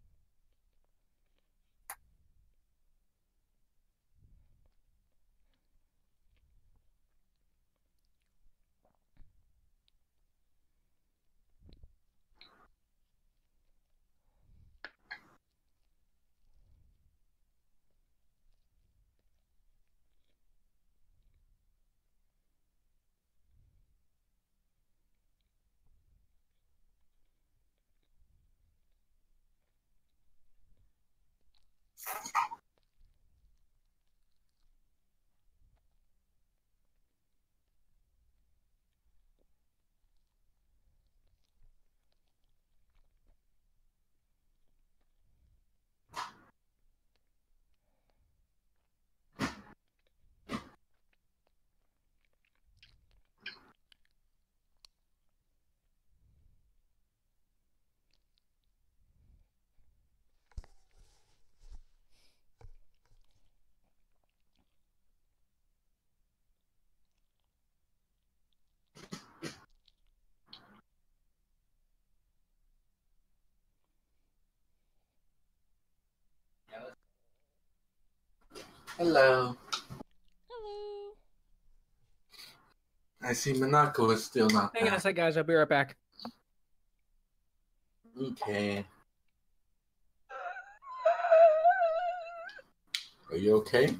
Hello. Hello. I see Minako is still not Hang on a back. sec, guys. I'll be right back. Okay. Are you okay?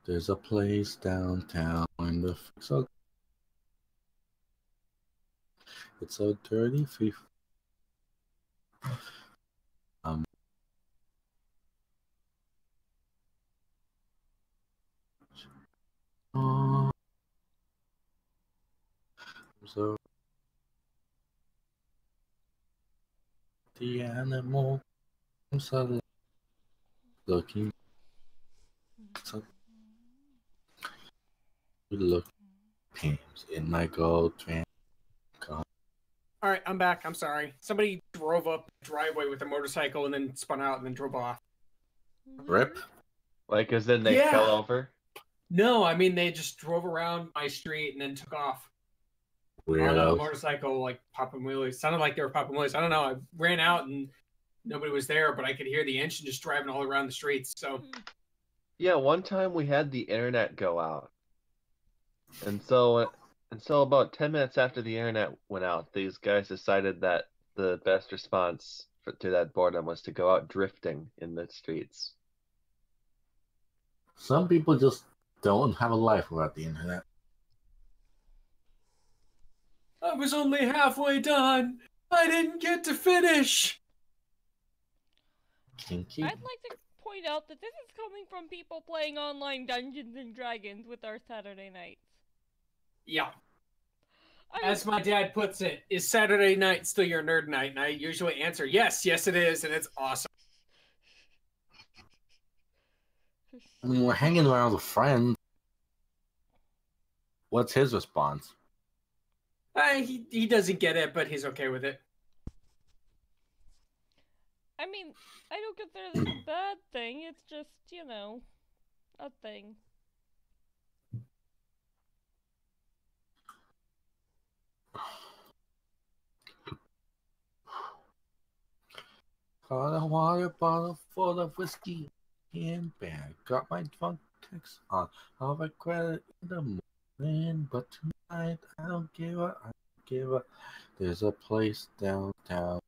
There's a place downtown in the it's so dirty. Oh, so the animal so looking so look pains in my gold train car. All right, I'm back. I'm sorry. Somebody drove up the driveway with a motorcycle and then spun out and then drove off. Rip. Like, as in they Yeah. fell over? No, I mean they just drove around my street and then took off on a Weirdos. motorcycle, like popping wheelies. Sounded like they were popping wheelies. I don't know. I ran out and nobody was there, but I could hear the engine just driving all around the streets. So Yeah, one time we had the internet go out. And so about 10 minutes after the internet went out, these guys decided that the best response to that boredom was to go out drifting in the streets. Some people just don't have a life without the internet. I was only halfway done. I didn't get to finish. Kinky. I'd like to point out that this is coming from people playing online Dungeons and Dragons with our Saturday nights. Yeah. I As my dad puts it, is Saturday night still your nerd night? And I usually answer, yes, it is, and it's awesome. I mean, we're hanging around with friends. What's his response? He doesn't get it, but he's okay with it. I mean, I don't consider this a bad thing. It's just, you know, a thing. Got a water bottle full of whiskey and bag. Got my drunk text on. I'll regret it in the morning, but tonight I don't give a. I don't give a. There's a place downtown.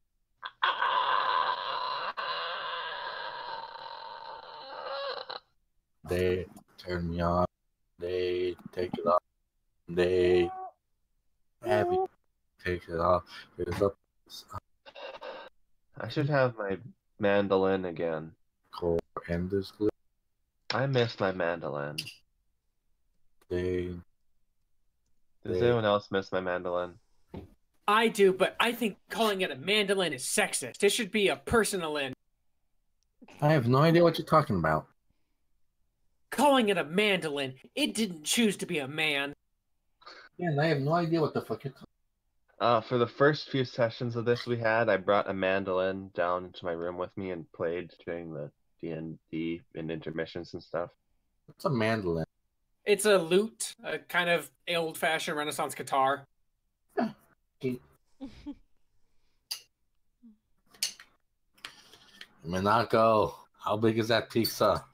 They turn me on. They take it off. They have me take it off. There's a I should have my mandolin again. core and this glue. I miss my mandolin. They Does anyone else miss my mandolin? I do, but I think calling it a mandolin is sexist. It should be a personalin. I have no idea what you're talking about. Calling it a mandolin, it didn't choose to be a man. Yeah, and I have no idea what the fuck you're talking For the first few sessions of this we had, I brought a mandolin down into my room with me and played during the D&D and intermissions and stuff. What's a mandolin? It's a lute, a kind of old-fashioned Renaissance guitar. Minako, how big is that pizza?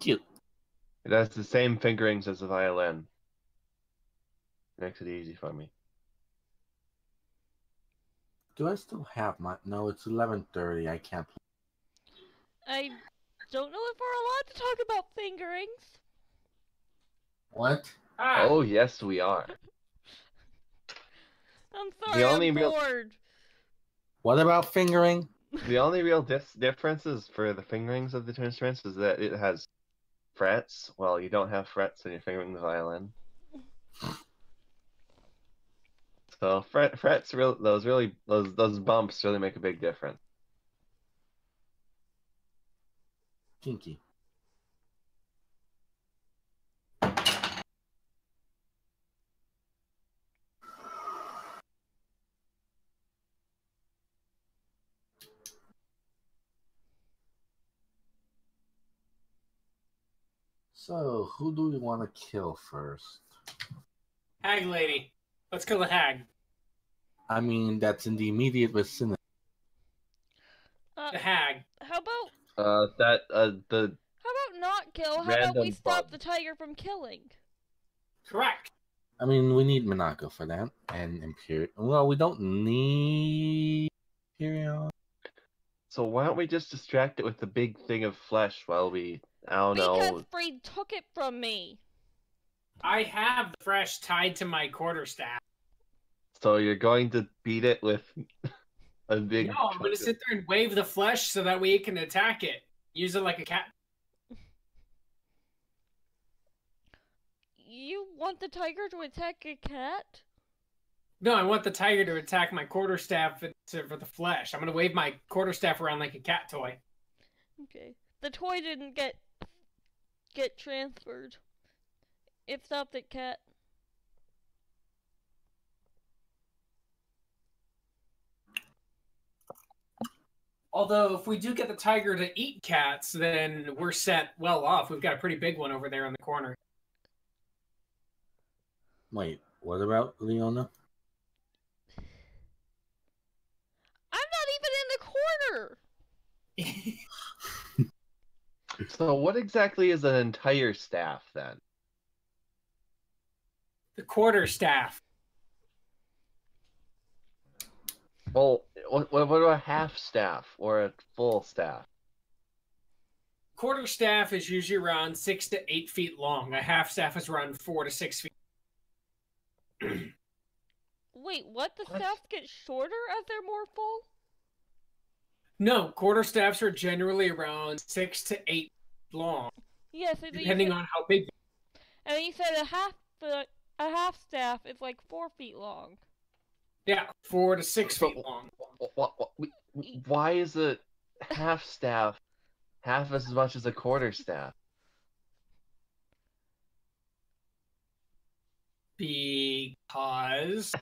Cute. It has the same fingerings as a violin. Makes it easy for me. Do I still have my? No, it's 11:30. I can't. I don't know if we're allowed to talk about fingerings. What? Ah, Oh, yes, we are. I'm sorry, I'm real- bored. What about fingering? The only real differences for the fingerings of the two instruments is that it has frets. Well, you don't have frets when you're fingering the violin. So frets, those bumps really make a big difference. Kinky. So, who do we want to kill first? hag lady. Let's kill the hag. I mean, that's in the immediate vicinity. The hag. How about The not kill? How about Random we stop bug. the tiger from killing? Correct. I mean, we need Minako for that, and Imperial. Well, we don't need Imperial. So why don't we just distract it with the big thing of flesh while we, I don't know. Because Freed took it from me. I have the fresh tied to my quarterstaff. So you're going to beat it with a big. No, I'm going to sit there and wave the flesh so that way it can attack it. Use it like a cat. You want the tiger to attack a cat? No, I want the tiger to attack my quarterstaff for the flesh. I'm going to wave my quarterstaff around like a cat toy. Okay. The toy didn't get transferred. It stopped at cat. Although, if we do get the tiger to eat cats, then we're set well off. We've got a pretty big one over there in the corner. Wait, what about Leona? I'm not even in the corner! So what exactly is an entire staff then? The quarterstaff. Well, what about a half staff or a full staff? Quarterstaff is usually around 6 to 8 feet long. A half staff is around 4 to 6 feet. Wait, what? The What? staffs get shorter as they're more full? No, quarterstaffs are generally around 6 to 8 long, Yes, and depending on how big. And then you said a half staff is like 4 feet long. Yeah, 4 to 6 feet long. Why is a half staff half as much as a quarter staff? Because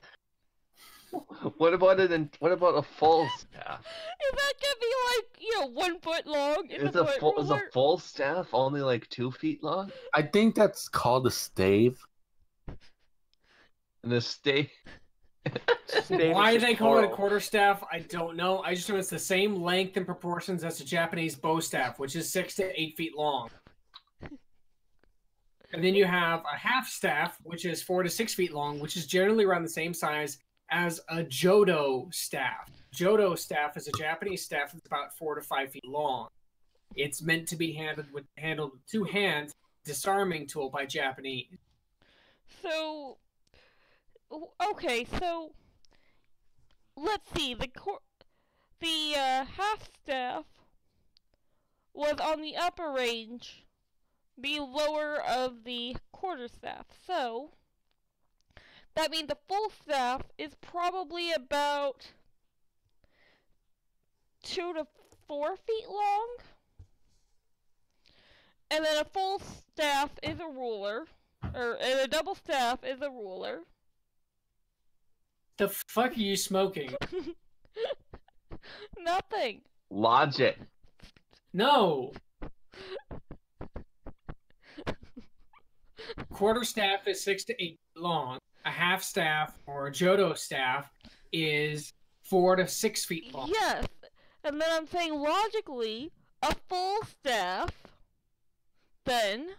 What about a full staff? Is that gonna be like, 1 foot long? Is a full staff only like 2 feet long? I think that's called a stave. And the stave. why they call it a quarterstaff, I don't know. I just know it's the same length and proportions as a Japanese bow staff, which is 6 to 8 feet long. And then you have a half staff, which is 4 to 6 feet long, which is generally around the same size as a Jodo staff. Jodo staff is a Japanese staff that's about 4 to 5 feet long. It's meant to be handled with 2 hands, disarming tool by Japanese. So, okay, so let's see. The half staff was on the upper range, the lower of the quarterstaff. So that means the full staff is probably about 2 to 4 feet long. And then a full staff is a ruler, and a double staff is a ruler. The fuck are you smoking? Nothing. Logic. No. Quarterstaff is 6 to 8 feet long. A half staff or a Jodo staff is 4 to 6 feet long. Yes, and then I'm saying logically, a full staff, then.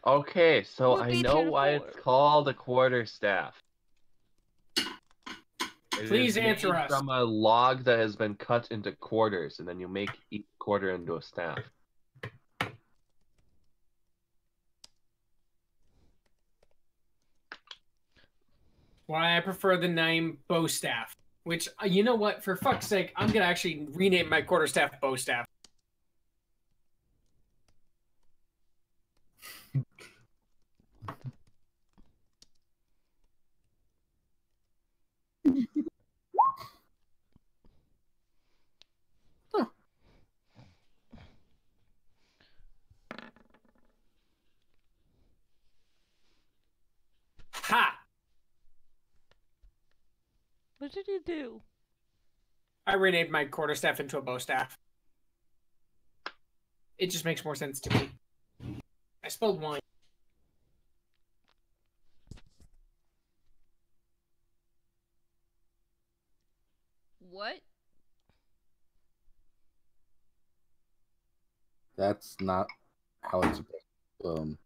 Okay, so Would I be know 2 to why 4. it's called a quarterstaff. It Please is answer made us. from a log that has been cut into quarters, and then you make each quarter into a staff. Why I prefer the name bow staff. Which, you know what? For fuck's sake, I'm gonna actually rename my quarterstaff bow staff. Ha! What did you do? I renamed my quarterstaff into a bow staff. It just makes more sense to me. I spelled wine. What? That's not how it's supposed to.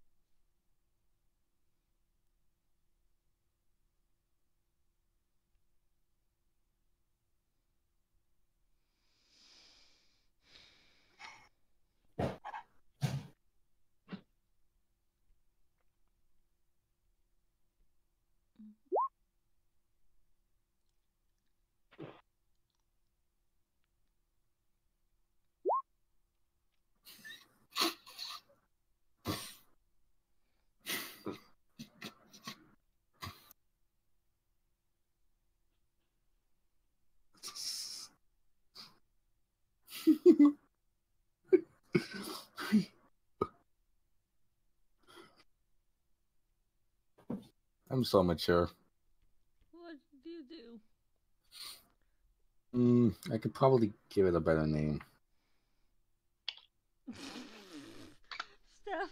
I'm so mature. What did you do? I could probably give it a better name. Stop.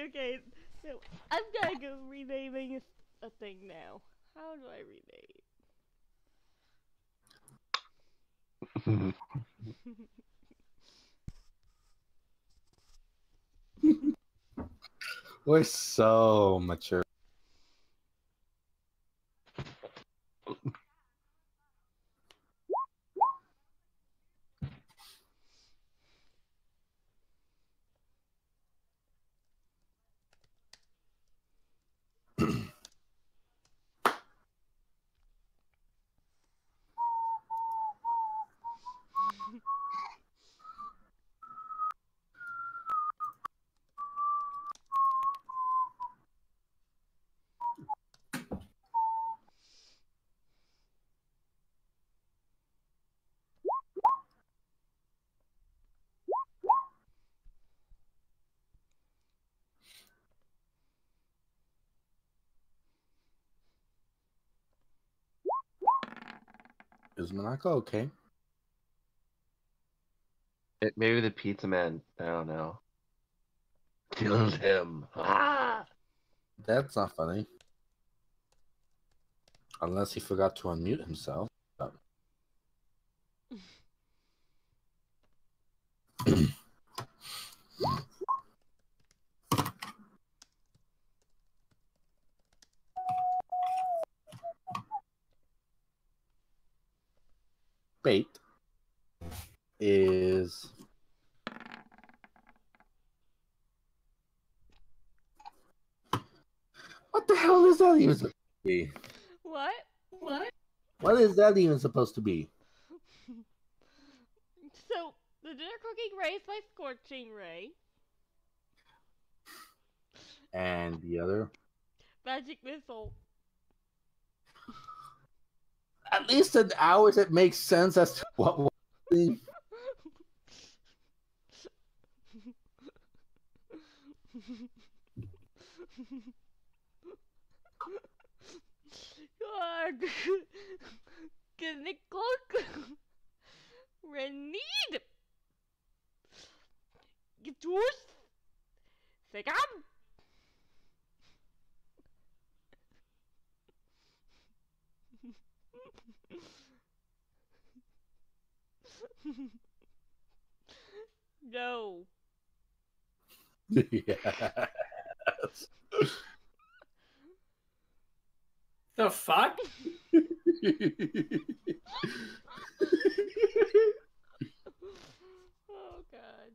Okay. So, I've gotta go renaming a thing now. How do I rename? We're so mature. Is Monaco okay? Maybe the pizza man. I don't know. Killed him. Ah! That's not funny. Unless he forgot to unmute himself. bait is what the hell is that even supposed to be? What? What is that even supposed to be? So, the dinner cooking ray is my scorching ray. And the other? Magic missile. At least in ours, it makes sense as to what was the... God. Can it cook? Renid. Getus. Segam. No. Yes. The fuck? Oh God.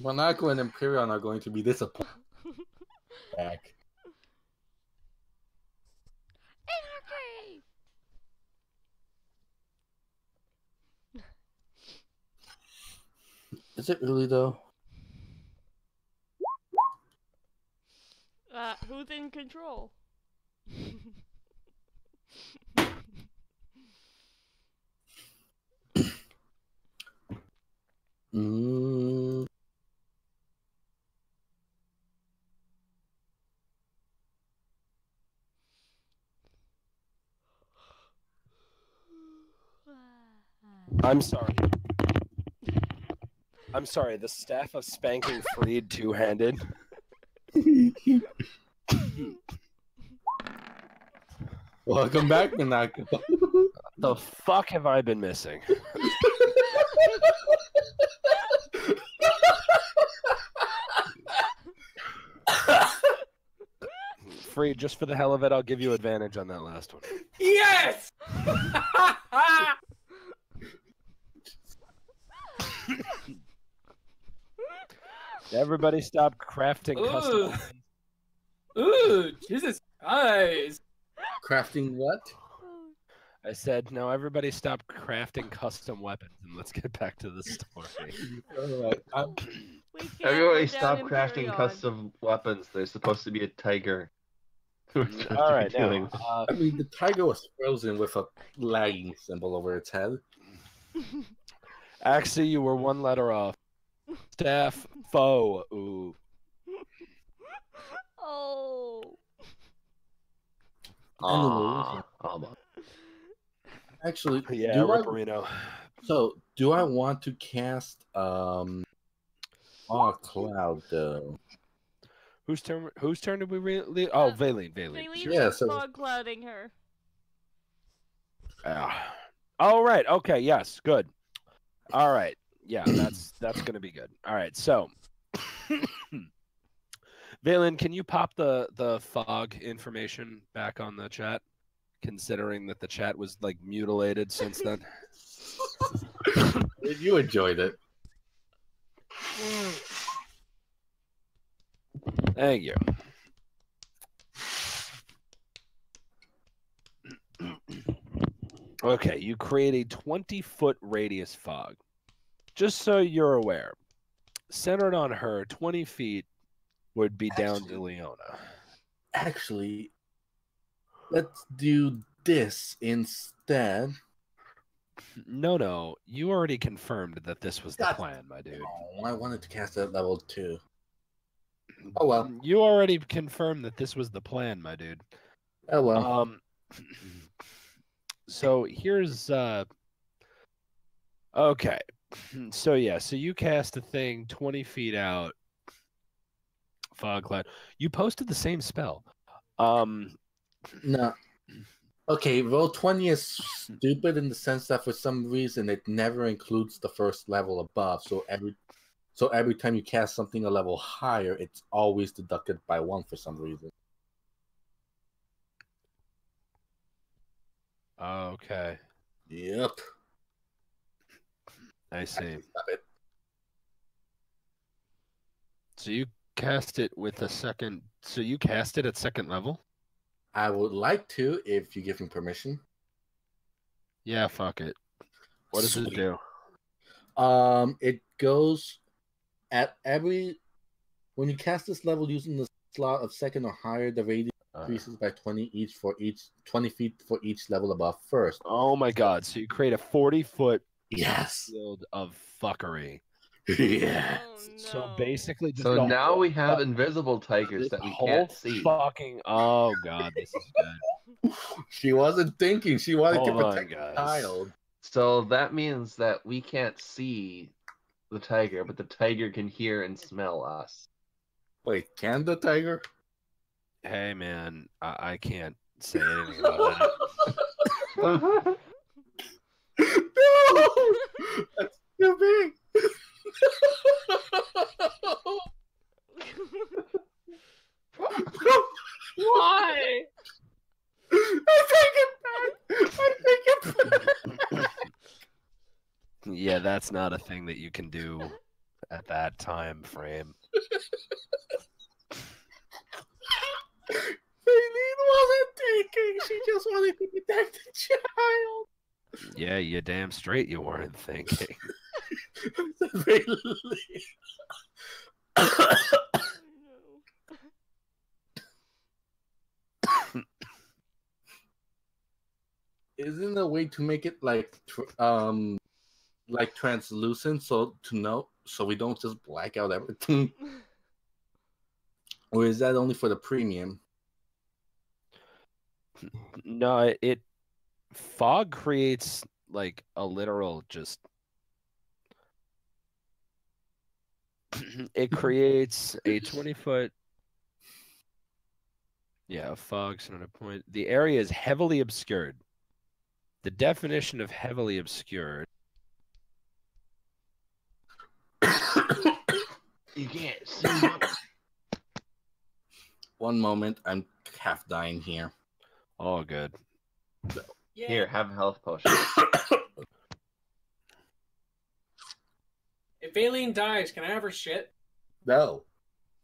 Monaco and Imperion are going to be disappointed. Back. Anarchy! Is it really though? Who's in control? Mm. I'm sorry. I'm sorry. The staff of spanking freed two-handed. Welcome back, Monaco. The fuck have I been missing? Free, just for the hell of it, I'll give you advantage on that last one. Yes! Everybody stop crafting custom. Ooh, Jesus Christ. Crafting what? I said, no, everybody stop crafting custom weapons and let's get back to the story. Alright, We can't Everybody go down stop crafting Imperion. custom weapons. There's supposed to be a tiger. We're supposed All to right, be doing now, I mean, the tiger was frozen with a lagging symbol over its head. actually, you were one letter off. Staff, foe, ooh. Oh. Aw, almost. Actually, Yeah, do I, Ripperino. do I want to cast Cloud though? Whose turn did we really? Oh, Valine. Valine Yeah, is so- fog clouding her. Oh, right. Okay. Yes. Good. All right. Yeah, that's gonna be good. All right. So, Valen, can you pop the fog information back on the chat? Considering that the chat was like mutilated since then. You enjoyed it. Thank you. Okay, you create a 20-foot radius fog. Just so you're aware, centered on her, 20 feet would be down to Leona. Actually, let's do this instead. No, you already confirmed that this was the God. plan, my dude. Oh, I wanted to cast it at level 2. Oh well. You already confirmed that this was the plan, my dude. Oh well. So here's okay. So yeah, so you cast a thing 20 feet out. Fog cloud. You posted the same spell. No. Okay, roll 20 is stupid in the sense that for some reason it never includes the first level above. So every time you cast something a level higher, it's always deducted by 1 for some reason. Okay. Yep. I see. Stop it. So you cast it with a second. So you cast it at second level? I would like to, if you give me permission. Yeah, fuck it. What does it Sweet. do? It goes at every when you cast this level using the slot of second or higher, the radius increases by 20 feet for each level above first. Oh my god! So you create a 40-foot Yes. field of fuckery. Yeah. Oh no. So basically, just So the now whole we have invisible tigers this that we whole can't see. fucking. Oh god, this is good. She wasn't thinking. She wanted Hold to on, protect the guys. child. So that means that we can't see the tiger, but the tiger can hear and smell us. Wait, can the tiger? Hey man, I can't say anything about that. No! That's too big. Why? I take it back. I take it back. Yeah, that's not a thing that you can do at that time frame. Eileen wasn't thinking. She just wanted to protect the child. Yeah, you damn straight you weren't thinking. Isn't there a way to make it like translucent so we don't just black out everything? Or is that only for the premium? No, it fog creates like a literal just it creates a 20-foot fog's not a point. The area is heavily obscured. The definition of heavily obscured. You can't see. One moment, I'm half dying here. Oh, good. Here, have a health potion. If Aileen dies, can I have her shit? No.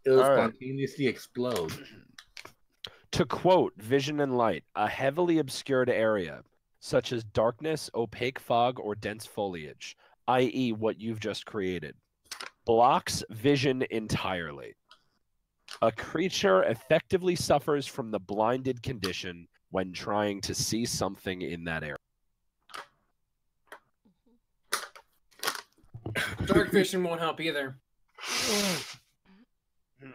It'll All right. spontaneously explode. To quote Vision and Light, a heavily obscured area, such as darkness, opaque fog, or dense foliage, i.e., what you've just created, blocks vision entirely. A creature effectively suffers from the blinded condition when trying to see something in that area. Dark vision won't help either.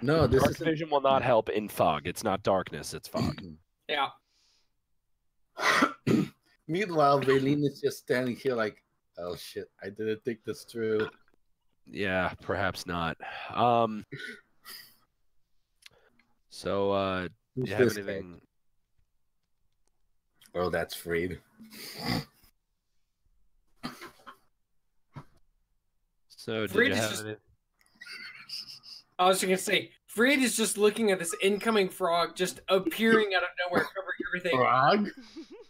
No, this Dark is vision will not help in fog. It's not darkness, it's fog. Yeah. Meanwhile, Valine is just standing here like, oh shit, I didn't think this through. Yeah, perhaps not. So, do Who's you have this guy? anything? Oh, that's Freed. So, did Freed you is have just- any? I was just gonna say, Freed is just looking at this incoming frog just appearing out of nowhere, covering everything. Frog?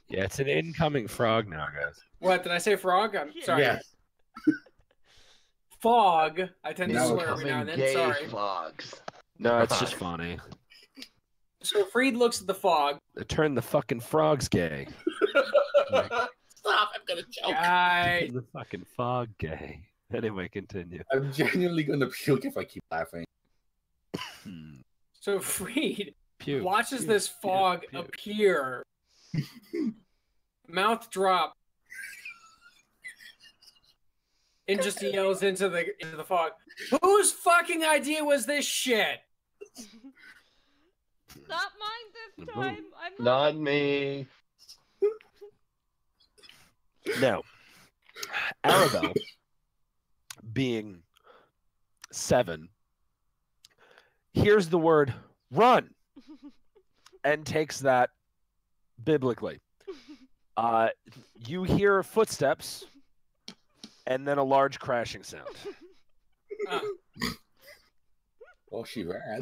Yeah, it's an incoming frog now, guys. What did I say? Frog? I'm sorry. Yes. Fog. I tend to Now swear every now and then. gay Sorry. fogs. No, it's just funny. So Freed looks at the fog. Turn the fucking frogs gay. Stop, I'm gonna choke. Guys, The fucking fog gay. Anyway, continue. I'm genuinely gonna puke if I keep laughing. so Freed Puke, watches puke, this fog puke. appear. Mouth drop. And just yells into the fog. Whose fucking idea was this shit? Not mine this time. I'm Not me. Now, Arabelle, being 7, hears the word run and takes that biblically. You hear footsteps and then a large crashing sound. Well, she ran.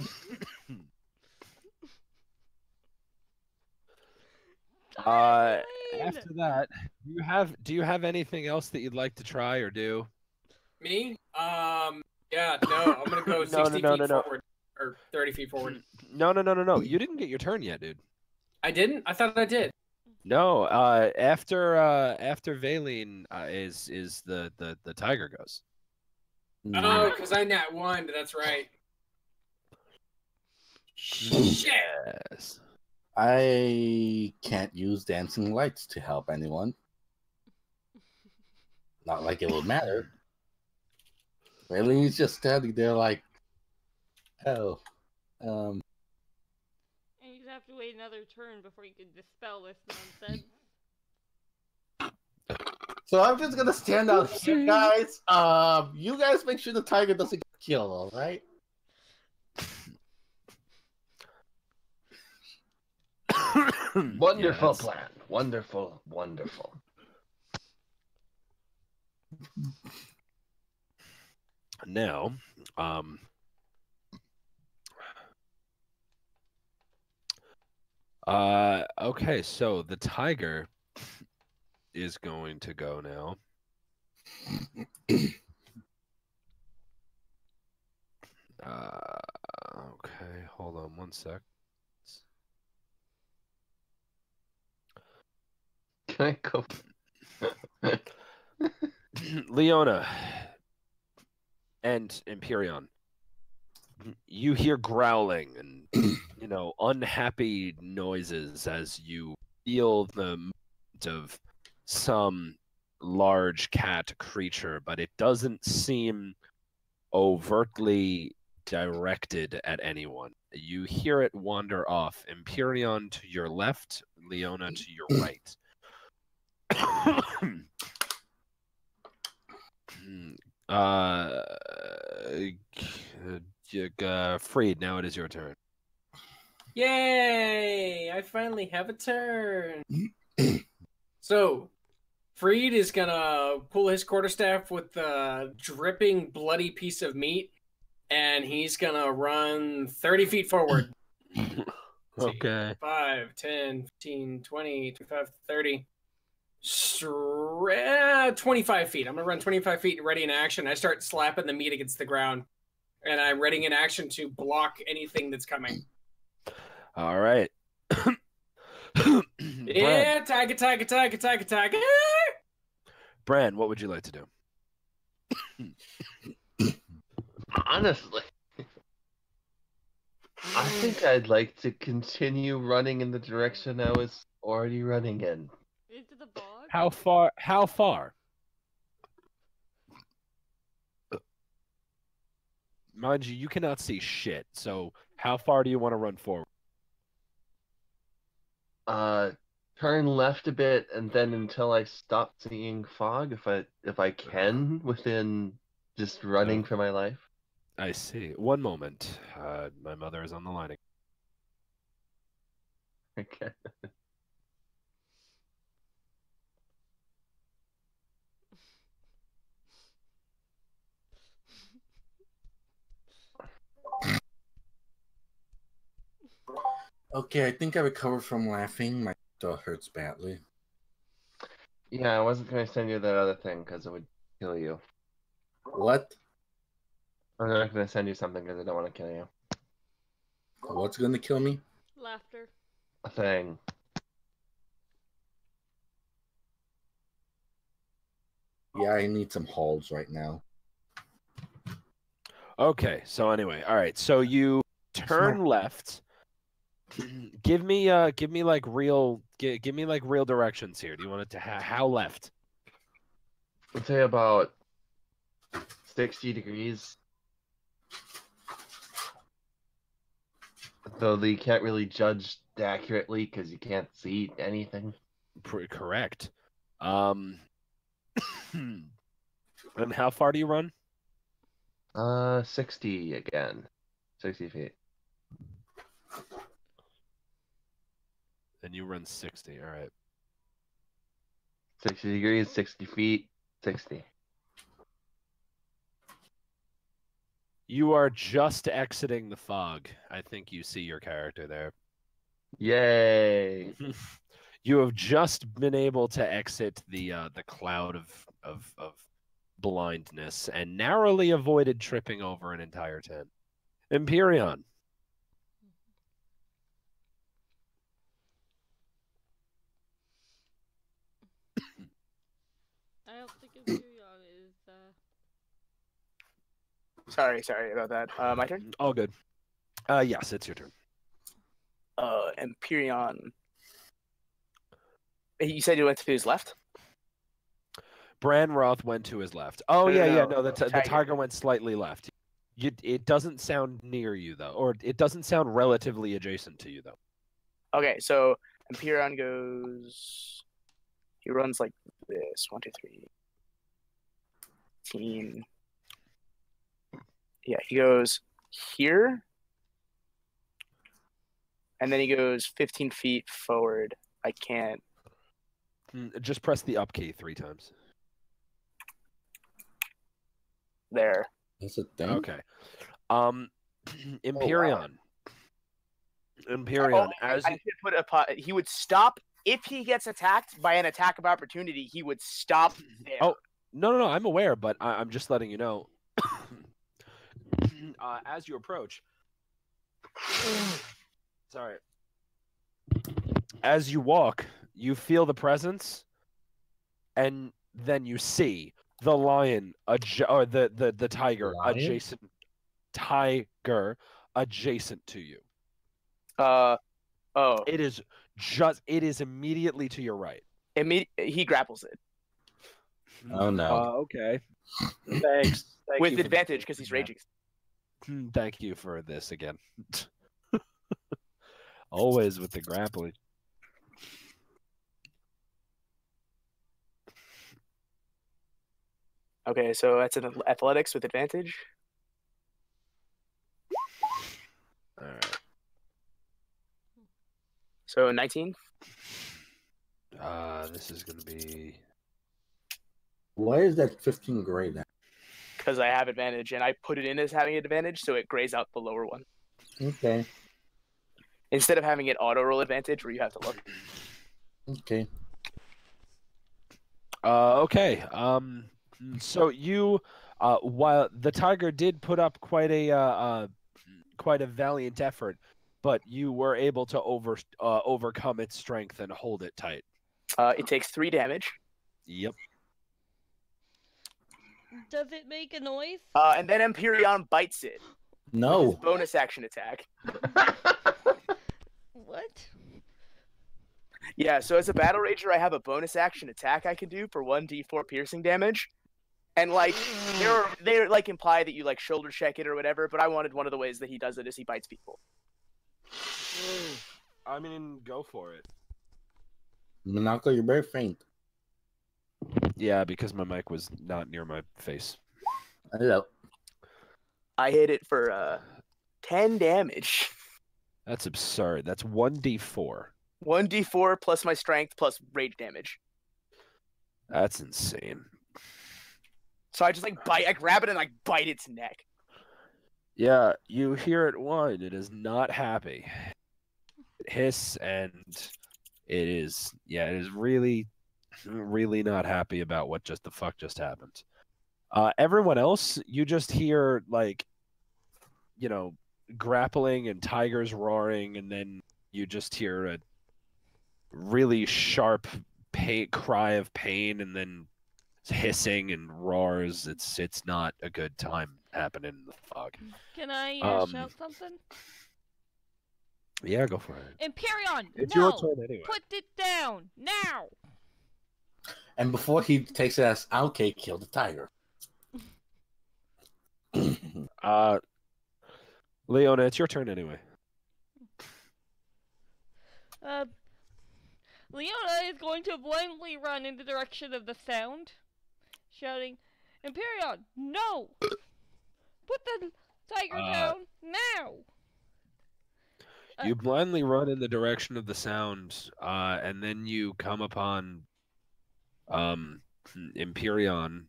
Eileen! After that, do you have anything else that you'd like to try or do? Me? Yeah, no, I'm gonna go 60 no, feet forward. Or 30 feet forward. No. You didn't get your turn yet, dude. I didn't? I thought I did. No, after Valine is the tiger goes. Oh, because I nat one. That's right. Shit. Yes. I can't use dancing lights to help anyone. Not like it would matter. Really, he's just standing there like, oh, And you'd have to wait another turn before you could dispel this nonsense. So I'm just gonna stand out here, guys. You guys make sure the tiger doesn't get killed, all right? Wonderful Yes. plan. Wonderful. Now, okay, so the tiger is going to go now. Okay, hold on one sec. Can I go? Leona and Empyreon, you hear growling and unhappy noises as you feel the movement of some large cat creature, but it doesn't seem overtly directed at anyone. You hear it wander off. Empyreon to your left, Leona to your right. Freed, now it is your turn. Yay! I finally have a turn. So, Freed is gonna pull his quarterstaff with the dripping, bloody piece of meat, and he's gonna run 30 feet forward. Okay. 5, 10, 15, 20, 25, 30. 25 feet. I'm gonna run 25 feet ready in action. I start slapping the meat against the ground, and I'm ready in action to block anything that's coming. All right. Yeah, tiger. Bran, what would you like to do? Honestly, I think I'd like to continue running in the direction I was already running in. Into the bog? How far? Mind you, you cannot see shit. So how far do you want to run forward? Turn left a bit, and then until I stop seeing fog, if I can, within just running for my life. I see. One moment. My mother is on the line. Okay. Okay, I think I recovered from laughing. My throat hurts badly. Yeah, I wasn't gonna send you that other thing because it would kill you. What? I'm not gonna send you something because I don't want to kill you. What's gonna kill me? Laughter. A thing. Yeah, I need some halls right now. Okay. So anyway, all right. So you turn left. Give me like real directions here. Do you want it to how left? I'd say about 60 degrees. Though you can't really judge accurately because you can't see anything. Correct. And how far do you run? 60 again. 60 feet. And you run 60. All right. 60 degrees, 60 feet, 60. You are just exiting the fog. I think you see your character there. Yay! You have just been able to exit the cloud of blindness and narrowly avoided tripping over an entire tent. Empyreon. I don't think Imperion is. Sorry about that. My turn. All good. Yes, it's your turn. Empyreon. You said you went to his left. Branroth went to his left. Oh, No, the Tiger. tiger went slightly left. It doesn't sound near you, though, or it doesn't sound relatively adjacent to you, though. Okay, so Empyreon goes. He runs like this. 1, 2, 3. 15. Yeah, he goes here. And then he goes 15 feet forward. I can't. Just press the up key 3 times. There. That's a thing. Okay. Empyreon. Empyreon, as I should put he would stop if he gets attacked by an attack of opportunity. He would stop there. Oh, no, I'm aware, but I'm just letting you know. As you approach, sorry. As you walk, you feel the presence, and then you see the lion, or the tiger, Lion? adjacent to you. Oh. It is immediately to your right. He grapples it Oh no. Okay. Thanks. Thank with you for- advantage because he's raging. Thank you for this again. Always with the grappling. Okay, so that's an athletics with advantage. All right. So 19. This is gonna be. Why is that 15 gray then? Because I have advantage, and I put it in as having advantage, so it grays out the lower one. Okay. Instead of having it auto roll advantage, where you have to look. Okay. Okay. So you, while the tiger did put up quite a valiant effort, but you were able to overcome its strength and hold it tight. It takes 3 damage. Yep. Does it make a noise? And then Empyreon bites it. No. Bonus action attack. What? Yeah, so as a battle rager, I have a bonus action attack I can do for 1d4 piercing damage. And like they like imply that you like shoulder check it or whatever, but I wanted one of the ways that he does it is he bites people. I mean, go for it. Monaco, you're very faint. Yeah, because my mic was not near my face. Hello. I hit it for 10 damage. That's absurd. That's 1d4. 1d4 plus my strength plus rage damage. That's insane. So I just like I grab it and like bite its neck. Yeah, you hear it whine. It is not happy. It hiss, and it is really, really not happy about what the fuck just happened. Everyone else, you just hear like, grappling and tigers roaring, and then you just hear a really sharp cry of pain, and then hissing and roars. It's not a good time happening in the fog. Can I shout something? Yeah, go for it. Empyreon, It's no! your turn anyway. Put it down now! And before he takes it as okay, kill the tiger. Leona, it's your turn anyway. Leona is going to blindly run in the direction of the sound, shouting, Empyreon, no! Put the tiger down now! You blindly run in the direction of the sound, and then you come upon Empyreon.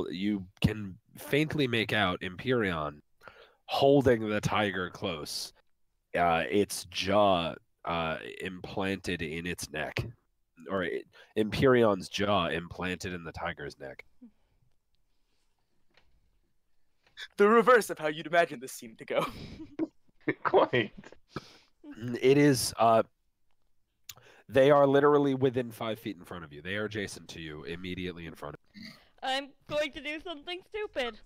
You can faintly make out Empyreon holding the tiger close, its jaw implanted in its neck, or Empyrion's jaw implanted in the tiger's neck. The reverse of how you'd imagine this seemed to go. Quite. It is. They are literally within 5 feet in front of you. They are adjacent to you, immediately in front of you. I'm going to do something stupid.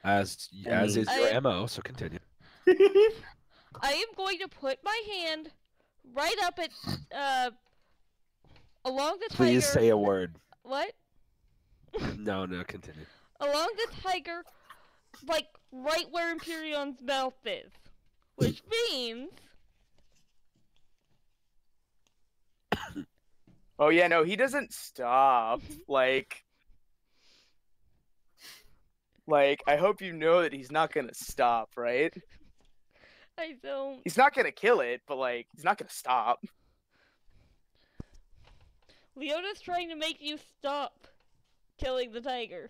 As is your MO, so continue. I am going to put my hand right up at along the tiger. Please say a word. What? No, continue. Along the tiger, like right where Empyrion's mouth is, which means. Oh yeah, no, he doesn't stop. Like, I hope you know that he's not gonna stop, right? I don't. He's not gonna kill it, but like, he's not gonna stop. Leona's trying to make you stop killing the tiger.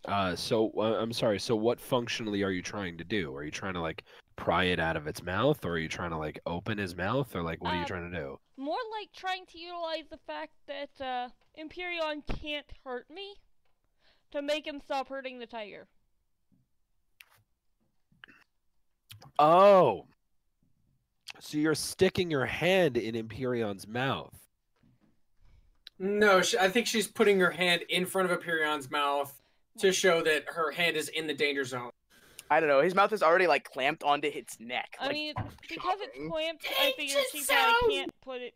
I'm sorry. So, what functionally are you trying to do? Are you trying to like pry it out of its mouth, or are you trying to like open his mouth, or like what are you trying to do? More like trying to utilize the fact that Empyreon can't hurt me to make him stop hurting the tiger. Oh, so you're sticking your hand in Empyrion's mouth. No, I think she's putting her hand in front of Empyrion's mouth to show that her hand is in the danger zone. I don't know. His mouth is already like clamped onto its neck. I like, mean, because it's clamped, I figured she probably can't put it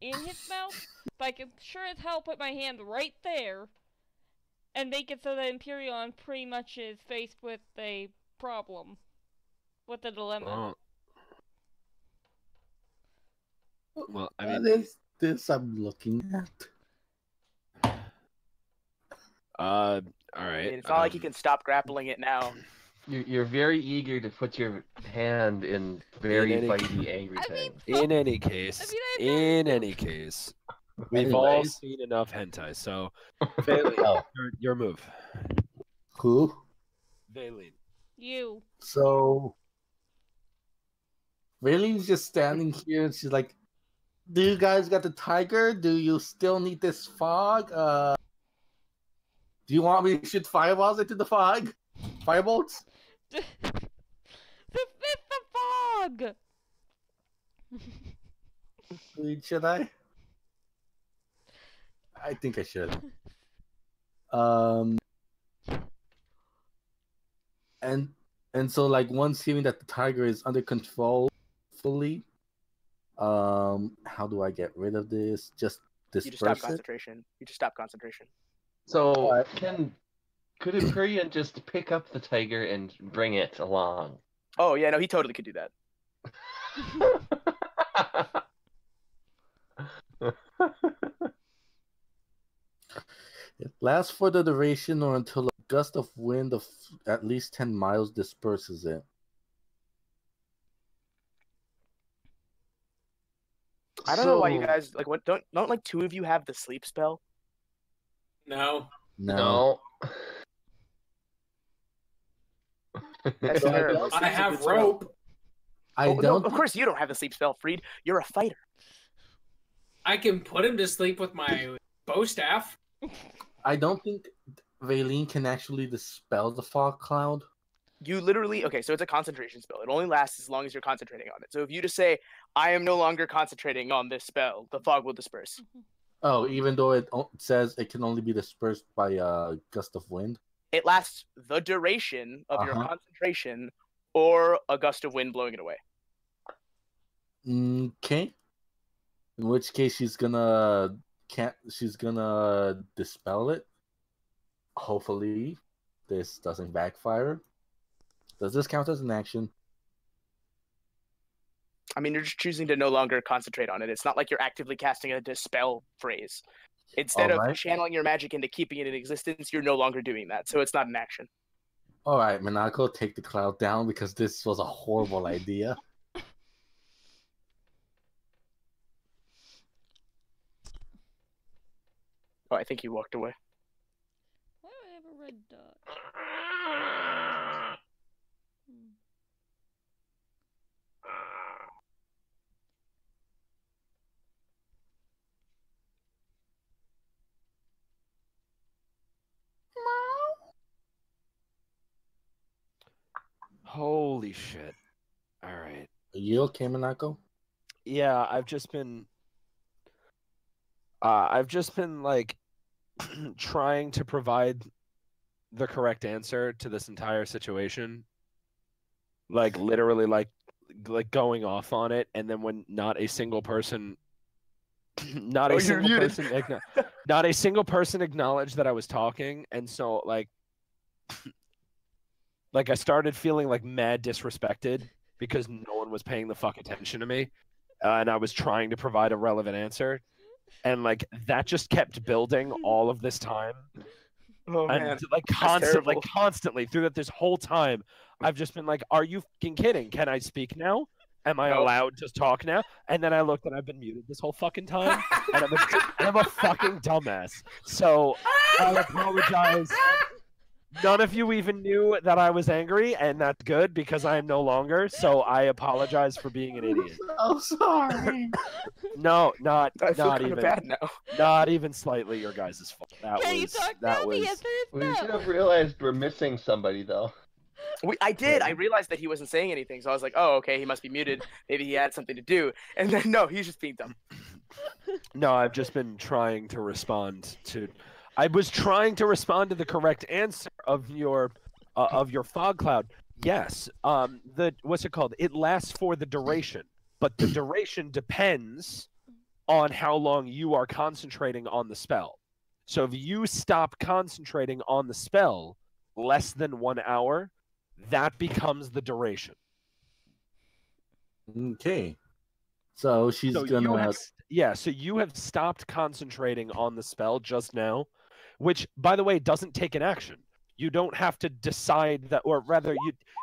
in his mouth, but I can sure as hell put my hand right there and make it so that Empyreon pretty much is faced with a problem, with a dilemma. Well, I mean, What is this I'm looking at? all right. I mean, it's not like he can stop grappling it now. You're very eager to put your hand in very fighty, angry things. In any case, we've all Anyways. seen enough hentai. So, Valine, your move. Who? Valine. You. So Rayleigh's just standing here and she's like, do you guys got the tiger? Do you still need this fog? Do you want me to shoot fireballs into the fog? Firebolts? The fifth of fog! Should I? I think I should. And so like once hearing that the tiger is under control fully, how do I get rid of this? Just disperse You just stop it? concentration. You just stop concentration. So could Empyrean just pick up the tiger and bring it along? Oh yeah, no, he totally could do that. It lasts for the duration or until a gust of wind of at least 10 miles disperses it. I don't know why you guys like. What don't like two of you have the sleep spell? No. No. That's So terrible. I Sleep's a have good spell. rope. I Oh, no, don't. of course you don't have the sleep spell, Freed. You're a fighter. I can put him to sleep with my bow staff. I don't think Valine can actually dispel the fog cloud. You literally so it's a concentration spell. It only lasts as long as you're concentrating on it. So if you just say, "I am no longer concentrating on this spell," the fog will disperse. Oh, even though it says it can only be dispersed by a gust of wind. It lasts the duration of your concentration, or a gust of wind blowing it away. Okay. In which case she's gonna dispel it. Hopefully this doesn't backfire. Does this count as an action? I mean, you're just choosing to no longer concentrate on it. It's not like you're actively casting a dispel phrase. Instead of channeling your magic into keeping it in existence, you're no longer doing that. So it's not an action. Alright, Minako, take the cloud down because this was a horrible idea. Oh, I think he walked away. have a red dot? Hmm. Holy shit. All right. Are you okay, Monaco? Yeah, I've just been like trying to provide the correct answer to this entire situation. Like literally like going off on it, and then when not a single person not Oh, a you're single muted. person not a single person acknowledged that I was talking, and so like I started feeling like mad disrespected because no one was paying the fuck attention to me, and I was trying to provide a relevant answer, and like that just kept building all of this time. Oh And man, like that's terrible. constantly through this whole time, I've just been like, "Are you fucking kidding? Can I speak now? Am I No. allowed to talk now?" And then I looked and I've been muted this whole fucking time, and I'm a fucking dumbass. So I apologize. None of you even knew that I was angry, and that's good because I am no longer. So I apologize for being an idiot. I'm sorry. No, I feel not kind even. of bad now. Not even slightly your guys' fault. Can you talk now? The answer is We no. should have realized we're missing somebody though. I did. I realized that he wasn't saying anything, so I was like, "Oh, okay, he must be muted. Maybe he had something to do." And then no, he's just being dumb. No, I've just been trying to respond to. I was trying to respond to the correct answer of your fog cloud. Yes. The what's it called? It lasts for the duration, but the duration depends on how long you are concentrating on the spell. So if you stop concentrating on the spell less than 1 hour, that becomes the duration. Okay. So she's So gonna. so you have stopped concentrating on the spell just now, which, by the way, doesn't take an action. You don't have to decide that, or rather,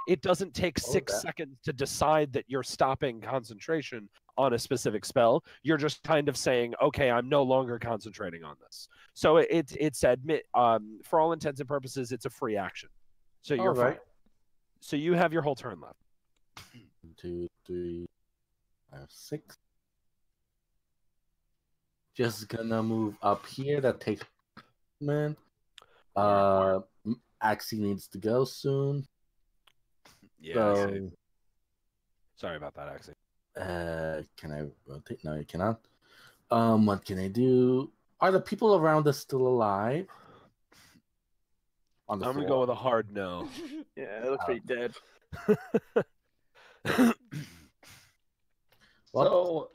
it doesn't take 6 seconds to decide that you're stopping concentration on a specific spell. You're just kind of saying, okay, I'm no longer concentrating on this. So it's for all intents and purposes, it's a free action. So you're All right. fine. So you have your whole turn left. 1, 2, 3, 5, 6. Just gonna move up here. That takes a minute. Axie needs to go soon. Yeah. So, Sorry about that, Axie. can I rotate? No, you cannot. What can I do? Are the people around us still alive? On the I'm floor? gonna go with a hard no. Yeah, it looks pretty dead. So,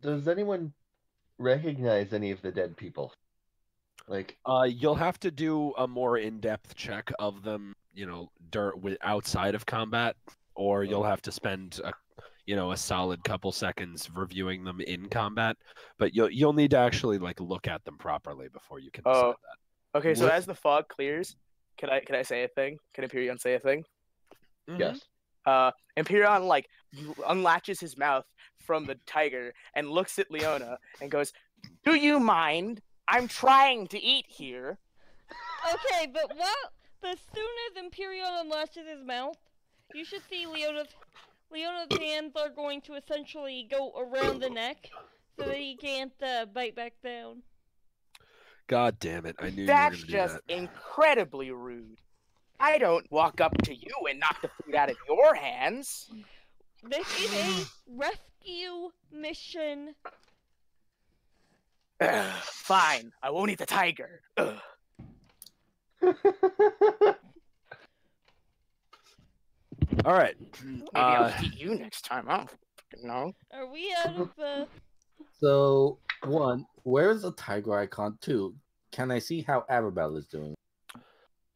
does anyone recognize any of the dead people? Like, You'll have to do a more in-depth check of them, outside of combat, or you'll have to spend a solid couple seconds reviewing them in combat. But you'll need to actually look at them properly before you can decide that. Okay, so as the fog clears, can I say a thing? Can Empyrean say a thing? yes. Empyrean unlatches his mouth from the tiger and looks at Leona and goes, "Do you mind? I'm trying to eat here." Okay, but as soon as Imperial unlatches his mouth, you should see Leona's hands are going to essentially go around the neck so that he can't bite back down. God damn it! I knew That's you were gonna just do that. incredibly rude. I don't walk up to you and knock the food out of your hands. This is a rescue mission. Fine, I won't eat the tiger. Ugh. All right. Maybe I'll eat you next time. I don't fucking know. Are we out of So, 1, where's the tiger icon? 2, can I see how Arabelle is doing?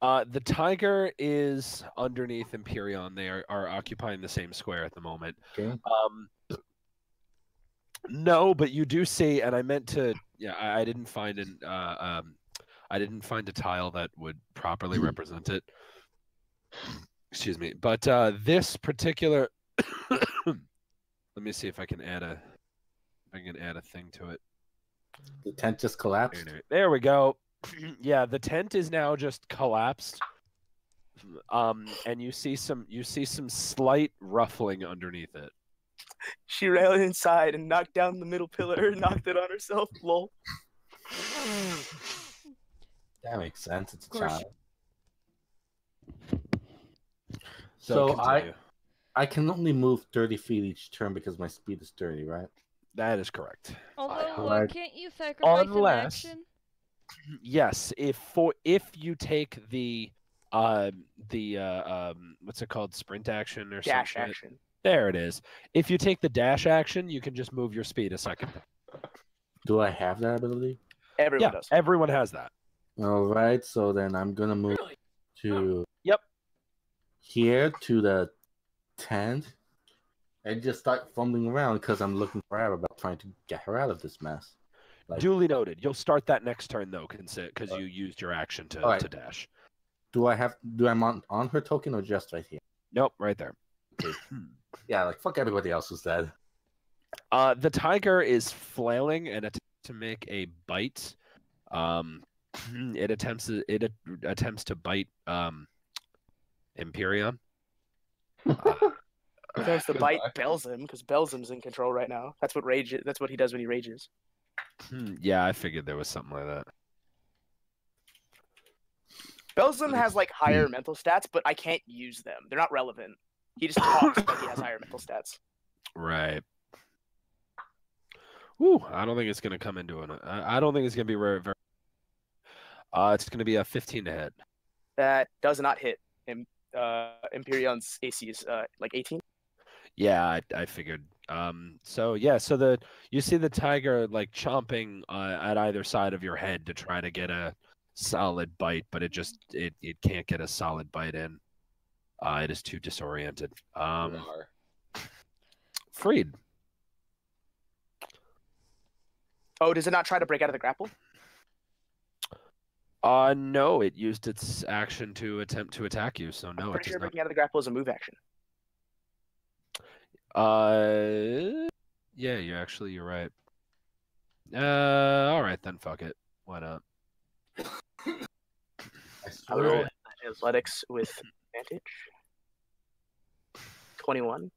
The tiger is underneath Empyrean. They are occupying the same square at the moment. Okay. No, but you do see, and I meant to. Yeah, I didn't find I didn't find a tile that would properly represent it. Excuse me, but this particular. Let me see if I can add a thing to it. The tent just collapsed. There we go. Yeah, the tent is now just collapsed. And you see some slight ruffling underneath it. She ran inside and knocked down the middle pillar and knocked it on herself. Lol. That makes sense. It's a course. child. So So continue. I can only move 30 feet each turn because my speed is 30, right? That is correct. Although, Alright. can't you sacrifice Unless- an action? Yes, if you take the what's it called, sprint action or Dash something. action. There it is. If you take the dash action, you can just move your speed a second. Do I have that ability? Everyone Yeah, does. everyone has that. All right, so then I'm gonna move Really? to Yep. here to the tent and just start fumbling around because I'm looking for Arab about trying to get her out of this mess. Like, Duly noted. You'll start that next turn though, because you used your action to Alright. dash. do I on her token or just right here? Nope, right there. Yeah, like fuck everybody else who's dead. The tiger is flailing and attempts to make a bite. It attempts to bite Empyreon. It tries to bite Goodbye. Belzim because Belzim's in control right now. That's what rage. That's what he does when he rages. Yeah, I figured there was something like that. Belzim has like higher mental stats, but I can't use them. They're not relevant. He just talks like he has higher mental stats. Right. Woo, I don't think it's gonna come into an. I don't think it's gonna be very. It's gonna be a 15 to hit. That does not hit him. Empyreon's AC is like 18. Yeah, I figured. So you see the tiger like chomping at either side of your head to try to get a solid bite, but it can't get a solid bite in. It is too disoriented. Freed. Oh, does it not try to break out of the grapple? No, it used its action to attempt to attack you, so no, I'm it pretty does sure not. breaking out of the grapple is a move action. Yeah, you're right. All right then, fuck it. Why not? I I'll swear. roll athletics with advantage. 21.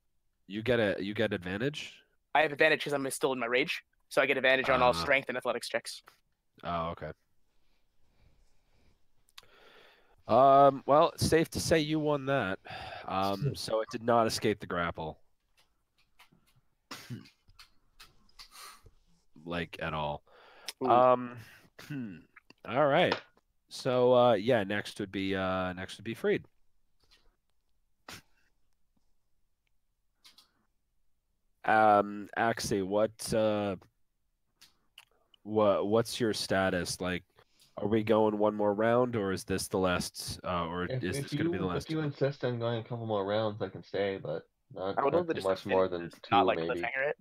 You get advantage. I have advantage because I'm still in my rage, so I get advantage on all Ah. strength and athletics checks. Oh, okay. Well, it's safe to say you won that. So it did not escape the grapple. Like at all. Ooh. All right. So yeah, next would be Freed. Axie, what's your status? Like, are we going one more round, or is this the last? Or is this going to be the last? If you insist on going a couple more rounds, I can stay, but not, I would love not to too just much more than not two, like maybe. cliffhanger it.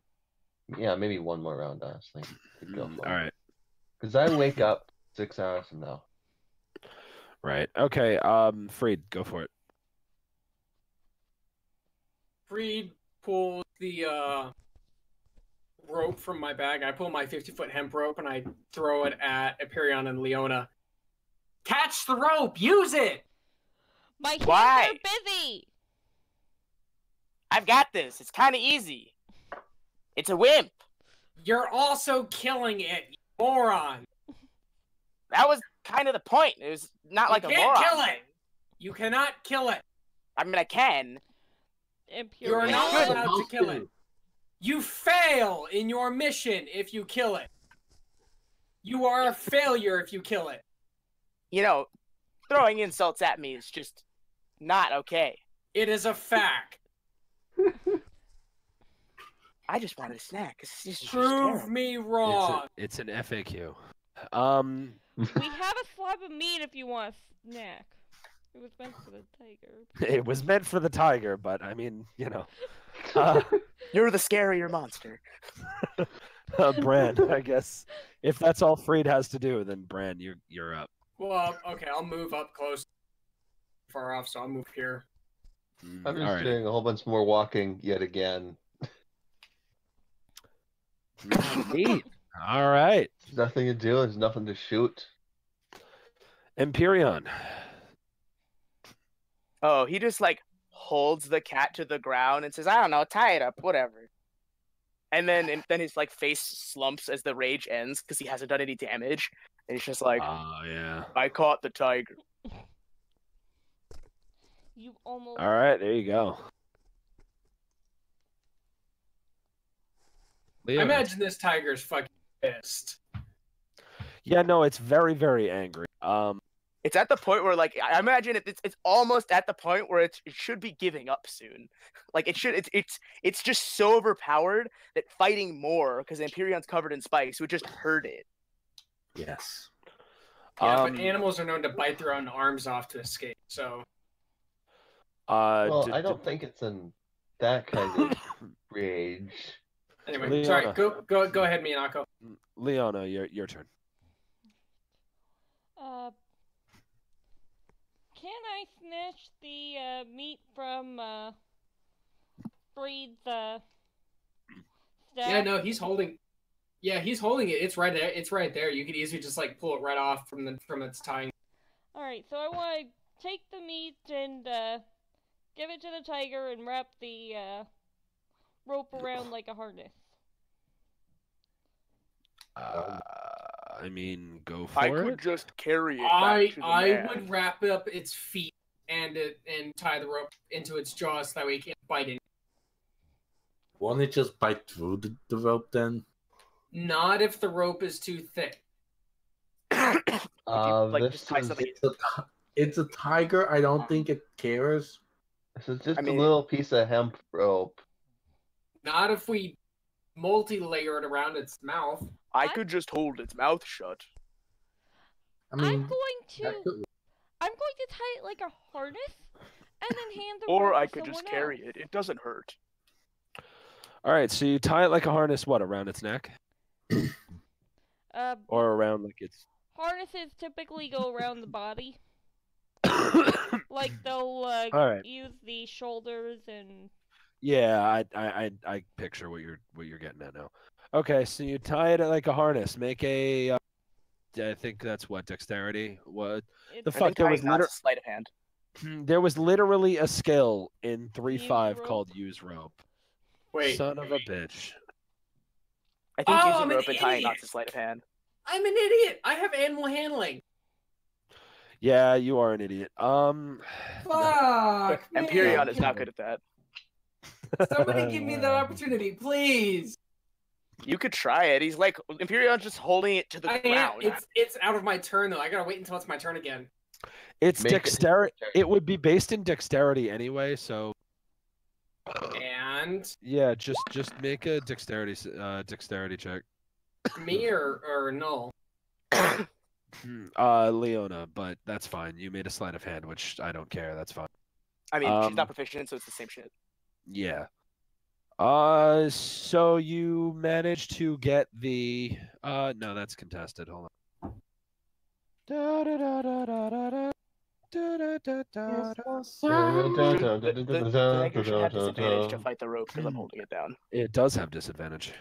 Yeah, maybe one more round, honestly. Could go for All right. Because I wake up 6 hours from now. Right. Okay. Freed, go for it. Freed pulls the rope from my bag. I pull my 50-foot hemp rope and I throw it at Empyreon and Leona. Catch the rope! Use it! My hands Why? are busy. I've got this. It's kind of easy. It's a wimp. You're also killing it, you moron! That was kind of the point. It was not like You a can't moron. kill it! You cannot kill it! I mean, I can. You are Empyrean. not Good. allowed to kill it. You fail in your mission if you kill it. You are a failure if you kill it. You know, throwing insults at me is just not okay. It is a fact. I just wanted a snack. This is just Prove terrible. me wrong. It's an FAQ. We have a slab of meat if you want a snack. It was meant for the tiger. It was meant for the tiger, but I mean, you know. You're the scarier monster. Bran, I guess. If that's all Freed has to do, then Bran, you're up. Well, okay, I'll move up close. Far off, so I'll move here. I'm just Alrighty. doing a whole bunch more walking yet again. Neat. All right. There's nothing to do. There's nothing to shoot. Empyreon. Oh, he just like holds the cat to the ground and says, "I don't know, tie it up, whatever." And then his like face slumps as the rage ends because he hasn't done any damage, and he's just like, Oh, yeah. "I caught the tiger." You almost. All right, there you go. I Leona. imagine this tiger's fucking pissed. Yeah, no, it's very, very angry. It's at the point where, like, I imagine it's almost at the point where it should be giving up soon. Like, it should. It's just so overpowered that fighting more because Empyreon's covered in spikes would just hurt it. Yes. Yeah, but animals are known to bite their own arms off to escape. So. Well, I don't think it's in that kind of rage. Anyway, Leona. sorry. Go ahead, Miyako. Leona, your turn. Can I snatch the meat from Freed's staff? Yeah, no, he's holding. Yeah, he's holding it. It's right there. It's right there. You could easily just like pull it right off from its tying. All right, so I want to take the meat and give it to the tiger and wrap the rope around like a harness. I mean, go for I it. could just carry it. Back to the I man. would wrap up its feet and tie the rope into its jaws so that way it can't bite it. Won't it just bite through the rope then? Not if the rope is too thick. Just tie is- something. It's a tiger. I don't think it cares. This is just I mean- a little piece of hemp rope. Not if we multi-layer it around its mouth. I could just hold its mouth shut. I mean, I'm going to tie it like a harness and then hand the Or rope I to could just someone carry else. it. It doesn't hurt. All right, so you tie it like a harness, what, around its neck? Or around like its... Harnesses typically go around the body. Like they'll right. use the shoulders and. Yeah, I picture what you're getting at now. Okay, so you tie it like a harness. Make a, I think that's what, dexterity. What the It's- I fuck? think There was tying knots is sleight of hand. literally a skill in 3.5 rope. called use rope. Wait, Son of a bitch. I think Oh, using I'm an rope and tying idiot. knots is sleight of hand. I'm an idiot. I have animal handling. Yeah, you are an idiot. Fuck. man. Empyreon is not good at that. Somebody give me that opportunity, please. You could try it. He's like Empyreon's just holding it to the I am. ground. It's out of my turn though. I gotta wait until it's my turn again. It's Make it dexterity. dexterity. It would be based in dexterity anyway, so And yeah, just make a dexterity check. me or no? Leona, but that's fine. You made a sleight of hand, which I don't care. That's fine. I mean, she's not proficient, so it's the same shit. Yeah. So you managed to get the no, that's contested. Hold on. The tiger should have disadvantage to fight the rope because I'm holding it down. It does have disadvantage.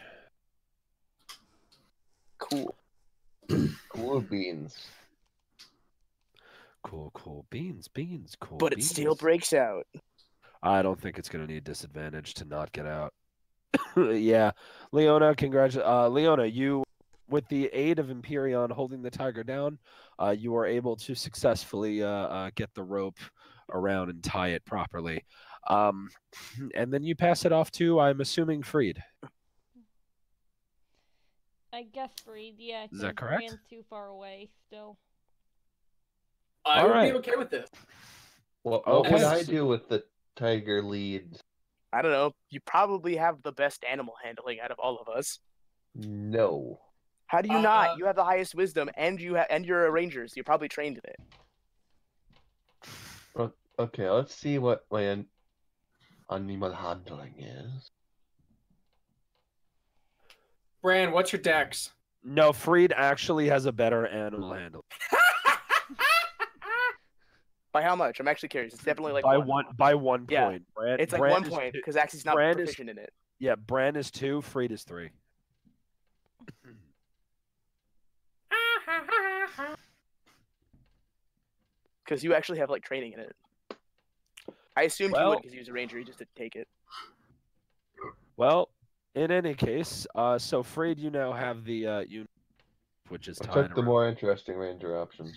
Cool. Cool beans. Cool beans, cool. But it beans. still breaks out. I don't think it's gonna need disadvantage to not get out. Yeah, Leona, Leona, you, with the aid of Empyreon holding the tiger down, you are able to successfully get the rope around and tie it properly. And then you pass it off to, I'm assuming, Freed. I guess Freed, yeah. Is that 'cause correct? Rand's too far away still. I All would right. be okay with this. What Okay. would I do with the tiger lead? I don't know. You probably have the best animal handling out of all of us. No. How do you not? You have the highest wisdom, and you're a ranger, so you're probably trained in it. Okay, let's see what my animal handling is. Bran, what's your dex? No, Freed actually has a better animal handle. By how much? I'm actually curious. It's definitely like By one. one Yeah. point. Brand, It's like Brand 1 is point two- because Axie's not Brand is- proficient in it. Yeah, Bran is 2, Freed is 3. Because you actually have like training in it. I assumed he would because he was a ranger. He just didn't take it. Well, in any case, so Freed, you now have the which is I tied took the around. more interesting ranger option.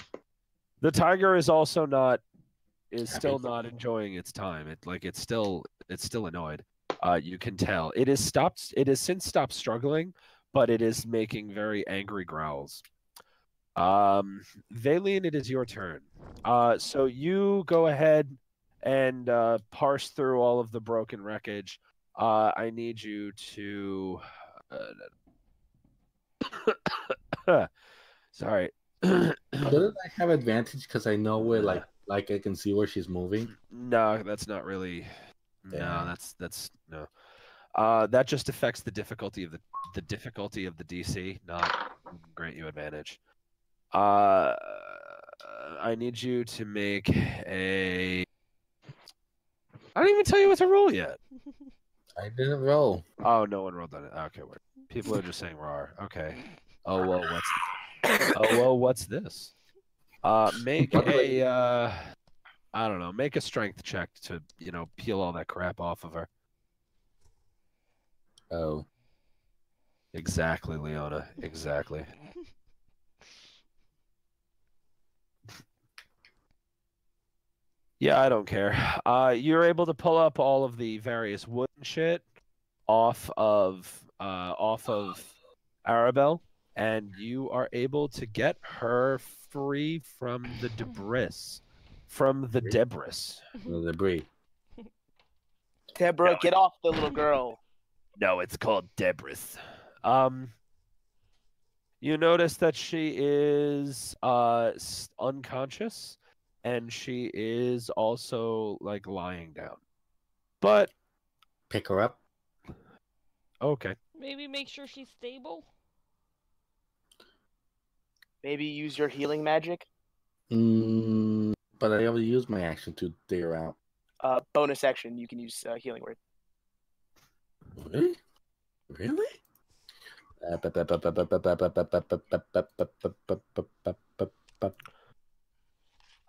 The tiger is also still not enjoying its time. It's still annoyed. You can tell. It has since stopped struggling, but it is making very angry growls. Valine, it is your turn. So you go ahead and parse through all of the broken wreckage. I need you to sorry. Doesn't I have advantage because I know where like I can see where she's moving? No, that's not really. Yeah. No, that's no. That just affects the difficulty of the difficulty of the DC, not grant you advantage. I need you to make a. I didn't even tell you what to roll yet. I didn't roll. Oh, no one rolled on it. Okay, wait. People are just saying "rar." Okay. Oh well, what's this? Make a. I don't know. Make a strength check to peel all that crap off of her. Oh. Exactly, Leona. Exactly. Yeah, I don't care. You're able to pull up all of the various wood and shit off of Arabelle, and you are able to get her free from the debris. The debris. Deborah, get off the little girl. No, it's called debris. You notice that she is unconscious, and she is also like lying down. But Pick her up. okay. Maybe make sure she's stable. Maybe use your healing magic. But I already used my action to dig her out. Bonus action, you can use healing word. Really? Really?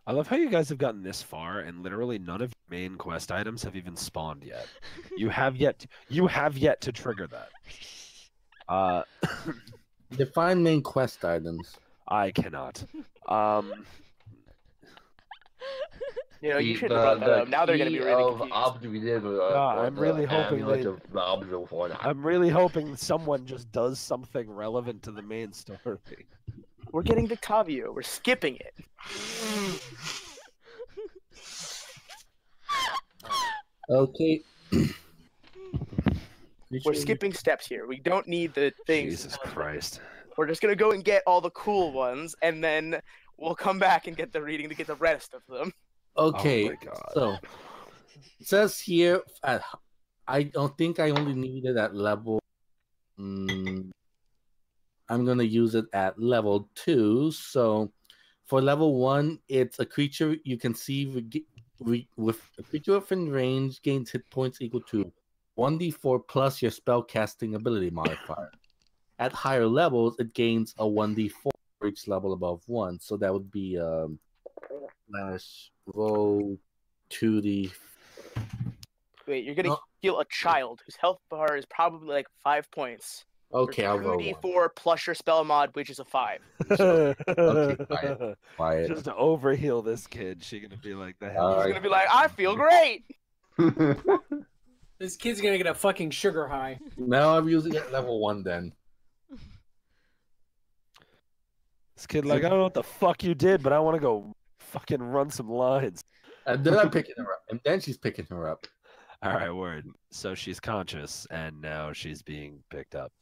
I love how you guys have gotten this far, and literally none of your main quest items have even spawned yet. You have yet to trigger that. Define main quest items. I cannot. You should have brought that up. Now they're going to be really confused. I'm really hoping I'm really hoping someone just does something relevant to the main story. We're getting Victavio. We're skipping it. Okay. We're skipping steps here. We don't need the things. Jesus Christ. We're just going to go and get all the cool ones, and then we'll come back and get the reading to get the rest of them. Okay, oh my God. So it says here, I don't think I only need it at level. I'm gonna use it at level 2. So for level 1, it's a creature you can see with a creature within range gains hit points equal to 1d4 plus your spell casting ability modifier. At higher levels, it gains a 1d4 for each level above 1. So that would be slash roll 2d. Wait, you're gonna heal a child whose health bar is probably like 5 points. Okay, I'll roll 2d4 plus your spell mod, which is a 5. Okay, quiet. Just to overheal this kid, she's gonna be like the hell. She's gonna be like, I feel great. This kid's gonna get a fucking sugar high. Now I'm using it at level 1 then. This kid like, I don't know what the fuck you did, but I want to go fucking run some lines. And then I'm picking her up. And then she's picking her up. All right, word. So she's conscious, and now she's being picked up.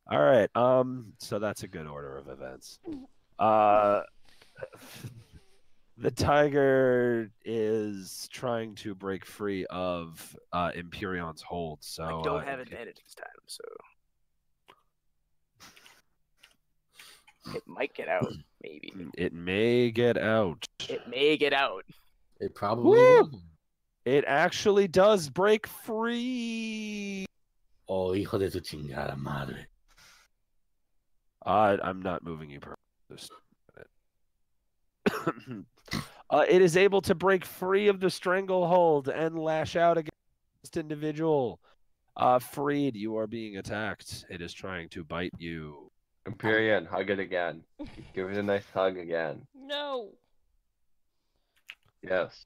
All right. So that's a good order of events. The tiger is trying to break free of Imperion's hold. So I don't have advantage this time, so it might get out. Maybe it may get out. It may get out. It probably will. It actually does break free. Oh, hijo de tu chingada madre. I'm not moving you. It is able to break free of the stranglehold and lash out against individual. Freed, you are being attacked. It is trying to bite you. Empyrean, hug it again. Give it a nice hug again. No. Yes.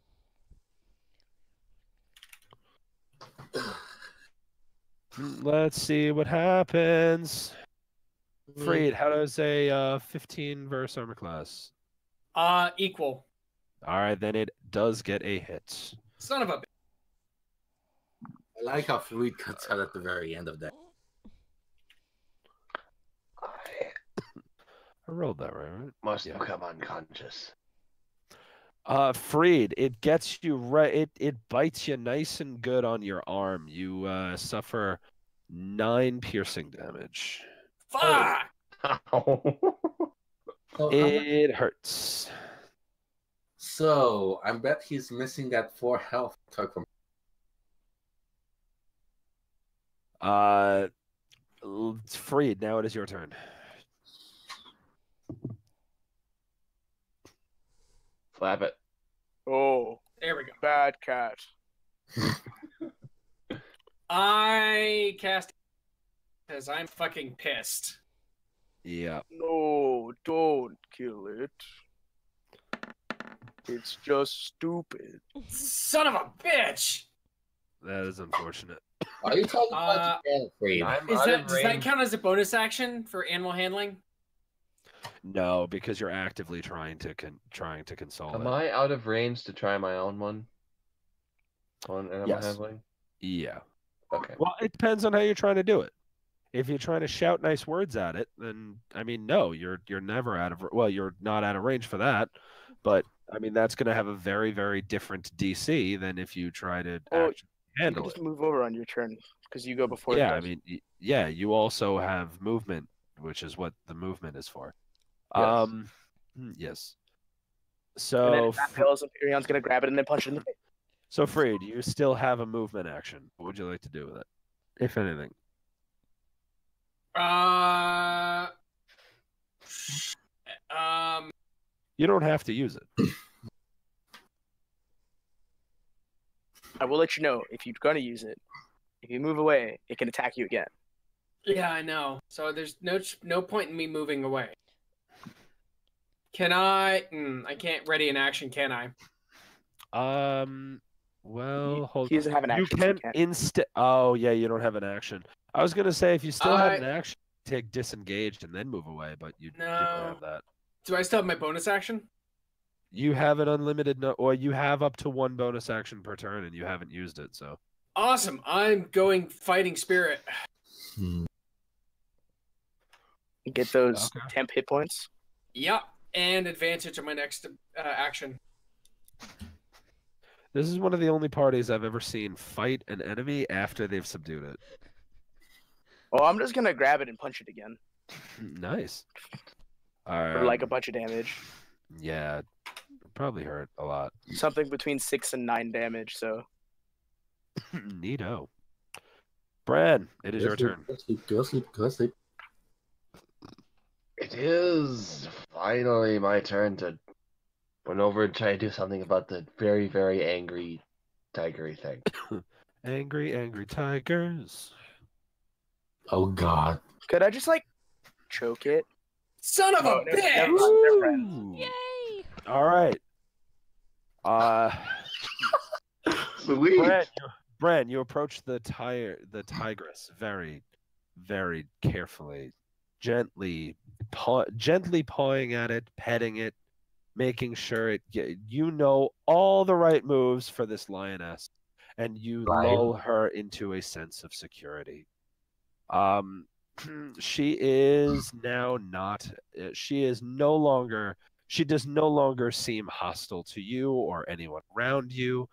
Let's see what happens. Freed, how does a 15 versus armor class? Equal. All right, then it does get a hit. Son of a. I like how Fluid cuts out at the very end of that. I rolled that right? Must Yeah. become unconscious. Freed, it gets you right. It bites you nice and good on your arm. You suffer 9 piercing damage. Fuck! So, It hurts. so I bet he's missing that 4 health took from. Freed, now it is your turn. Flap it. Oh, There we go. bad cat. I cast because I'm fucking pissed. Yeah. No, don't kill it. It's just stupid. Son of a bitch! That is unfortunate. Are you talking about the Fluid? Does that count as a bonus action for animal handling? No, because you're actively trying to console Am it. I out of range to try my own one? On animal Yes. handling? Yeah. Okay. Well, it depends on how you're trying to do it. If you're trying to shout nice words at it, then I mean, no, you're never out of. Well, you're not out of range for that, but I mean that's going to have a very, very different DC than if you try to Oh, actually You handle can it. just move over on your turn because you go before. Yeah, it I does. mean, yeah, you also have movement, which is what the movement is for. Yes. Yes. And then So, if that fails, Imperium's gonna grab it and then punch it in the face. so Freed, you still have a movement action. What would you like to do with it, if anything? You don't have to use it. I will let you know if you're gonna use it. If you move away, it can attack you again. Yeah, I know. So there's no point in me moving away. Can I? I can't ready an action, can I? Well, hold He doesn't have an action. You so can he can't. insta. Oh, yeah, you don't have an action. I was gonna say if you still had an I- action, take disengaged and then move away, but you don't No. have that. Do I still have my bonus action? You have an unlimited, or you have up to 1 bonus action per turn, and you haven't used it. So Awesome. I'm going fighting spirit. You get those Okay. temp hit points. Yep. And advantage on my next action. this is one of the only parties I've ever seen fight an enemy after they've subdued it. Oh, I'm just gonna grab it and punch it again Nice. for like a bunch of damage. Yeah, probably hurt a lot. Something between 6 and 9 damage. So Neato. Bran, it is your turn. Go sleep, go sleep, go sleep. It is finally my turn to run over and try to do something about the very, very angry tigery thing. Angry tigers. Oh God. could I just like choke it? Son of a Oh, never bitch! mind, they're friends. Ooh. Yay! All right. Sweet. Bran, you approach the tigress very, very carefully, gently pawing at it, petting it, making sure you know all the right moves for this lioness, and you lull her into a sense of security. She is now not. She is no longer. She does no longer seem hostile to you or anyone around you.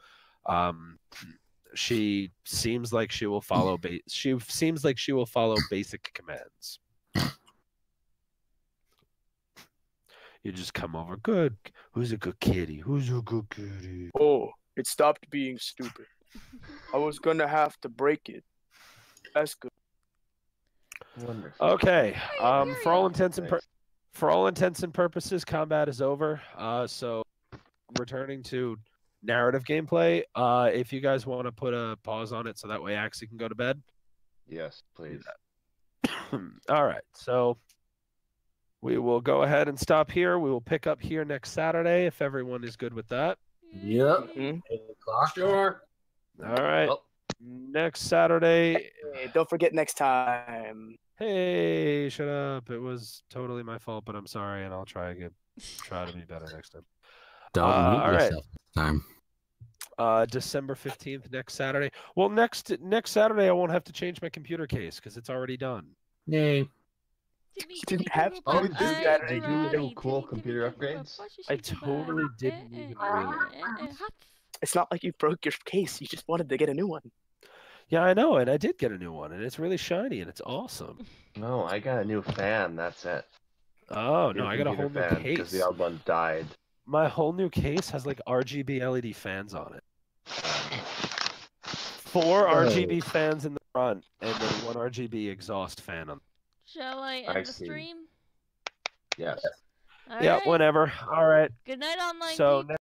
She seems like she will follow. She seems like she will follow basic commands. You just come over. Good. Who's a good kitty? Who's a good kitty? Oh, it stopped being stupid. I was gonna have to break it. That's good. Wonderful. Okay. Hey, For all Imperial. intents and purposes, combat is over. So returning to narrative gameplay. If you guys want to put a pause on it so that way Axie can go to bed. Yes, please. All right, so we will go ahead and stop here. We will pick up here next Saturday if everyone is good with that. Yep. Mhm. 8 o'clock. Sure. All right, Well, next Saturday. Hey, don't forget next time. Hey, shut up! It was totally my fault, but I'm sorry, and I'll try again. Try to be better next time. Don't mute all right. yourself this time. December 15th, next Saturday. Well, next Saturday I won't have to change my computer case because it's already done. Yay. Didn't have to Oh, do did that. they do little cool computer upgrades? I totally didn't even read it. It's not like you broke your case. You just wanted to get a new one. Yeah, I know, and I did get a new one, and it's really shiny, and it's awesome. No, I got a new fan. That's it. Oh, New no, I got a whole computer new fan because case. the old one died. My whole new case has like RGB LED fans on it. 4 RGB fans in the front, and then 1 RGB exhaust fan on. Shall I I end the see. stream? Yes. Yeah, Alright. whenever. All right. Good night, online So people.